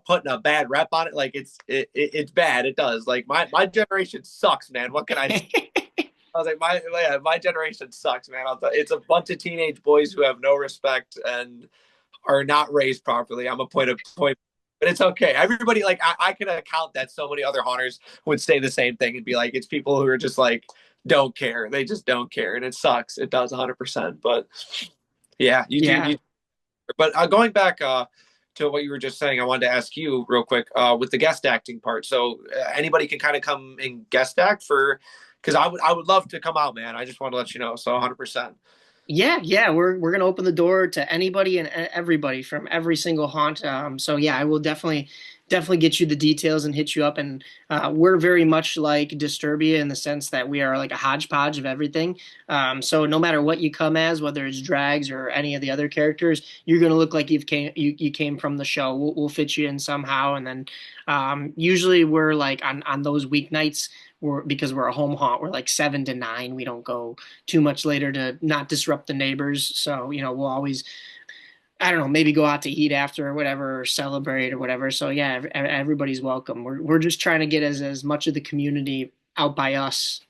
putting a bad rep on it. Like it's bad. It does. Like my generation sucks, man. What can I say? I was like, my generation sucks, man. It's a bunch of teenage boys who have no respect and are not raised properly. I'm a point, but it's okay. Everybody, like, I can account that so many other haunters would say the same thing and be like, it's people who are just like, don't care. They just don't care. And it sucks. It does 100%. But yeah, you Yeah. do. But going back to what you were just saying, I wanted to ask you real quick with the guest acting part. So anybody can kind of come and guest act because I would love to come out, man. I just want to let you know. So 100%. Yeah, we're gonna open the door to anybody and everybody from every single haunt. So yeah, I will definitely get you the details and hit you up. And we're very much like Disturbia in the sense that we are like a hodgepodge of everything. So no matter what you come as, whether it's drags or any of the other characters, you're gonna look like you came from the show. We'll fit you in somehow. And then usually we're like on those weeknights. Because we're a home haunt, we're like 7 to 9. We don't go too much later to not disrupt the neighbors. So, we'll always, I don't know, maybe go out to eat after or whatever, or celebrate or whatever. So yeah, everybody's welcome. We're just trying to get as much of the community out by us,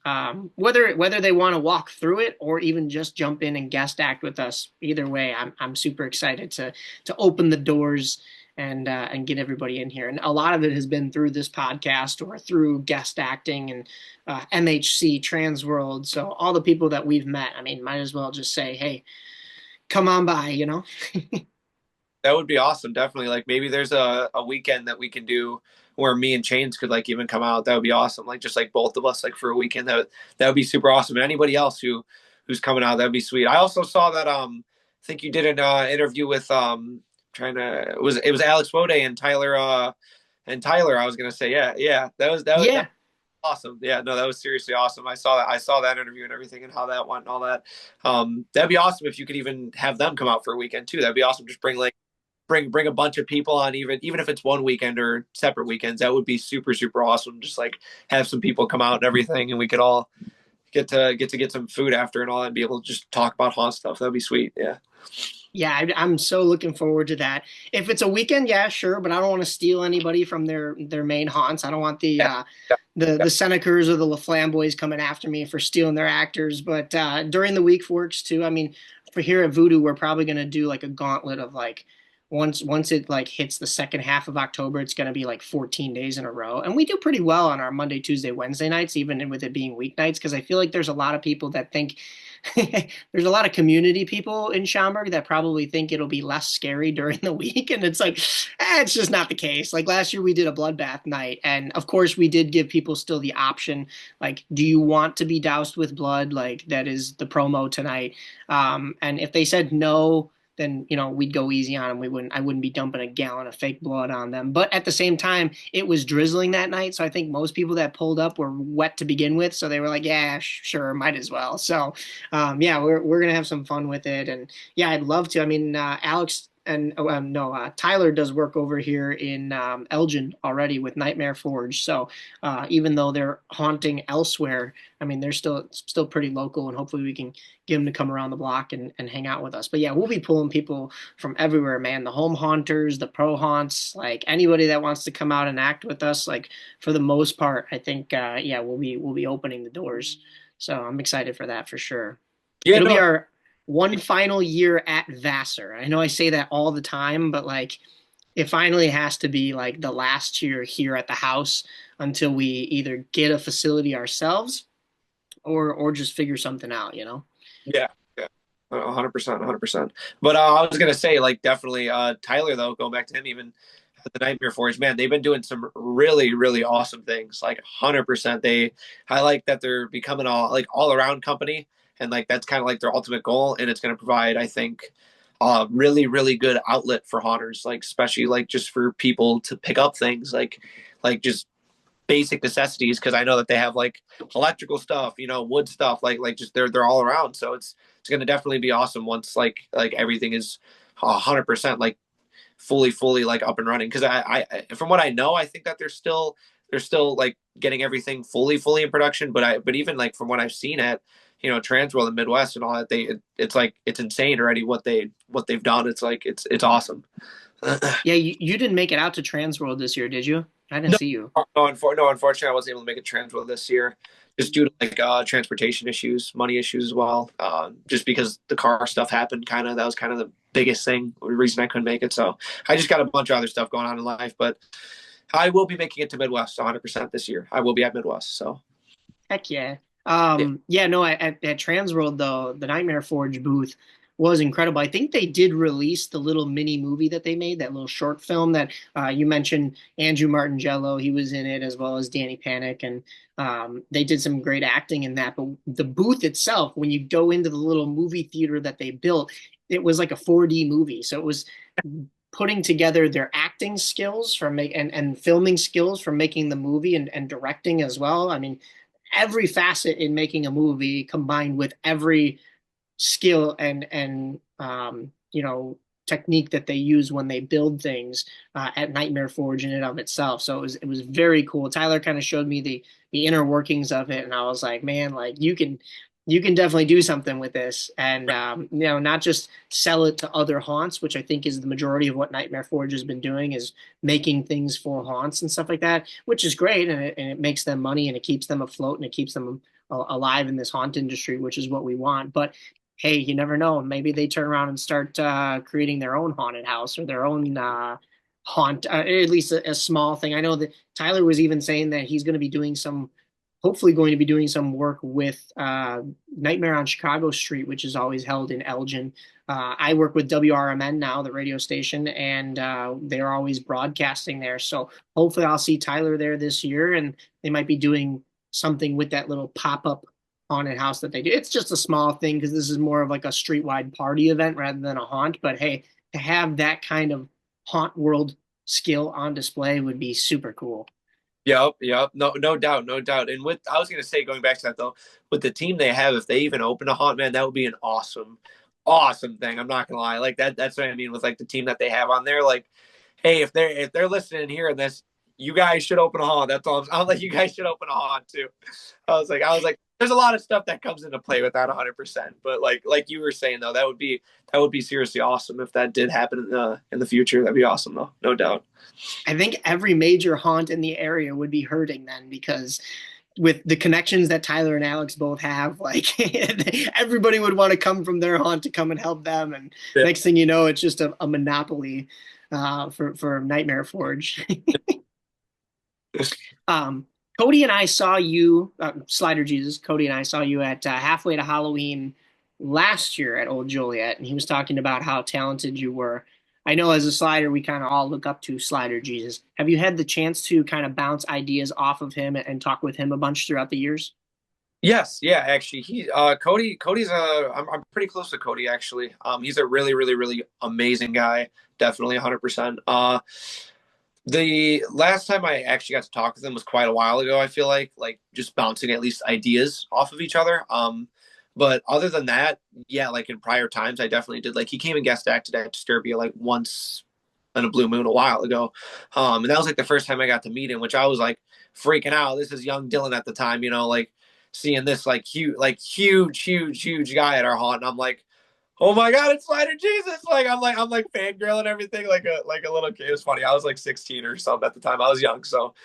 whether they want to walk through it or even just jump in and guest act with us. Either way, I'm super excited to open the doors and get everybody in here. And a lot of it has been through this podcast or through guest acting and MHC Trans World. So all the people that we've met, I mean, might as well just say, hey, come on by. That would be awesome. Definitely. Like maybe there's a weekend that we can do where me and Chains could like even come out. That would be awesome. Like just like both of us, like for a weekend, that would be super awesome. And anybody else who's coming out, that'd be sweet. I also saw that I think you did an interview with it was Alex Wode and Tyler I was gonna say yeah that awesome. Yeah, no, that was seriously awesome. I saw that interview and everything and how that went and all that. That'd be awesome if you could even have them come out for a weekend too. That'd be awesome. Just bring a bunch of people on, even if it's one weekend or separate weekends. That would be super super awesome. Just like have some people come out and everything, and we could all get some food after and all that, and be able to just talk about haunt stuff. That'd be sweet. Yeah. Yeah, I'm so looking forward to that. If it's a weekend, yeah, sure, but I don't want to steal anybody from their main haunts. I don't want the Senecers or the LaFlamboys coming after me for stealing their actors. But during the week works too. I mean, for here at Voodoo, we're probably gonna do like a gauntlet of like once it like hits the second half of October, it's gonna be like 14 days in a row, and we do pretty well on our Monday, Tuesday, Wednesday nights, even with it being weeknights, because I feel like there's a lot of people that think there's a lot of community people in Schaumburg that probably think it'll be less scary during the week. And it's like, it's just not the case. Like last year we did a bloodbath night. And of course we did give people still the option. Like, do you want to be doused with blood? Like that is the promo tonight. And if they said no, then we'd go easy on them. I wouldn't be dumping a gallon of fake blood on them. But at the same time, it was drizzling that night, so I think most people that pulled up were wet to begin with. So they were like, "Yeah, sure, might as well." So, yeah, we're gonna have some fun with it, and yeah, I'd love to. I mean, Alex and no, Tyler does work over here in Elgin already with Nightmare Forge. So even though they're haunting elsewhere, I mean, they're still pretty local, and hopefully we can get them to come around the block and hang out with us. But yeah, we'll be pulling people from everywhere, man. The home haunters, the pro haunts, like anybody that wants to come out and act with us. Like for the most part, I think yeah, we'll be opening the doors. So I'm excited for that for sure. Yeah, It'll be no, our one final year at Vassar. I know I say that all the time, but like it finally has to be like the last year here at the house until we either get a facility ourselves or just figure something out, you know? yeah, yeah, 100%, 100%. But I was gonna say, like, definitely, Tyler though, going back to him, even at the Nightmare Forge, man, they've been doing some really, really awesome things. Like, 100%. I like that they're becoming all around company, and like that's kind of like their ultimate goal, and it's gonna provide, I think, really, really good outlet for haunters, like especially like just for people to pick up things like just basic necessities, because I know that they have like electrical stuff, wood stuff, like just they're all around. So it's gonna definitely be awesome once like everything is 100% like fully like up and running. Because I from what I know, I think that they're still like getting everything fully in production. But even like from what I've seen at Transworld and Midwest and all that, it's like it's insane already what they've done. It's like it's awesome. Yeah, you didn't make it out to Transworld this year, did you? I didn't No, see you. no, unfortunately, I wasn't able to make a transfer this year, just due to like transportation issues, money issues as well. Just because the car stuff happened, that was kind of the biggest thing, the reason I couldn't make it. So I just got a bunch of other stuff going on in life, but I will be making it to Midwest 100% this year. I will be at Midwest. So Heck yeah. yeah, Yeah, no, at Transworld though, the Nightmare Forge booth was incredible. I think they did release the little mini movie that they made, that little short film that you mentioned. Andrew Martingello, he was in it, as well as Danny Panic, and they did some great acting in that. But the booth itself, when you go into the little movie theater that they built, it was like a 4D movie. So it was putting together their acting skills from and filming skills from making the movie and directing as well. I mean, every facet in making a movie combined with every skill and technique that they use when they build things at Nightmare Forge in and of itself. So it was very cool. Tyler kind of showed me the inner workings of it, and I was like, man, like you can definitely do something with this, and not just sell it to other haunts, which I think is the majority of what Nightmare Forge has been doing, is making things for haunts and stuff like that, which is great, and it makes them money, and it keeps them afloat, and it keeps them alive in this haunt industry, which is what we want. But hey, you never know. Maybe they turn around and start creating their own haunted house or their own haunt, at least a small thing. I know that Tyler was even saying that he's going to be hopefully going to be doing some work with Nightmare on Chicago Street, which is always held in Elgin. I work with WRMN now, the radio station, and they're always broadcasting there. So hopefully I'll see Tyler there this year, and they might be doing something with that little pop-up haunted house that they do. It's just a small thing because this is more of like a street-wide party event rather than a haunt. But hey, to have that kind of haunt world skill on display would be super cool. Yep. No doubt, no doubt. And I was gonna say, going back to that though, with the team they have, if they even open a haunt, man, that would be an awesome thing. I'm not gonna lie, like that's what I mean with like the team that they have on there. Like, hey, if they're listening here and this, you guys should open a haunt. That's all. I'm like, you guys should open a haunt too. I was like, there's a lot of stuff that comes into play with that 100%. But like you were saying though, that would be seriously awesome if that did happen in the future. That'd be awesome though, no doubt. I think every major haunt in the area would be hurting then, because with the connections that Tyler and Alex both have, like everybody would want to come from their haunt to come and help them. And Yeah. next thing you know, it's just a monopoly for Nightmare Forge. um, Cody and I saw you, Slider Jesus. Cody and I saw you at Halfway to Halloween last year at Old Joliet, and he was talking about how talented you were. I know as a slider, we kind of all look up to Slider Jesus. Have you had the chance to kind of bounce ideas off of him and talk with him a bunch throughout the years? Yes, yeah, actually, Cody's I'm pretty close to Cody actually. He's a really, really, really amazing guy. Definitely 100%. The last time I actually got to talk with him was quite a while ago. I feel like just bouncing at least ideas off of each other. But other than that, yeah, like in prior times, I definitely did. Like he came and guest acted at Disturbia like once in a blue moon a while ago. And that was like the first time I got to meet him, which I was like freaking out. This is young Dylan at the time, like seeing this huge guy at our haunt. And I'm like, oh my God, it's Slider Jesus. I'm like fangirling everything like a little kid. It was funny. I was like 16 or something at the time. I was young. So,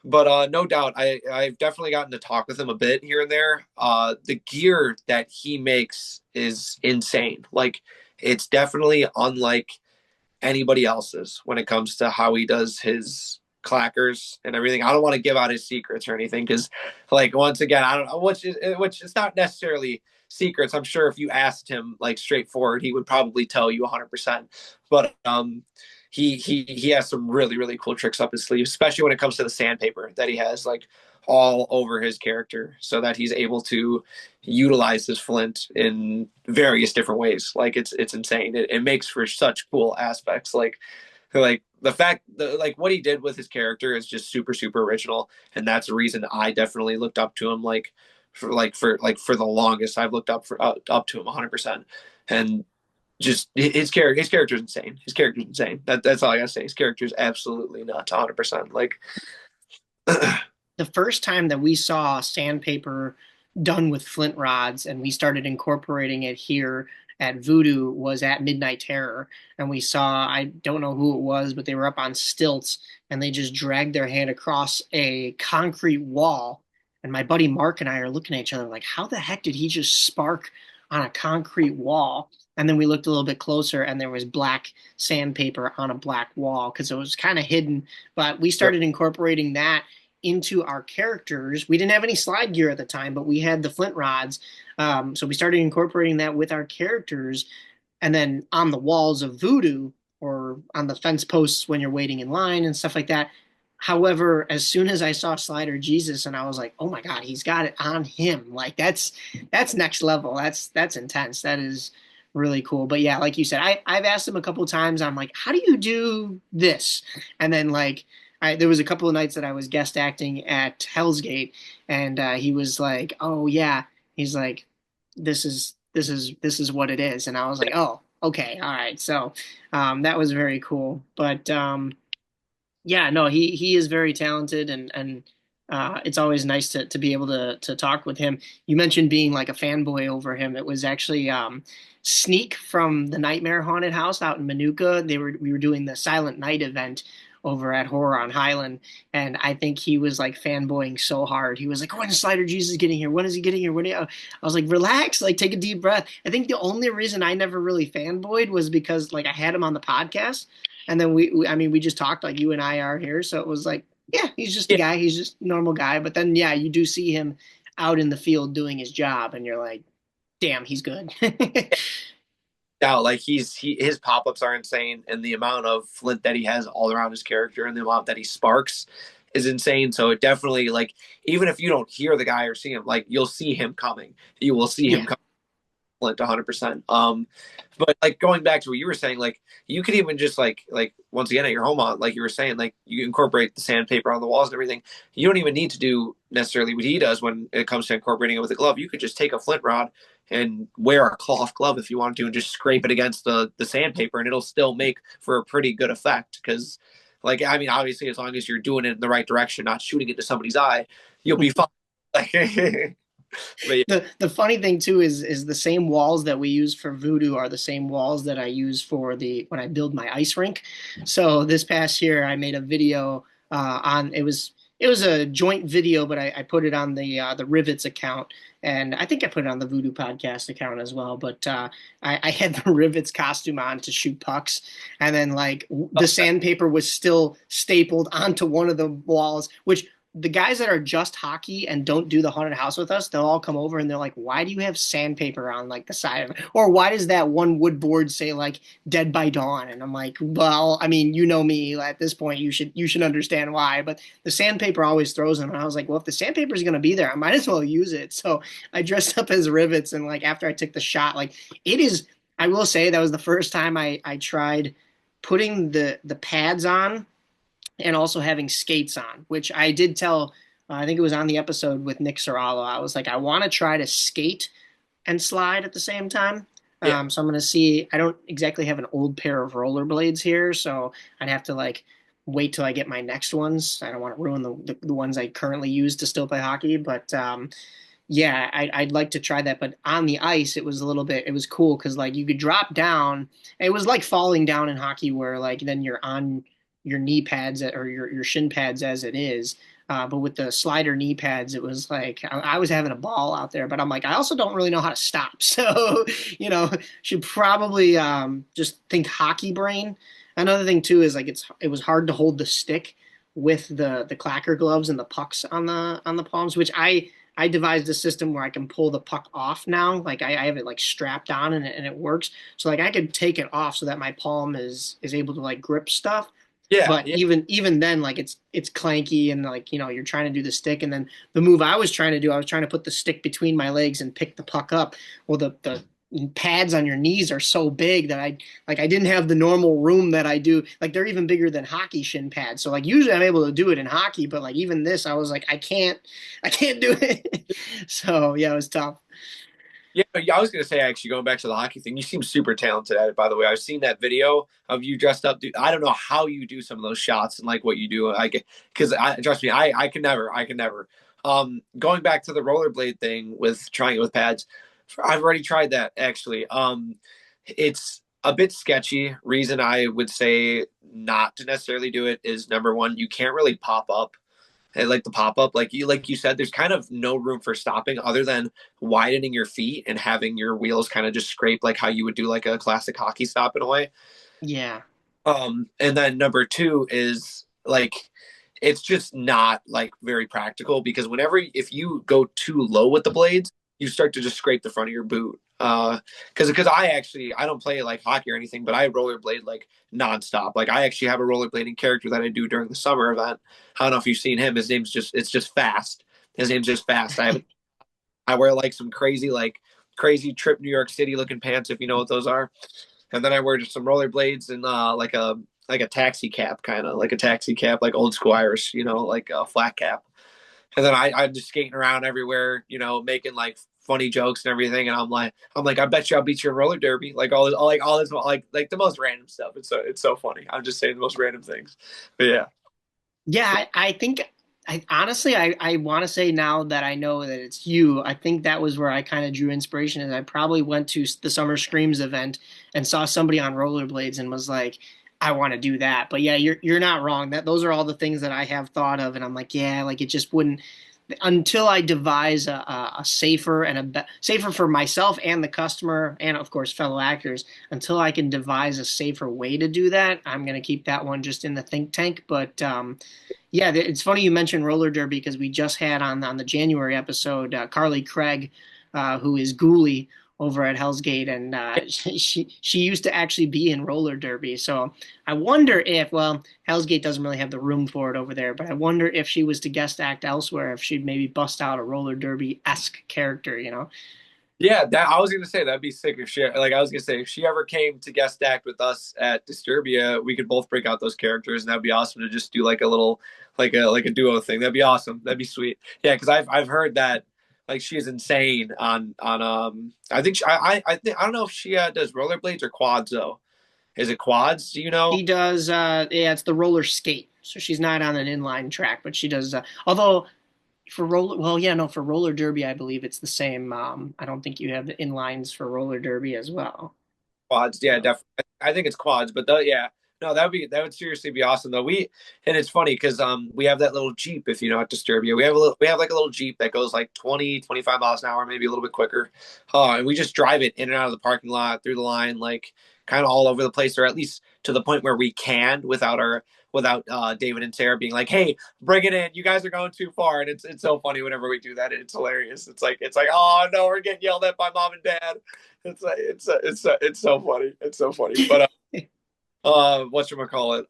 but no doubt, I've definitely gotten to talk with him a bit here and there. The gear that he makes is insane. Like it's definitely unlike anybody else's when it comes to how he does his clackers and everything. I don't want to give out his secrets or anything because, like, once again, I don't know which it's not necessarily secrets. I'm sure if you asked him like straightforward, he would probably tell you 100%. But he has some really cool tricks up his sleeve, especially when it comes to the sandpaper that he has like all over his character, so that he's able to utilize his flint in various different ways. Like it's insane. It makes for such cool aspects. Like the fact that like what he did with his character is just super original, and that's the reason I definitely looked up to him. Like for the longest, I've looked up to him 100%, and just his character is insane. His character is insane. That's all I gotta say. His character is absolutely nuts, 100%. Like The first time that we saw sandpaper done with flint rods and we started incorporating it here at Voodoo was at Midnight Terror. And we saw, I don't know who it was, but they were up on stilts and they just dragged their hand across a concrete wall. And my buddy Mark and I are looking at each other like, how the heck did he just spark on a concrete wall? And then we looked a little bit closer and there was black sandpaper on a black wall because it was kind of hidden. But we started incorporating that into our characters. We didn't have any slide gear at the time, but we had the flint rods. So we started incorporating that with our characters. And then on the walls of Voodoo or on the fence posts when you're waiting in line and stuff like that. However, as soon as I saw Slider Jesus and I was like, oh my God, he's got it on him. Like that's next level. That's intense. That is really cool. But yeah, like you said, I've asked him a couple of times, I'm like, how do you do this? And then like there was a couple of nights that I was guest acting at Hell's Gate, and he was like, "Oh yeah," he's like, "This is what it is," and I was like, "Oh, okay, all right." So that was very cool. But yeah, no, he is very talented, and it's always nice to be able to talk with him. You mentioned being like a fanboy over him. It was actually Sneak from the Nightmare Haunted House out in Manuka. We were doing the Silent Night event over at Horror on Highland, and I think he was like fanboying so hard. He was like, "When is Slider Jesus getting here? When is he getting here? I was like, "Relax, like take a deep breath." I think the only reason I never really fanboyed was because like I had him on the podcast, and then I mean, we just talked like you and I are here, so it was like, yeah, he's just a yeah, guy, he's just a normal guy. But then yeah, you do see him out in the field doing his job, and you're like, damn, he's good. doubt. Like his pop ups are insane, and the amount of flint that he has all around his character, and the amount that he sparks is insane. So it definitely like even if you don't hear the guy or see him, like you'll see him coming. You will see him Yeah, coming flint 100%. But like going back to what you were saying, like you could even just like once again at your home on like you were saying, like you incorporate the sandpaper on the walls and everything. You don't even need to do necessarily what he does when it comes to incorporating it with a glove. You could just take a flint rod and wear a cloth glove if you want to and just scrape it against the sandpaper and it'll still make for a pretty good effect because like I mean obviously as long as you're doing it in the right direction, not shooting it to somebody's eye, you'll be fine. But yeah. the funny thing too is the same walls that we use for Voodoo are the same walls that I use for the when I build my ice rink. So this past year I made a video on it was a joint video, but I put it on the Rivets account, and I think I put it on the Voodoo podcast account as well. But I had the Rivets costume on to shoot pucks, and then like the sandpaper was still stapled onto one of the walls, which the guys that are just hockey and don't do the haunted house with us, they'll all come over and they're like, why do you have sandpaper on like the side of it? Or why does that one wood board say like Dead by Dawn? And I'm like, well, I mean, you know me at this point, you should understand why. But the sandpaper always throws them. And I was like, well, if the sandpaper is gonna be there, I might as well use it. So I dressed up as Rivets, and like after I took the shot, like it is, I will say that was the first time I tried putting the pads on and also having skates on, which I did tell I think it was on the episode with Nick Serralo. I was like, I want to try to skate and slide at the same time. Yeah. So I'm gonna see. I don't exactly have an old pair of rollerblades here, so I'd have to like wait till I get my next ones. I don't want to ruin the ones I currently use to still play hockey, but yeah, I'd like to try that. But on the ice, it was a little bit. It was cool because like you could drop down. It was like falling down in hockey, where like then you're on your knee pads or your shin pads as it is. But with the slider knee pads, it was like I was having a ball out there. But I'm like, I also don't really know how to stop. So, should probably just think hockey brain. Another thing too is like it was hard to hold the stick with the clacker gloves and the pucks on the palms, which I devised a system where I can pull the puck off now. Like I have it like strapped on and it works. So like I could take it off so that my palm is able to like grip stuff. Yeah, But yeah. even then, like it's clanky and like you're trying to do the stick, and then the move I was trying to do, I was trying to put the stick between my legs and pick the puck up. Well, the pads on your knees are so big that I didn't have the normal room that I do. Like they're even bigger than hockey shin pads. So like usually I'm able to do it in hockey, but like even this, I was like I can't do it. So yeah, it was tough. Yeah, I was gonna say actually going back to the hockey thing, you seem super talented at it. By the way, I've seen that video of you dressed up. Dude, I don't know how you do some of those shots and like what you do. I get because I trust me, I can never, I can never. Going back to the rollerblade thing with trying it with pads, I've already tried that actually. It's a bit sketchy. Reason I would say not to necessarily do it is number one, you can't really pop up and like the pop up, like you said, there's kind of no room for stopping other than widening your feet and having your wheels kind of just scrape like how you would do like a classic hockey stop in a way. Yeah. And then number two is like it's just not like very practical because whenever if you go too low with the blades, you start to just scrape the front of your boot. Because I don't play like hockey or anything, but I rollerblade like nonstop. Like I actually have a rollerblading character that I do during the summer event. I don't know if you've seen him. His name's just it's just fast. His name's just fast. I wear like some crazy trip New York City looking pants if you know what those are, and then I wear just some rollerblades and like a taxi cap kind of like a taxi cap like old school Irish, like a flat cap. And then I'm just skating around everywhere, making like funny jokes and everything. And I'm like, I bet you I'll beat you in roller derby, like all this, like the most random stuff. It's so funny. I'm just saying the most random things. But yeah, Yeah, I think I honestly I want to say now that I know that it's you. I think that was where I kind of drew inspiration, and I probably went to the Summer Screams event and saw somebody on rollerblades and was like, I want to do that. But yeah, you're not wrong. That those are all the things that I have thought of, and I'm like, yeah, like it just wouldn't until I devise a safer and safer for myself and the customer and of course fellow actors. Until I can devise a safer way to do that, I'm gonna keep that one just in the think tank. But yeah, it's funny you mentioned roller derby because we just had on the January episode Carly Craig, who is Ghoulie over at Hell's Gate, and she used to actually be in roller derby. So I wonder if Hell's Gate doesn't really have the room for it over there, but I wonder if she was to guest act elsewhere, if she'd maybe bust out a roller derby-esque character, you know? yeah. That I was gonna say that'd be sick if she like I was gonna say if she ever came to guest act with us at Disturbia, we could both break out those characters, and that'd be awesome to just do like a little like a duo thing. That'd be awesome. That'd be sweet. Yeah, because I've heard that like she is insane on I think I don't know if she does rollerblades or quads though. Is it quads? Do you know? She does, yeah, it's the roller skate. So she's not on an inline track, but she does, although for roller, well, yeah, no, for roller derby, I believe it's the same. I don't think you have the inlines for roller derby as well. Quads, yeah, So, definitely. I think it's quads, but yeah, no, that would seriously be awesome though. And it's funny because we have that little Jeep if you know at Disturbia. We have like a little Jeep that goes like 20-25 miles an hour, maybe a little bit quicker. And we just drive it in and out of the parking lot through the line, like kind of all over the place, or at least to the point where we can without David and Sarah being like, "Hey, bring it in! You guys are going too far." And it's so funny whenever we do that. It's hilarious. It's like, oh no, we're getting yelled at by mom and dad. It's like it's so funny. It's so funny. But whatchamacallit?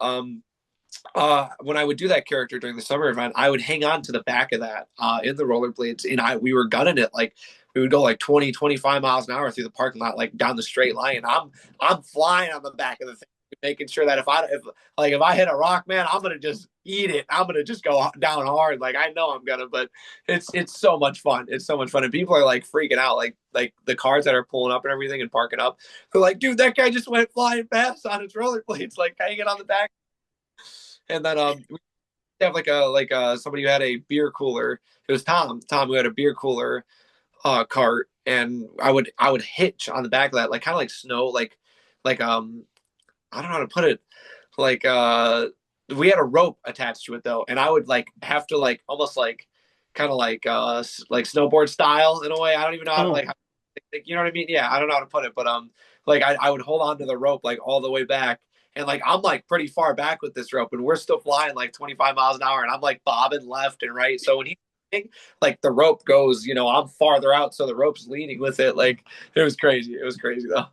When I would do that character during the summer event, I would hang on to the back of that in the rollerblades, and we were gunning it like we would go like 20-25 miles an hour through the parking lot, like down the straight line. And I'm flying on the back of the thing, making sure that if I hit a rock, man, I'm gonna just eat it. I'm gonna just go down hard. Like I know I'm gonna, but it's so much fun. It's so much fun, and people are like freaking out. Like the cars that are pulling up and everything and parking up. They're like, dude, that guy just went flying past on his rollerblades, like hanging on the back. And then we have somebody who had a beer cooler. It was Tom who had a beer cooler cart, and I would hitch on the back of that, like kind of like snow, like I don't know how to put it, like we had a rope attached to it though, and I would like have to like almost like kind of like snowboard style in a way. I don't even know how to Oh, you know what I mean? Yeah, I don't know how to put it, but like I would hold on to the rope like all the way back. And like I'm like pretty far back with this rope, and we're still flying like 25 miles an hour, and I'm like bobbing left and right. So when he like the rope goes, I'm farther out, so the rope's leading with it. Like it was crazy. It was crazy though.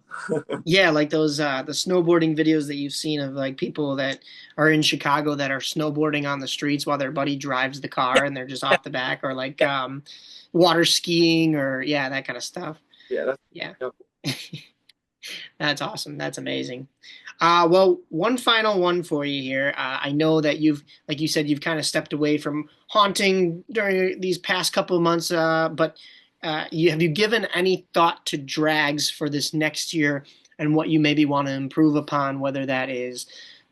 yeah, like those the snowboarding videos that you've seen of like people that are in Chicago that are snowboarding on the streets while their buddy drives the car and they're just off the back, or like Yeah, water skiing, or yeah, that kind of stuff. yeah, that's Yeah. yep. That's awesome. That's amazing. Well, one final one for you here. I know that like you said, you've kind of stepped away from haunting during these past couple of months, but have you given any thought to drags for this next year and what you maybe want to improve upon, whether that is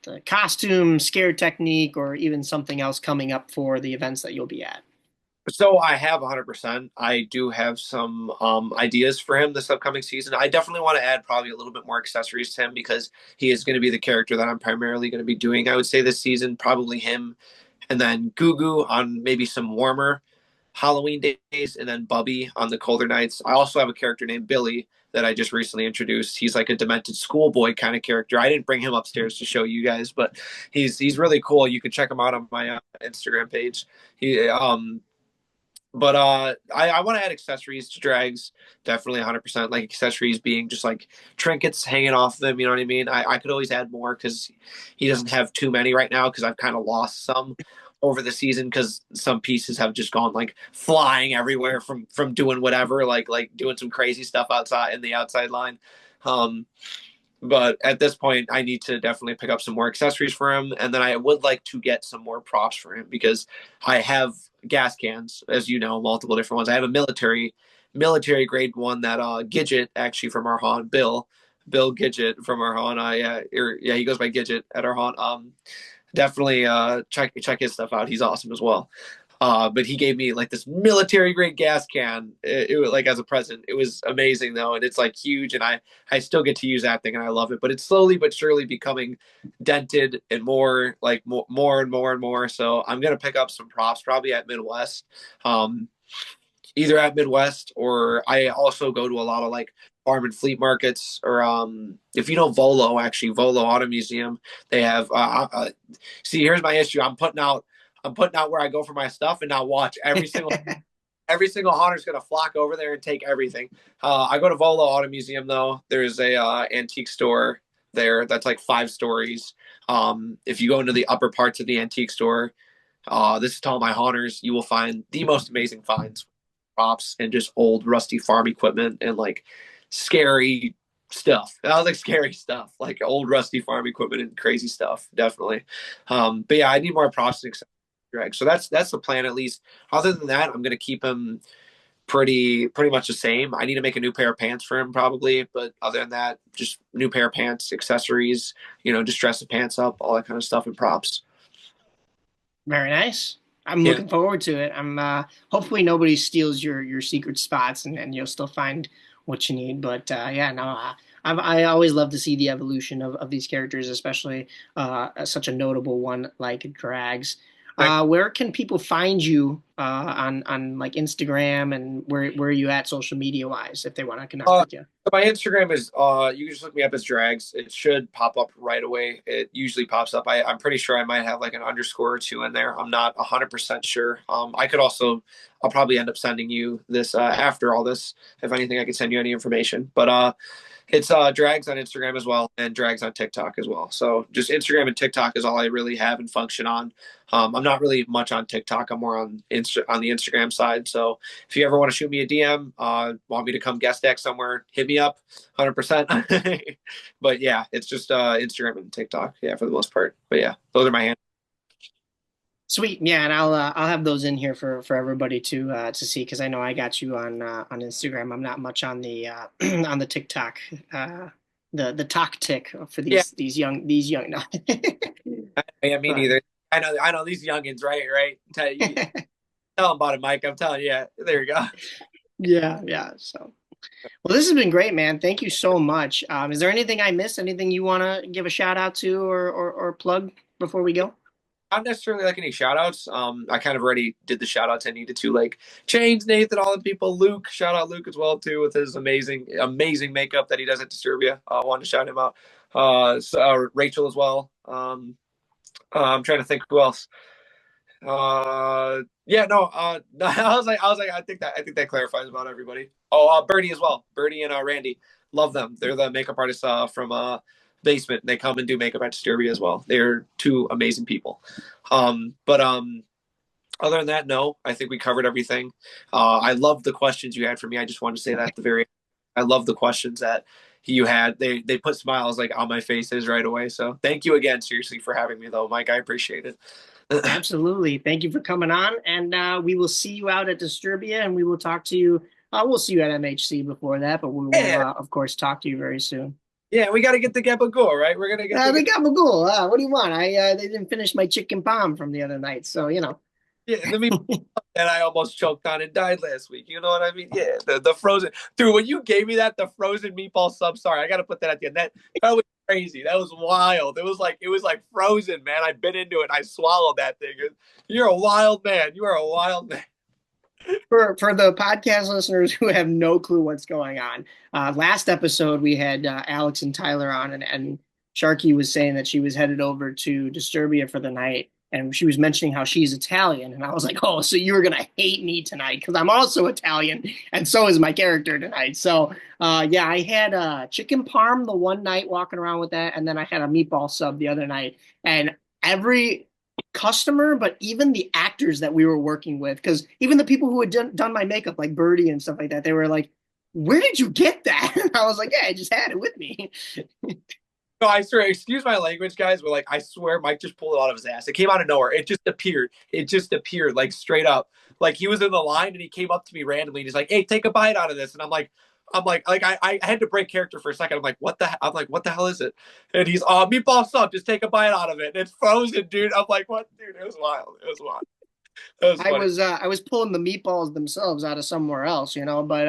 the costume, scare technique, or even something else coming up for the events that you'll be at? So I have 100%. I do have some ideas for him this upcoming season. I definitely want to add probably a little bit more accessories to him because he is going to be the character that I'm primarily going to be doing. I would say this season, probably him, and then Gugu on maybe some warmer Halloween days, and then Bubby on the colder nights. I also have a character named Billy that I just recently introduced. He's like a demented schoolboy kind of character. I didn't bring him upstairs to show you guys, but he's really cool. You can check him out on my Instagram page. He but I want to add accessories to drags, definitely 100%. Like accessories being just like trinkets hanging off them. You know what I mean? I could always add more because he doesn't have too many right now because I've kind of lost some over the season because some pieces have just gone like flying everywhere from doing whatever, like doing some crazy stuff outside in the outside line. Um, but at this point, I need to definitely pick up some more accessories for him, and then I would like to get some more props for him because I have gas cans, as you know, multiple different ones. I have a military grade one that Gidget actually from our haunt, Bill Gidget from our haunt. Yeah, he goes by Gidget at our haunt. Definitely check his stuff out. He's awesome as well. But he gave me like this military grade gas can. It was like as a present. It was amazing though, and it's like huge, and I still get to use that thing, and I love it. But it's slowly but surely becoming dented and more like more and more and more. So I'm gonna pick up some props probably at Midwest. Um, Either at Midwest or I also go to a lot of like farm and fleet markets or if you know Volo, actually Volo Auto Museum, they have see here's my issue. I'm putting out where I go for my stuff and now watch every single haunter's gonna flock over there and take everything. I go to Volo Auto Museum though. There's a antique store there that's like 5 stories. If you go into the upper parts of the antique store, this is to all my haunters, you will find the most amazing finds, props, and just old rusty farm equipment and like scary stuff. I was like scary stuff, like old rusty farm equipment and crazy stuff, definitely. But yeah, I need more props and accessories. So that's the plan at least. Other than that, I'm gonna keep him pretty much the same. I need to make a new pair of pants for him probably, but other than that, just new pair of pants, accessories, just dress the pants up, all that kind of stuff, and props. Very nice. I'm Yeah. looking forward to it. I'm hopefully nobody steals your secret spots and you'll still find what you need. But yeah, no, I always love to see the evolution of these characters, especially such a notable one like Drags. Where can people find you on like Instagram, and where are you at social media wise if they want to connect with you? So my Instagram is you can just look me up as drags. It should pop up right away. It usually pops up. I'm pretty sure I might have like an underscore or two in there. I'm not 100% sure. I'll probably end up sending you this after all this. If anything, I can send you any information. But It's drags on Instagram as well, and drags on TikTok as well. So just Instagram and TikTok is all I really have and function on. I'm not really much on TikTok. I'm more on on the Instagram side. So if you ever want to shoot me a DM, want me to come guest act somewhere, hit me up, 100%. But yeah, it's just Instagram and TikTok, yeah, for the most part. But yeah, those are my hands. Sweet, yeah, and I'll have those in here for everybody to see because I know I got you on Instagram. I'm not much on the on the TikTok, the talk tick for Yeah, these young. No. yeah, me But neither. I know these youngins, right? Tell them about it, Mike. I'm telling you. Yeah, there you go. yeah, yeah. So, well, this has been great, man. Thank you so much. Is there anything I missed? Anything you want to give a shout out to or plug before we go? Not necessarily like any shout outs. I kind of already did the shout outs I needed to, like Chains, Nathan, all the people, Luke, shout out Luke as well too with his amazing makeup that he does at Disturbia. I wanted to shout him out. Rachel as well. I'm trying to think who else. Yeah, no, I think that clarifies about everybody. Oh, Birdie as well. Birdie and Randy, love them. They're the makeup artists from Basement. They come and do makeup at Disturbia as well. They're two amazing people. But other than that, no, I think we covered everything. I love the questions you had for me. I just wanted to say that at the very. I love the questions that you had. They put smiles like on my faces right away. So thank you again, seriously, for having me though, Mike. I appreciate it. Absolutely. Thank you for coming on, and we will see you out at Disturbia, and we will talk to you. We'll see you at MHC before that, but we will, Yeah, of course, talk to you very soon. yeah, we got to get the Gabagool, right? We're gonna get They got Magoo. What do you want? They didn't finish my chicken palm from the other night, so you know. yeah, the meat that I almost choked on and died last week. You know what I mean? Yeah, the frozen dude. When you gave me that, the frozen meatball sub. Sorry, I got to put that at the end. That was crazy. That was wild. It was like frozen, man. I bit into it. I swallowed that thing. You're a wild man. You are a wild man. For the podcast listeners who have no clue what's going on, last episode we had Alex and Tyler on, and Sharky was saying that she was headed over to Disturbia for the night, and she was mentioning how she's Italian, and I was like, oh, so you're gonna hate me tonight because I'm also Italian, and so is my character tonight. So yeah, I had chicken parm the one night walking around with that, and then I had a meatball sub the other night, and every customer, but even the actors that we were working with, because even the people who had done my makeup, like Birdie and stuff like that, they were like, "Where did you get that?" And I was like, "Yeah, I just had it with me." No, I swear, excuse my language, guys, but like I swear Mike just pulled it out of his ass. It came out of nowhere. It just appeared. It just appeared like straight up. Like he was in the line and he came up to me randomly and he's like, "Hey, take a bite out of this." And I had to break character for a second. I'm like, what the hell is it? And he's meatball sub, just take a bite out of it. And it's frozen, dude. I'm like, what, dude? It was wild. It was wild. That was funny. I was pulling the meatballs themselves out of somewhere else, you know. But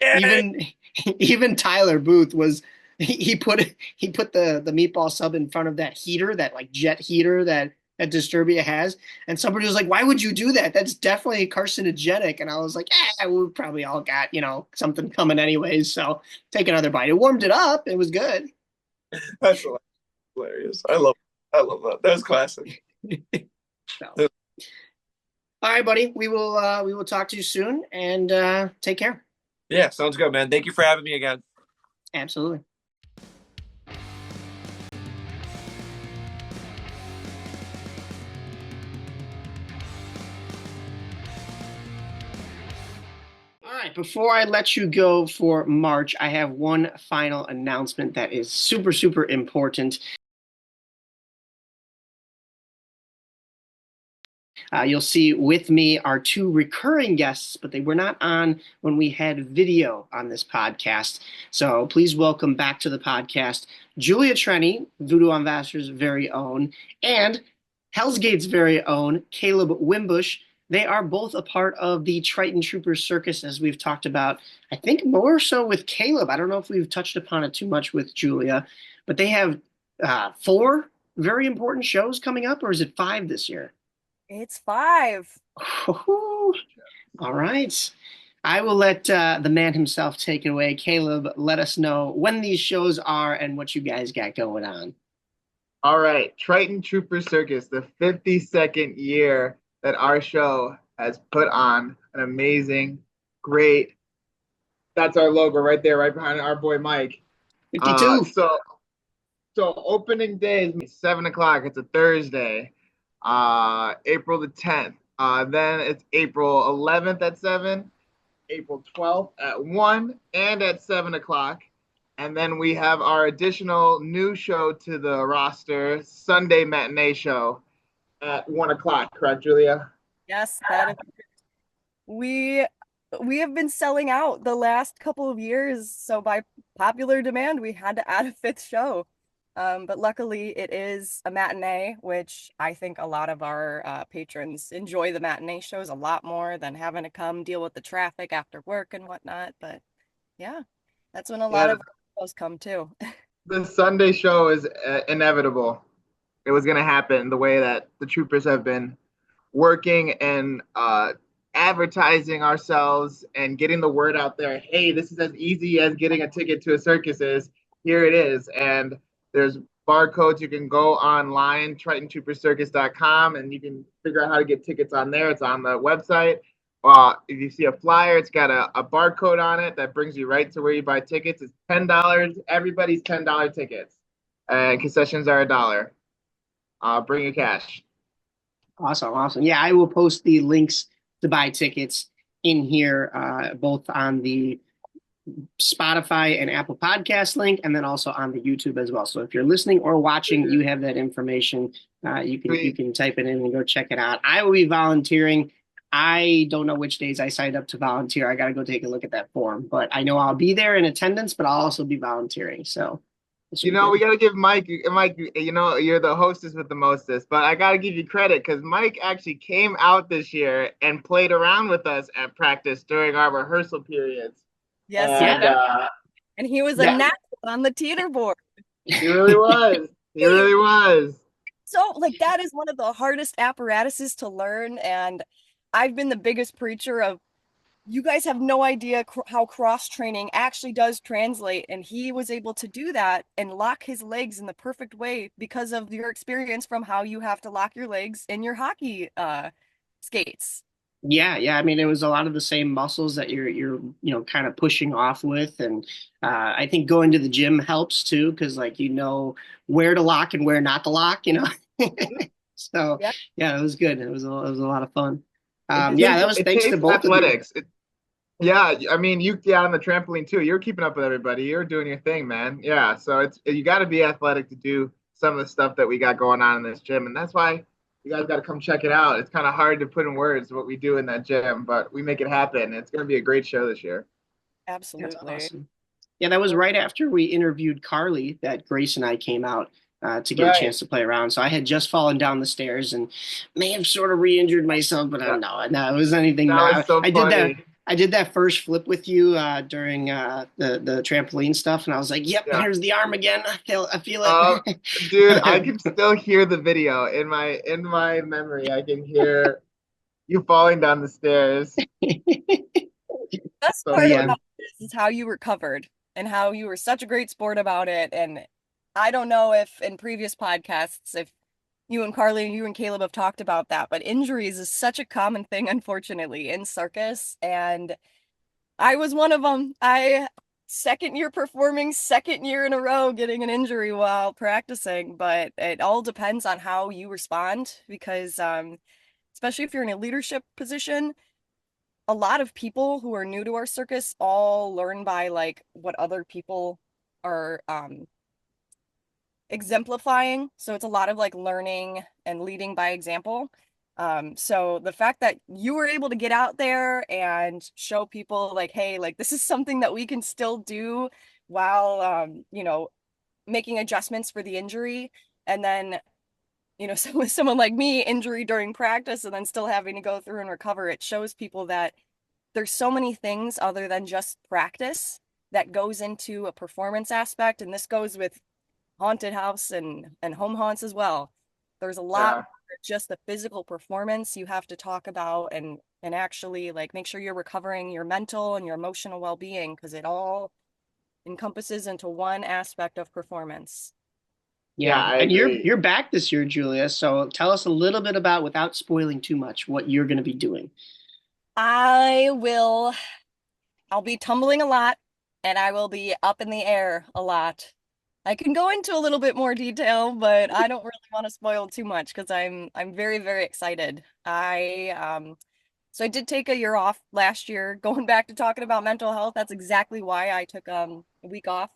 Yeah. even even Tyler Booth was he put the meatball sub in front of that heater, that like jet heater that Disturbia has, and somebody was like, "Why would you do that? That's definitely carcinogenic." And I was like, we probably all got something coming anyways, so take another bite. It warmed it up. It was good. That's hilarious. I love that. That was classic. So, all right, buddy. We will talk to you soon, and take care. Yeah, sounds good, man. Thank you for having me again. Absolutely. All right, before I let you go for March, I have one final announcement that is super, super important. You'll see with me are two recurring guests, but they were not on when we had video on this podcast. So please welcome back to the podcast Julia Treni, Voodoo on Vassar's very own, and Hell's Gate's very own Caleb Wimbush. They are both a part of the Triton Troupers Circus, as we've talked about. I think more so with Caleb. I don't know if we've touched upon it too much with Julia, but they have 4 very important shows coming up, or is it 5 this year? It's 5. All right. I will let the man himself take it away. Caleb, let us know when these shows are and what you guys got going on. All right. Triton Troupers Circus, the 52nd year that our show has put on an amazing, great, that's our logo right there, right behind our boy Mike. 52. So opening day is 7 o'clock. It's a Thursday, April the 10th. Then it's April 11th at 7, April 12th at 1, and at 7 o'clock. And then we have our additional new show to the roster, Sunday matinee show at 1 o'clock. Correct, Julia? Yes, that is. We we have been selling out the last couple of years, so by popular demand, we had to add a fifth show. But luckily, it is a matinee, which I think a lot of our patrons enjoy the matinee shows a lot more than having to come deal with the traffic after work and whatnot. But yeah, that's when a lot of shows come too. The Sunday show is inevitable. It was going to happen the way that the troopers have been working and advertising ourselves and getting the word out there. Hey, this is as easy as getting a ticket to a circus is. Here it is. And there's barcodes. You can go online, tritontrooperscircus.com, and you can figure out how to get tickets on there. It's on the website. If you see a flyer, it's got a barcode on it that brings you right to where you buy tickets. It's $10. Everybody's $10 tickets. And concessions are $1. Bring your cash. Awesome. Yeah, I will post the links to buy tickets in here, both on the Spotify and Apple Podcast link, and then also on the YouTube as well. So if you're listening or watching, you have that information. You can type it in and go check it out. I will be volunteering. I don't know which days I signed up to volunteer. I got to go take a look at that form, but I know I'll be there in attendance, but I'll also be volunteering. So, we got to give Mike, you're the hostess with the mostest, but I got to give you credit because Mike actually came out this year and played around with us at practice during our rehearsal periods. Yes, and he was a natural on the teeter board. He really was. He really was. So, that is one of the hardest apparatuses to learn, and I've been the biggest preacher of, you guys have no idea how cross-training actually does translate, and he was able to do that and lock his legs in the perfect way because of your experience from how you have to lock your legs in your hockey skates. Yeah. I mean, it was a lot of the same muscles that you're kind of pushing off with, and I think going to the gym helps too, because where to lock and where not to lock. So yeah, it was good. It was a lot of fun. That was thanks to both athletics. Of you. I mean, you get on the trampoline too. You're keeping up with everybody. You're doing your thing, man. Yeah, so you got to be athletic to do some of the stuff that we got going on in this gym, and that's why you guys got to come check it out. It's kind of hard to put in words what we do in that gym, but we make it happen. It's going to be a great show this year. Absolutely. That's awesome. Yeah, that was right after we interviewed Carly that Grace and I came out to get a chance to play around. So I had just fallen down the stairs and may have sort of re-injured myself, but no, it was anything. That was so funny. I did that first flip with you during the trampoline stuff, and I was like, "Yep, here's the arm again. I feel it." Dude, I can still hear the video in my memory. I can hear you falling down the stairs. Best part about this is how you recovered and how you were such a great sport about it. And I don't know if in previous podcasts, if you and Carly and you and Caleb have talked about that, but injuries is such a common thing, unfortunately, in circus. And I was one of them. Second year performing, second year in a row getting an injury while practicing, but it all depends on how you respond because especially if you're in a leadership position, a lot of people who are new to our circus all learn by what other people are exemplifying. So it's a lot of learning and leading by example. So the fact that you were able to get out there and show people hey, this is something that we can still do while, making adjustments for the injury. And then, someone like me, injury during practice and then still having to go through and recover, it shows people that there's so many things other than just practice that goes into a performance aspect. And this goes with haunted house and home haunts as well. There's a lot just the physical performance you have to talk about and actually make sure you're recovering your mental and your emotional well-being because it all encompasses into one aspect of performance. Yeah, and you're back this year, Julia. So tell us a little bit about, without spoiling too much, what you're going to be doing. I'll be tumbling a lot and I will be up in the air a lot. I can go into a little bit more detail, but I don't really want to spoil too much because I'm very, very excited. So I did take a year off last year, going back to talking about mental health. That's exactly why I took a week off.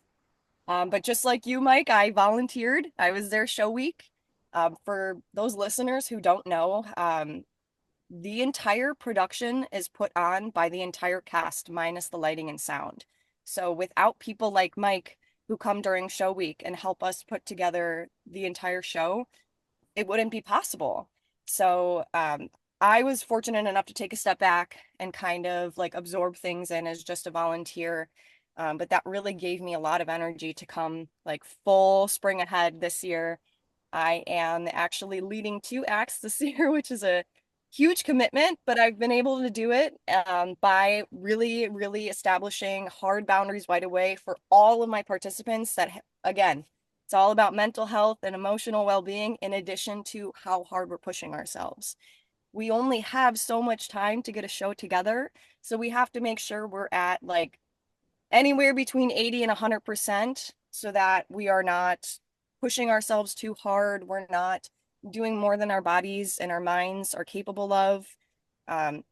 But just like you, Mike, I volunteered. I was there show week. For those listeners who don't know, the entire production is put on by the entire cast, minus the lighting and sound. So without people like Mike who come during show week and help us put together the entire show, it wouldn't be possible. So I was fortunate enough to take a step back and kind of like absorb things in as just a volunteer. But that really gave me a lot of energy to come like full spring ahead this year. I am actually leading 2 acts this year, which is a huge commitment, but I've been able to do it by really, really establishing hard boundaries right away for all of my participants that, again, it's all about mental health and emotional well-being in addition to how hard we're pushing ourselves. We only have so much time to get a show together, so we have to make sure we're at like anywhere between 80 and 100% so that we are not pushing ourselves too hard. We're not doing more than our bodies and our minds are capable of. Um,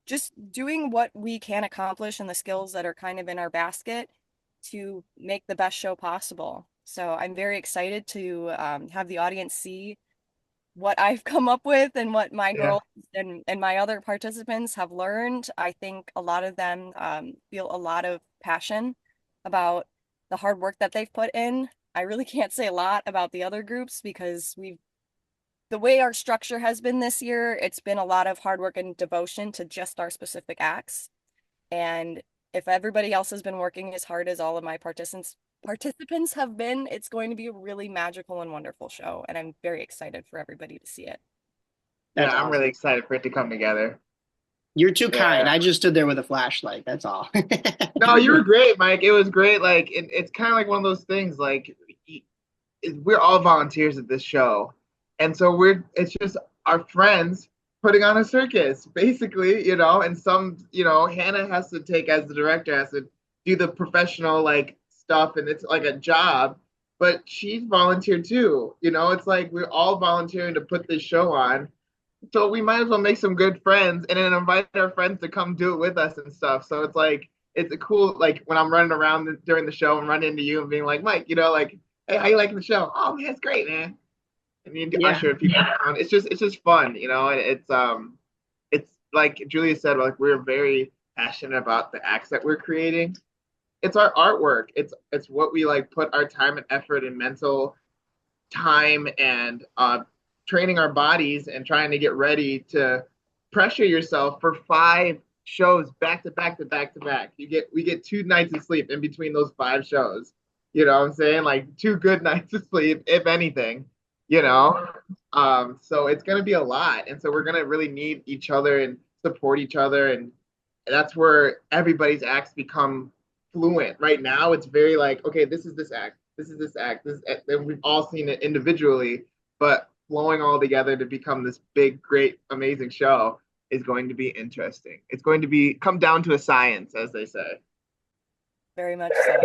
just doing what we can accomplish and the skills that are kind of in our basket to make the best show possible. So I'm very excited to have the audience see what I've come up with and what my girls and my other participants have learned. I think a lot of them feel a lot of passion about the hard work that they've put in. I really can't say a lot about the other groups because the way our structure has been this year, it's been a lot of hard work and devotion to just our specific acts. And if everybody else has been working as hard as all of my participants have been, it's going to be a really magical and wonderful show. And I'm very excited for everybody to see it. Yeah, I'm really excited for it to come together. You're too kind. I just stood there with a flashlight. That's all. No, you were great, Mike. It was great. Like it's kind of like one of those things. Like we're all volunteers at this show, and so it's just our friends putting on a circus, basically, And some, Hannah has to take as the director has to do the professional like stuff, and it's like a job. But she's volunteered too. It's like we're all volunteering to put this show on. So we might as well make some good friends and then invite our friends to come do it with us and stuff. So it's like it's a cool like when I'm running around during the show and running into you and being like, Mike, like, hey, how you liking the show? Oh man, it's great, man. And you usher people around. It's just fun, it's like Julia said, like we're very passionate about the acts that we're creating. It's our artwork. It's what we like put our time and effort and mental time and training our bodies and trying to get ready to pressure yourself for 5 shows back to back to back to back. We get 2 nights of sleep in between those 5 shows. You know what I'm saying? Like 2 good nights of sleep, if anything, So it's gonna be a lot. And so we're gonna really need each other and support each other. And that's where everybody's acts become fluent. Right now it's very like, okay, this is this act, this is this act, and we've all seen it individually, but flowing all together to become this big, great, amazing show is going to be interesting. It's going to come down to a science, as they say. Very much so.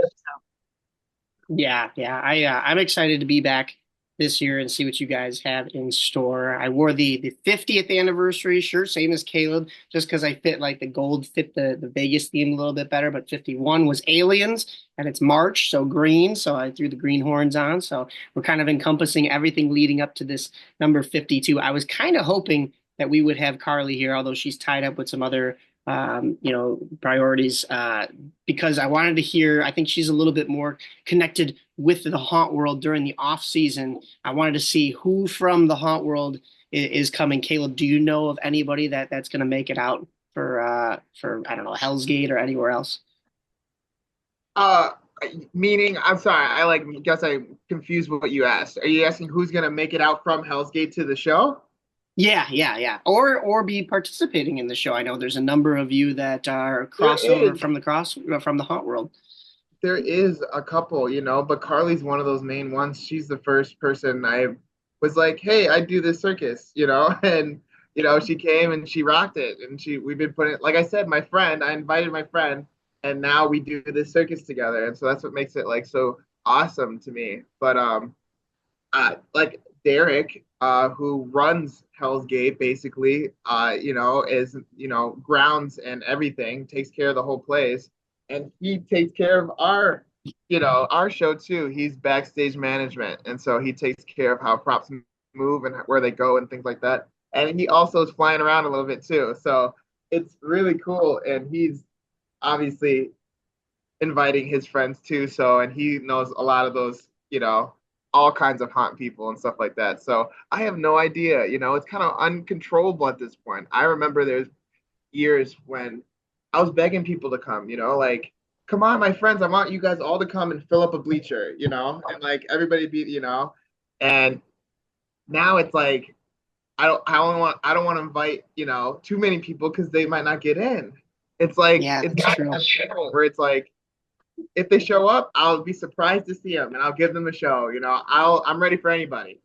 Yeah. I'm excited to be back this year and see what you guys have in store. I wore the 50th anniversary shirt, same as Caleb, just because I fit like the gold fit the Vegas theme a little bit better. But 51 was aliens, and it's March, so green. So I threw the green horns on. So we're kind of encompassing everything leading up to this number 52. I was kind of hoping that we would have Carly here, although she's tied up with some other priorities, because I wanted to hear, I think she's a little bit more connected with the haunt world during the off season. I wanted to see who from the haunt world is coming. Caleb, do you know of anybody that's going to make it out for, I don't know, Hell's Gate or anywhere else? Meaning, I'm sorry, guess I confused what you asked. Are you asking who's going to make it out from Hell's Gate to the show? Yeah. Or be participating in the show. I know there's a number of you that are crossover from the haunt world. There is a couple, but Carly's one of those main ones. She's the first person I was like, hey, I do this circus, and she came and she rocked it, and we've been putting, like I said, I invited my friend and now we do this circus together, and so that's what makes it like so awesome to me. But like Derek, who runs Hell's Gate, basically, is grounds and everything, takes care of the whole place, and he takes care of our show too. He's backstage management, and so he takes care of how props move and where they go and things like that. And he also is flying around a little bit too, so it's really cool. And he's obviously inviting his friends too. So, and he knows a lot of those, all kinds of haunt people and stuff like that. So I have no idea, it's kind of uncontrollable at this point. I remember there's years when I was begging people to come, like, come on, my friends, I want you guys all to come and fill up a bleacher, and like everybody and now it's like, I don't want to invite, too many people because they might not get in. It's like, Yeah, it's that's true. where it's like, if they show up, I'll be surprised to see them and I'll give them a show. I'm ready for anybody.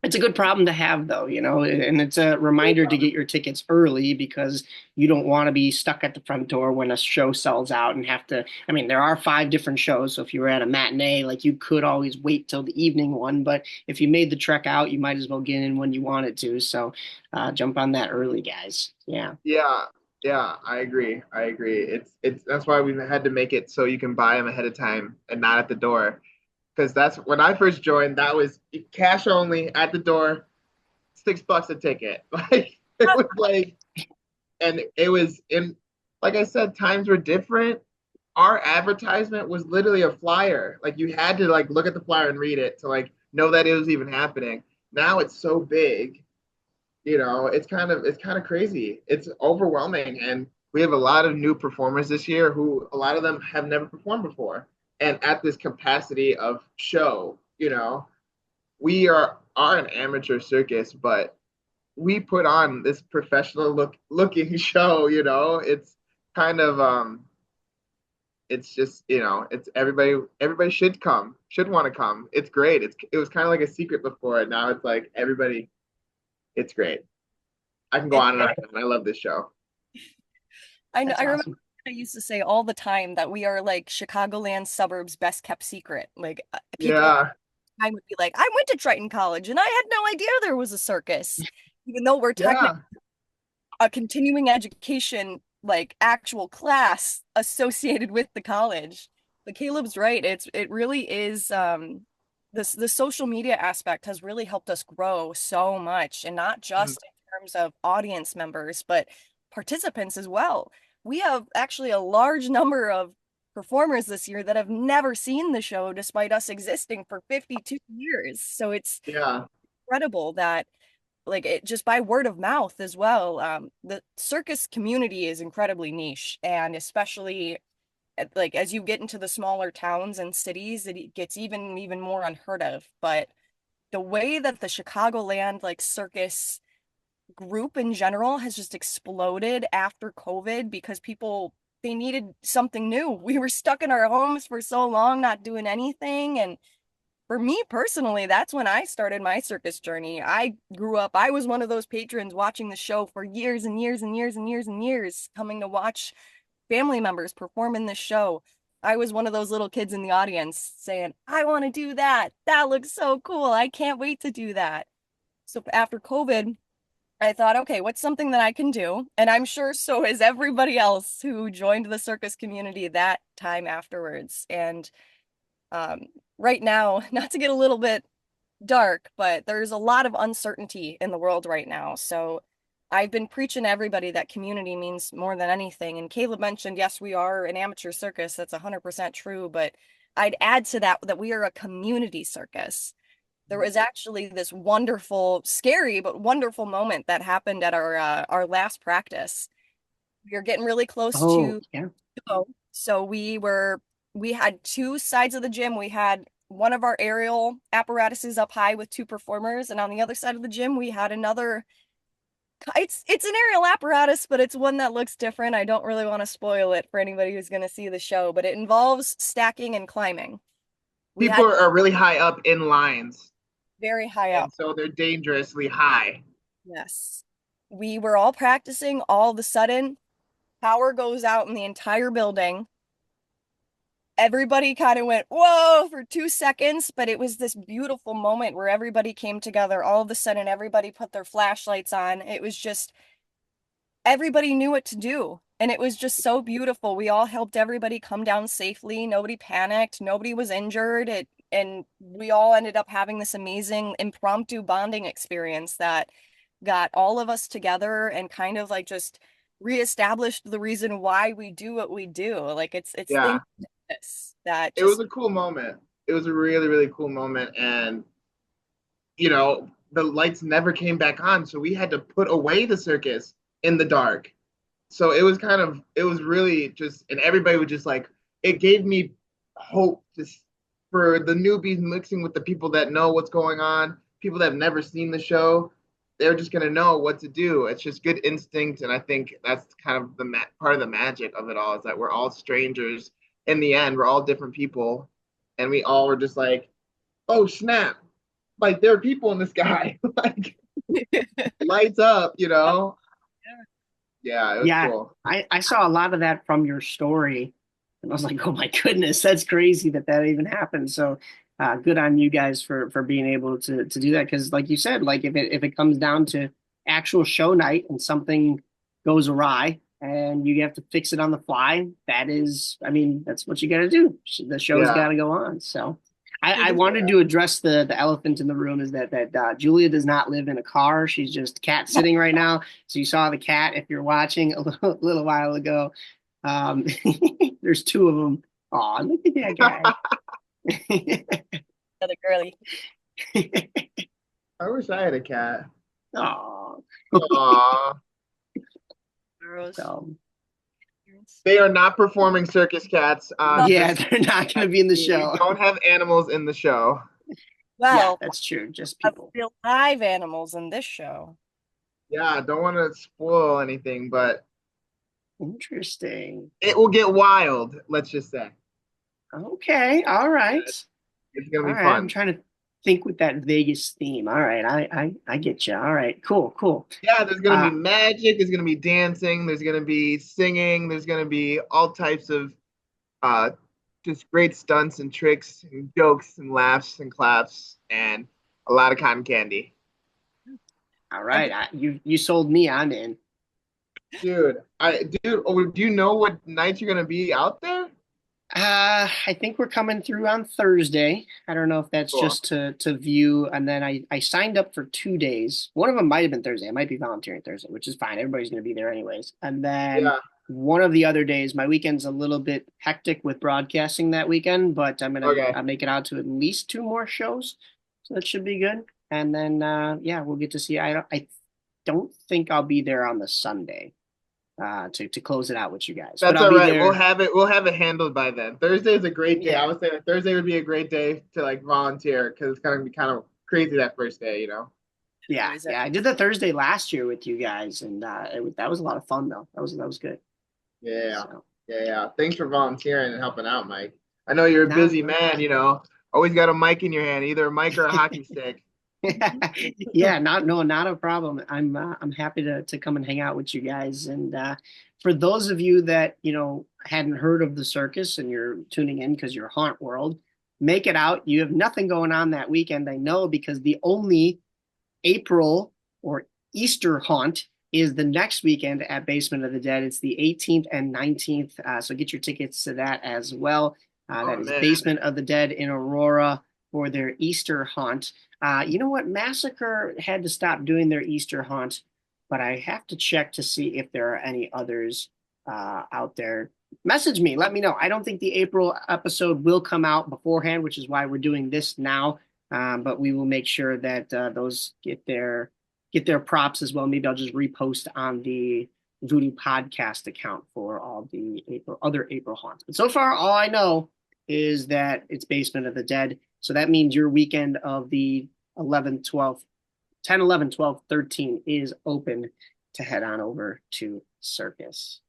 It's a good problem to have, though, and it's a reminder to get your tickets early because you don't want to be stuck at the front door when a show sells out and have to. I mean, there are 5 different shows, so if you were at a matinee, like you could always wait till the evening one, but if you made the trek out, you might as well get in when you wanted to. So jump on that early, guys. Yeah. Yeah, yeah, I agree. It's that's why we've had to make it so you can buy them ahead of time and not at the door. Because that's when I first joined, that was cash only at the door, $6 a ticket. Like it was like, and it was in, like I said, times were different. Our advertisement was literally a flyer. Like you had to like look at the flyer and read it to like know that it was even happening. Now it's so big, it's kind of crazy. It's overwhelming, and we have a lot of new performers this year who a lot of them have never performed before. And at this capacity of show, we are an amateur circus, but we put on this professional looking show. It's kind of it's just it's everybody should want to come. It's great. It was kind of like a secret before, and now it's like everybody. It's great. I can go on and on. I love this show. I know. That's I remember awesome. I used to say all the time that we are like Chicagoland suburbs' best kept secret. Like people Yeah, I would be like, I went to Triton College and I had no idea there was a circus, even though we're technically yeah. a continuing education, like actual class associated with the college. But Caleb's right. It really is the social media aspect has really helped us grow so much, and not Mm. just in terms of audience members, but participants as well. We have actually a large number of performers this year that have never seen the show despite us existing for 52 years. So it's Yeah. incredible that like it just by word of mouth as well. The circus community is incredibly niche, and especially like as you get into the smaller towns and cities, it gets even more unheard of. But the way that the Chicagoland like circus group in general has just exploded after COVID because people they needed something new. We were stuck in our homes for so long, not doing anything, and for me personally, that's when I started my circus journey. I grew up, I was one of those patrons watching the show for years and years and years and years and years, coming to watch family members perform in this show. I was one of those little kids in the audience saying, I want to do that. That looks so cool. I can't wait to do that. So after COVID, I thought, okay, what's something that I can do? And I'm sure so is everybody else who joined the circus community that time afterwards. And um, right now, not to get a little bit dark, but there's a lot of uncertainty in the world right now. So I've been preaching to everybody that community means more than anything. And Caleb mentioned, yes, we are an amateur circus. That's 100% true. But I'd add to that that we are a community circus. There was actually this wonderful, scary, but wonderful moment that happened at our last practice. We were getting really close Oh, to yeah. so we had 2 sides of the gym. We had one of our aerial apparatuses up high with 2 performers, and on the other side of the gym we had another. It's an aerial apparatus, but it's one that looks different. I don't really want to spoil it for anybody who's going to see the show, but it involves stacking and climbing. We People had are really high up in lines, very high and up. so they're dangerously high. Yes. We were all practicing. All of a sudden, power goes out in the entire building. Everybody kind of went, whoa, for 2 seconds, but it was this beautiful moment where everybody came together. All of a sudden, everybody put their flashlights on. It was just, everybody knew what to do. And it was just so beautiful. We all helped everybody come down safely. Nobody panicked. Nobody was injured. And we all ended up having this amazing impromptu bonding experience that got all of us together and kind of like just reestablished the reason why we do what we do. Like it's Yeah. things like this that It was just a cool moment. It was a really, really cool moment. And, you know, the lights never came back on. So we had to put away the circus in the dark. So it was it was really just, and everybody was just like, it gave me hope just for the newbies mixing with the people that know what's going on, people that have never seen the show. They're just going to know what to do. It's just good instinct. And I think that's kind of the part of the magic of it all is that we're all strangers. In the end, we're all different people. And we all were just like, oh, snap. Like, there are people in the sky. Like, lights up, you know? Yeah, it was cool. I saw a lot of that from your story. And I was like, oh my goodness, that's crazy that even happened. So good on you guys for being able to do that. Because like you said, like if it comes down to actual show night and something goes awry and you have to fix it on the fly, that's what you got to do. The show's got to go on. So I wanted to address the elephant in the room is that Julia does not live in a car. She's just cat sitting right now. So you saw the cat if you're watching a little while ago. There's two of them. Aw, look at that guy. the girly. I wish I had a cat. Aw. Aww. So, they are not performing circus cats. yeah, they're not going to be in the show. We don't have animals in the show. Well, yeah, that's true. Just people. Real live animals in this show. Yeah, don't want to spoil anything, but interesting. It will get wild, let's just say. Okay, all right. It's gonna be all right, fun. I'm trying to think with that Vegas theme. All right, I get you. All right, cool. Yeah, there's gonna be magic. There's gonna be dancing. There's gonna be singing. There's gonna be all types of just great stunts and tricks and jokes and laughs and claps and a lot of cotton candy. All right, you sold me. I'm in. Dude, do you know what nights you're gonna be out there? I think we're coming through on Thursday. I don't know if that's just to view, and then I signed up for 2 days. One of them might have been Thursday. I might be volunteering Thursday, which is fine. Everybody's going to be there anyways. And then one of the other days, my weekend's a little bit hectic with broadcasting that weekend, but I'm gonna make it out to at least 2 more shows, so that should be good. And then we'll get to see. I don't think I'll be there on the Sunday. To close it out with you guys. That's all right. We'll have it handled by then. Thursday is a great day. I would say that Thursday would be a great day to like volunteer because it's gonna be kind of crazy that first day, you know. Yeah. I did the Thursday last year with you guys, and that was a lot of fun though. That was good. Yeah. Yeah. Thanks for volunteering and helping out, Mike. I know you're a busy man. You know, always got a mic in your hand, either a mic or a hockey stick. Yeah, not a problem. I'm happy to come and hang out with you guys. And for those of you that hadn't heard of the circus and you're tuning in because you're Haunt World, make it out. You have nothing going on that weekend, I know, because the only April or Easter haunt is the next weekend at Basement of the Dead. It's the 18th and 19th. So get your tickets to that as well. That is Basement of the Dead in Aurora for their Easter haunt. You know what? Massacre had to stop doing their Easter haunt, but I have to check to see if there are any others out there. Message me. Let me know. I don't think the April episode will come out beforehand, which is why we're doing this now. But we will make sure that those get their props as well. Maybe I'll just repost on the Voodoo podcast account for all the other April haunts. But so far, all I know is that it's Basement of the Dead. So that means your weekend of the 11, 12, 10, 11, 12, 13 is open to head on over to Circus.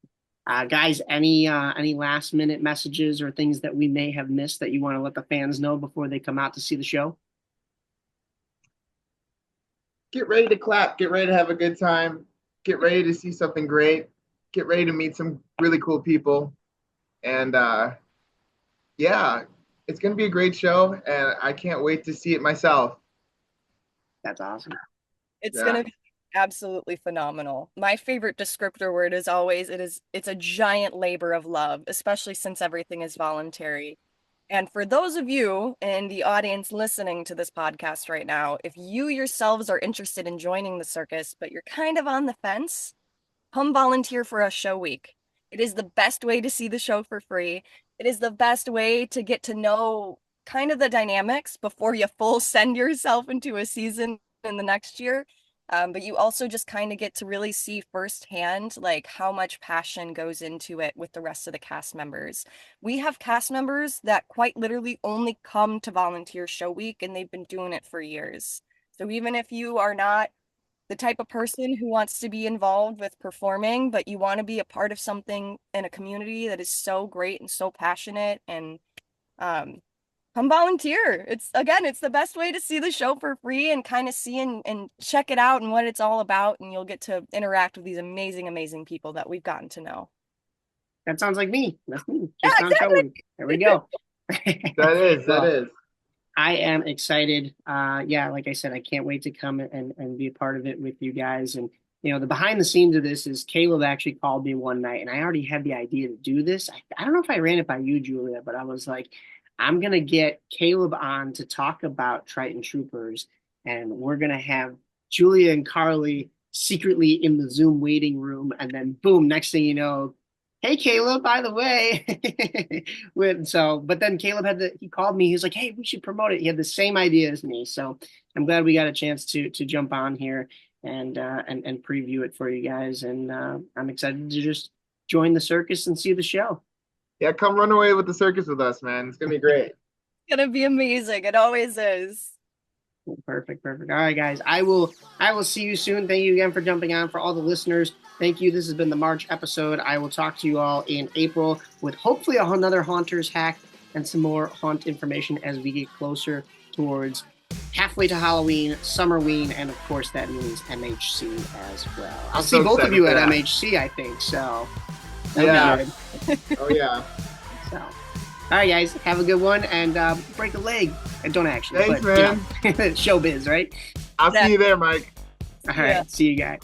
Guys, any last minute messages or things that we may have missed that you want to let the fans know before they come out to see the show? Get ready to clap. Get ready to have a good time. Get ready to see something great. get ready to meet some really cool people. And yeah, it's going to be a great show, and I can't wait to see it myself. That's awesome. It's Yeah. gonna be absolutely phenomenal. My favorite descriptor word is always it's a giant labor of love, especially since everything is voluntary. And for those of you in the audience listening to this podcast right now, if you yourselves are interested in joining the circus, but you're kind of on the fence, come volunteer for a show week. It is the best way to see the show for free. It is the best way to get to know kind of the dynamics before you full send yourself into a season in the next year. But you also just kind of get to really see firsthand like how much passion goes into it with the rest of the cast members. We have cast members that quite literally only come to volunteer show week, and they've been doing it for years. So even if you are not the type of person who wants to be involved with performing, but you want to be a part of something in a community that is so great and so passionate, and come volunteer. It's the best way to see the show for free and kind of see and check it out and what it's all about. And you'll get to interact with these amazing, amazing people that we've gotten to know. That sounds like me. That's me. Yeah, Just on exactly. show week. There we go. That is. I am excited. Yeah, like I said, I can't wait to come and be a part of it with you guys. And, you know, the behind the scenes of this is Caleb actually called me one night, and I already had the idea to do this. I don't know if I ran it by you, Julia, but I was like, I'm going to get Caleb on to talk about Triton Troopers, and we're going to have Julia and Carly secretly in the Zoom waiting room. And then boom, next thing you know, hey, Caleb, by the way. But then Caleb he called me. He was like, hey, we should promote it. He had the same idea as me. So I'm glad we got a chance to jump on here and preview it for you guys. And I'm excited to just join the circus and see the show. Yeah, come run away with the circus with us, man. It's going to be great. It's going to be amazing. It always is. Perfect. All right, guys. I will see you soon. Thank you again for jumping on. For all the listeners, thank you. This has been the March episode. I will talk to you all in April with hopefully another Haunters hack and some more haunt information as we get closer towards halfway to Halloween, Summerween, and of course that means MHC as well. I'll see both of you at MHC, I think. So yeah. Oh yeah. So. All right, guys, have a good one, and break a leg. And don't actually. Thanks, but, man. You know, showbiz, right? I'll see you there, Mike. All right, see you guys.